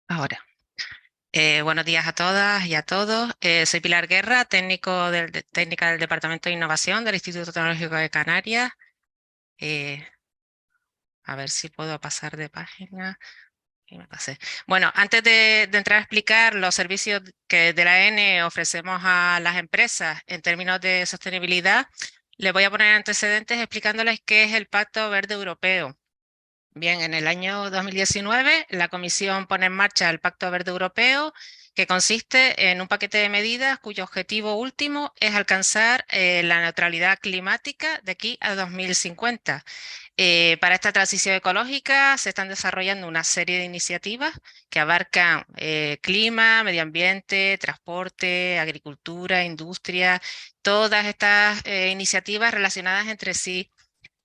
Ahora. Buenos días a todas y a todos. Soy Pilar Guerra, técnica del Departamento de Innovación del Instituto Tecnológico de Canarias. A ver si puedo pasar de página. Y me pasé. Bueno, antes de entrar a explicar los servicios que de la AEN ofrecemos a las empresas en términos de sostenibilidad, les voy a poner antecedentes explicándoles qué es el Pacto Verde Europeo. Bien, en el año 2019 la Comisión pone en marcha el Pacto Verde Europeo, que consiste en un paquete de medidas cuyo objetivo último es alcanzar la neutralidad climática de aquí a 2050. Para esta transición ecológica se están desarrollando una serie de iniciativas que abarcan clima, medio ambiente, transporte, agricultura, industria, todas estas iniciativas relacionadas entre sí.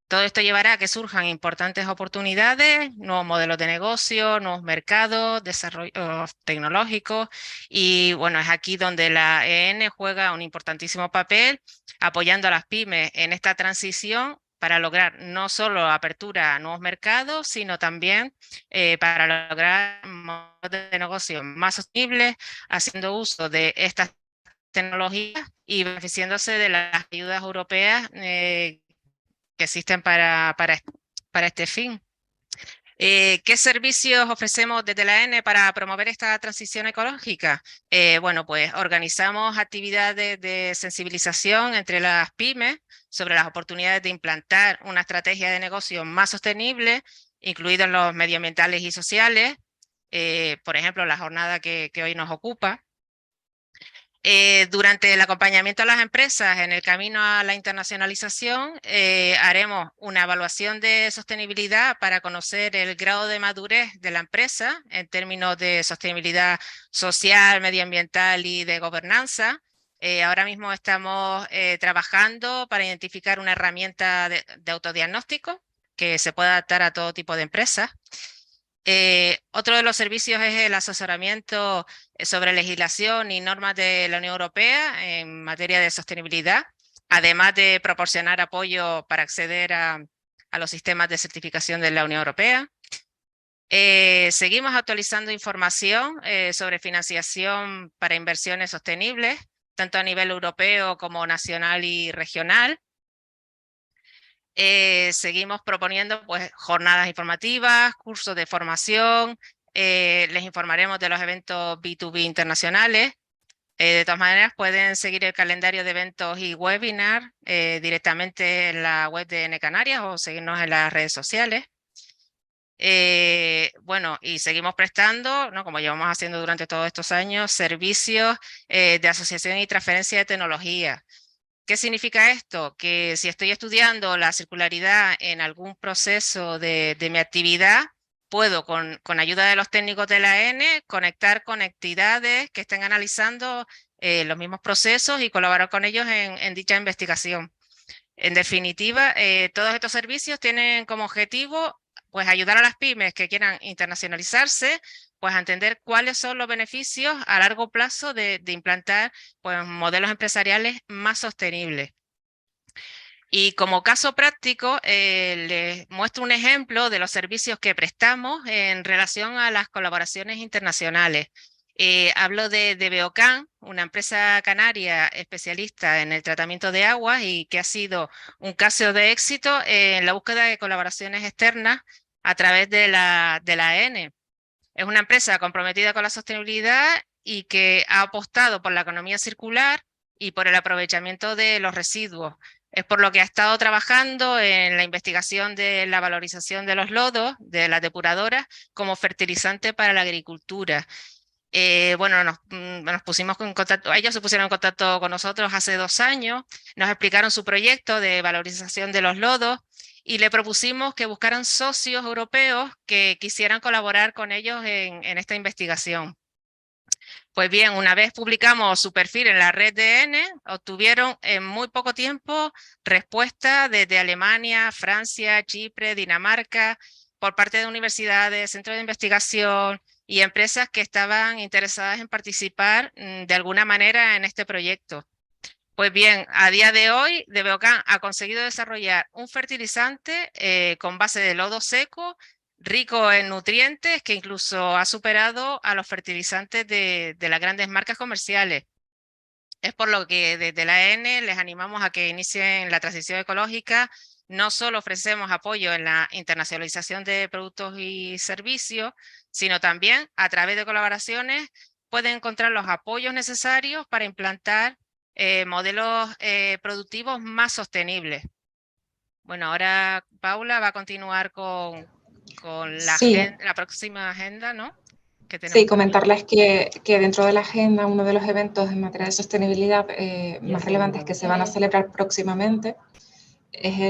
Todo esto llevará a que surjan importantes oportunidades, nuevos modelos de negocio, nuevos mercados, desarrollos tecnológicos y bueno, es aquí donde la AEN juega un importantísimo papel apoyando a las pymes en esta transición para lograr no solo apertura a nuevos mercados, sino también para lograr modelos de negocio más sostenibles, haciendo uso de estas tecnologías y beneficiándose de las ayudas europeas que existen para este fin. ¿Qué servicios ofrecemos desde la AEN para promover esta transición ecológica? Bueno, pues organizamos actividades de sensibilización entre las pymes sobre las oportunidades de implantar una estrategia de negocio más sostenible, incluidos los medioambientales y sociales, por ejemplo, la jornada que hoy nos ocupa. Durante el acompañamiento a las empresas en el camino a la internacionalización, haremos una evaluación de sostenibilidad para conocer el grado de madurez de la empresa en términos de sostenibilidad social, medioambiental y de gobernanza. Ahora mismo estamos trabajando para identificar una herramienta de autodiagnóstico que se pueda adaptar a todo tipo de empresas. Otro de los servicios es el asesoramiento sobre legislación y normas de la Unión Europea en materia de sostenibilidad, además de proporcionar apoyo para acceder a los sistemas de certificación de la Unión Europea. Seguimos actualizando información sobre financiación para inversiones sostenibles, tanto a nivel europeo como nacional y regional. Seguimos proponiendo pues, jornadas informativas, cursos de formación, les informaremos de los eventos B2B internacionales. De todas maneras, pueden seguir el calendario de eventos y webinars directamente en la web de AEN Canarias o seguirnos en las redes sociales. Bueno, y seguimos prestando, ¿no? Como llevamos haciendo durante todos estos años, servicios de asociación y transferencia de tecnología. ¿Qué significa esto? Que si estoy estudiando la circularidad en algún proceso de mi actividad, puedo con ayuda de los técnicos de la AEN conectar con entidades que estén analizando los mismos procesos y colaborar con ellos en dicha investigación. En definitiva, todos estos servicios tienen como objetivo pues, ayudar a las pymes que quieran internacionalizarse, pues a entender cuáles son los beneficios a largo plazo de implantar pues, modelos empresariales más sostenibles. Y como caso práctico, les muestro un ejemplo de los servicios que prestamos en relación a las colaboraciones internacionales. Hablo de Beocan, una empresa canaria especialista en el tratamiento de aguas y que ha sido un caso de éxito en la búsqueda de colaboraciones externas a través de la AEN. Es una empresa comprometida con la sostenibilidad y que ha apostado por la economía circular y por el aprovechamiento de los residuos. Es por lo que ha estado trabajando en la investigación de la valorización de los lodos, de las depuradoras, como fertilizante para la agricultura. Bueno, nos pusimos en contacto, ellos se pusieron en contacto con nosotros hace 2 años, nos explicaron su proyecto de valorización de los lodos y le propusimos que buscaran socios europeos que quisieran colaborar con ellos en esta investigación. Pues bien, una vez publicamos su perfil en la red de N, obtuvieron en muy poco tiempo respuestas desde Alemania, Francia, Chipre, Dinamarca, por parte de universidades, centros de investigación y empresas que estaban interesadas en participar de alguna manera en este proyecto. Pues bien, a día de hoy, DBOCAN ha conseguido desarrollar un fertilizante con base de lodo seco, rico en nutrientes, que incluso ha superado a los fertilizantes de las grandes marcas comerciales. Es por lo que desde la EN les animamos a que inicien la transición ecológica. No solo ofrecemos apoyo en la internacionalización de productos y servicios, sino también a través de colaboraciones pueden encontrar los apoyos necesarios para implantar modelos productivos más sostenibles. Bueno, ahora Paula va a continuar con la próxima agenda, ¿no? Sí, comentarles que dentro de la agenda, uno de los eventos en materia de sostenibilidad más relevantes que se van a celebrar próximamente es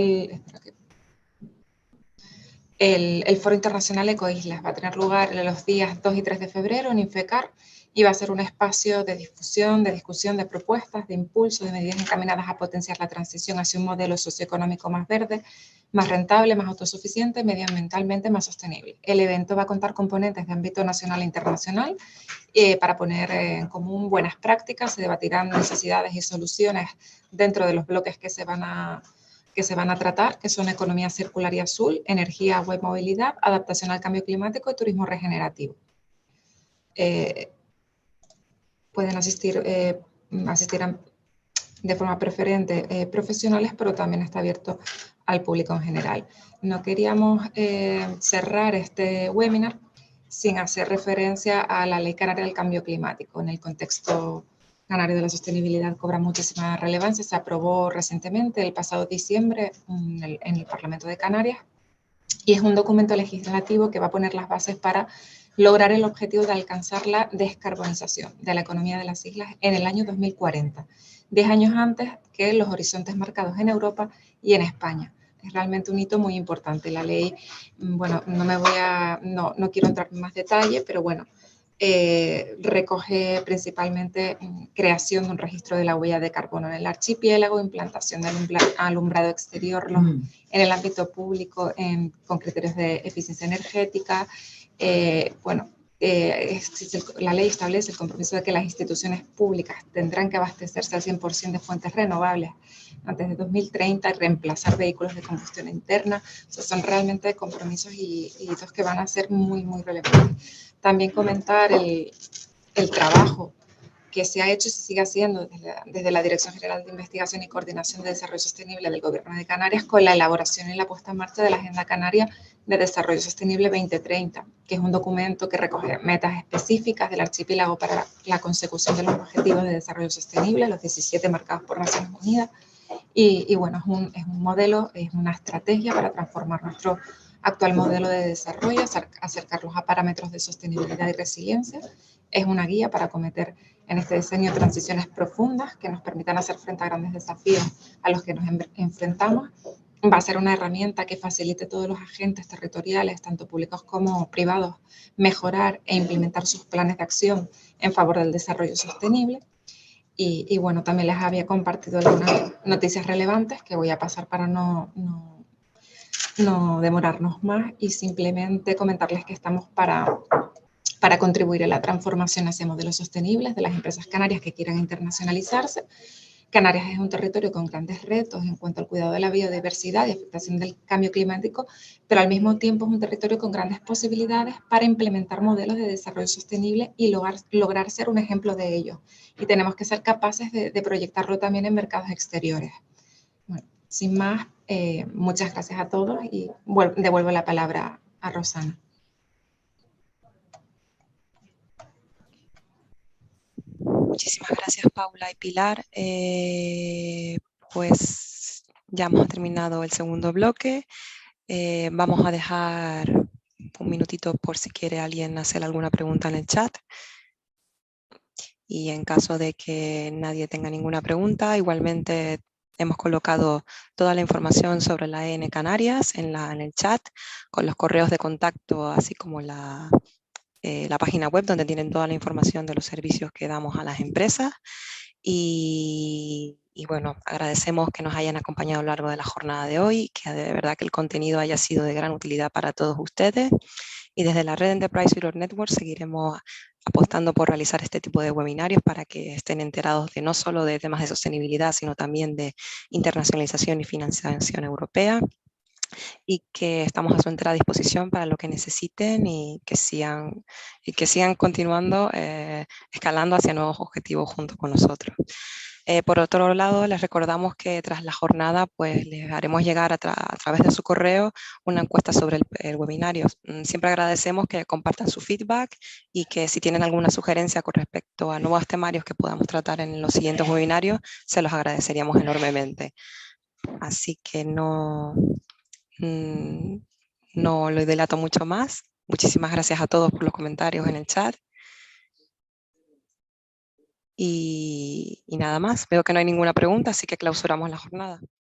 el Foro Internacional Ecoislas. Va a tener lugar los días 2 y 3 de febrero en Infecar y va a ser un espacio de difusión, de discusión, de propuestas, de impulso, de medidas encaminadas a potenciar la transición hacia un modelo socioeconómico más verde, más rentable, más autosuficiente, medioambientalmente más sostenible. El evento va a contar componentes de ámbito nacional e internacional para poner en común buenas prácticas. Se debatirán necesidades y soluciones dentro de los bloques que se van a tratar, que son economía circular y azul, energía, agua y movilidad, adaptación al cambio climático y turismo regenerativo. Pueden asistirán de forma preferente profesionales, pero también está abierto al público en general. No queríamos cerrar este webinar sin hacer referencia a la Ley Canaria del Cambio Climático. En el contexto canario de la sostenibilidad cobra muchísima relevancia. Se aprobó recientemente, el pasado diciembre, en el Parlamento de Canarias, y es un documento legislativo que va a poner las bases para lograr el objetivo de alcanzar la descarbonización de la economía de las islas en el año 2040, 10 años antes que los horizontes marcados en Europa y en España. Es realmente un hito muy importante. La ley, bueno, no quiero entrar en más detalle, pero bueno, recoge principalmente creación de un registro de la huella de carbono en el archipiélago, implantación de alumbrado exterior en el ámbito público con criterios de eficiencia energética. La ley establece el compromiso de que las instituciones públicas tendrán que abastecerse al 100% de fuentes renovables antes de 2030 y reemplazar vehículos de combustión interna. O sea, son realmente compromisos y hitos que van a ser muy, muy relevantes. También comentar el trabajo que se ha hecho y se sigue haciendo desde la Dirección General de Investigación y Coordinación de Desarrollo Sostenible del Gobierno de Canarias con la elaboración y la puesta en marcha de la Agenda Canaria de Desarrollo Sostenible 2030, que es un documento que recoge metas específicas del archipiélago para la consecución de los objetivos de desarrollo sostenible, los 17 marcados por Naciones Unidas, y bueno, es un modelo, es una estrategia para transformar nuestro actual modelo de desarrollo, acercarlos a parámetros de sostenibilidad y resiliencia. Es una guía para acometer en este diseño transiciones profundas que nos permitan hacer frente a grandes desafíos a los que nos enfrentamos. Va a ser una herramienta que facilite a todos los agentes territoriales, tanto públicos como privados, mejorar e implementar sus planes de acción en favor del desarrollo sostenible. Y bueno, también les había compartido algunas noticias relevantes que voy a pasar para no demorarnos más y simplemente comentarles que estamos para contribuir a la transformación hacia modelos sostenibles de las empresas canarias que quieran internacionalizarse. Canarias es un territorio con grandes retos en cuanto al cuidado de la biodiversidad y afectación del cambio climático, pero al mismo tiempo es un territorio con grandes posibilidades para implementar modelos de desarrollo sostenible y lograr ser un ejemplo de ello. Y tenemos que ser capaces de proyectarlo también en mercados exteriores. Bueno, sin más, muchas gracias a todos y devuelvo la palabra a Rosana. Muchísimas gracias, Paula y Pilar. Pues ya hemos terminado el segundo bloque. Vamos a dejar un minutito por si quiere alguien hacer alguna pregunta en el chat. Y en caso de que nadie tenga ninguna pregunta, igualmente hemos colocado toda la información sobre la EN Canarias en el chat, con los correos de contacto, así como la página web donde tienen toda la información de los servicios que damos a las empresas. Y bueno, agradecemos que nos hayan acompañado a lo largo de la jornada de hoy, que de verdad que el contenido haya sido de gran utilidad para todos ustedes. Y desde la red Enterprise Europe Network seguiremos apostando por realizar este tipo de webinarios para que estén enterados de no solo de temas de sostenibilidad, sino también de internacionalización y financiación europea, y que estamos a su entera disposición para lo que necesiten y que sigan continuando escalando hacia nuevos objetivos junto con nosotros. Por otro lado, les recordamos que tras la jornada pues les haremos llegar a través de su correo una encuesta sobre el webinario. Siempre agradecemos que compartan su feedback y que si tienen alguna sugerencia con respecto a nuevos temarios que podamos tratar en los siguientes webinarios, se los agradeceríamos enormemente. Así que no lo delato mucho más. Muchísimas gracias a todos por los comentarios en el chat. Y nada más, veo que no hay ninguna pregunta, así que clausuramos la jornada.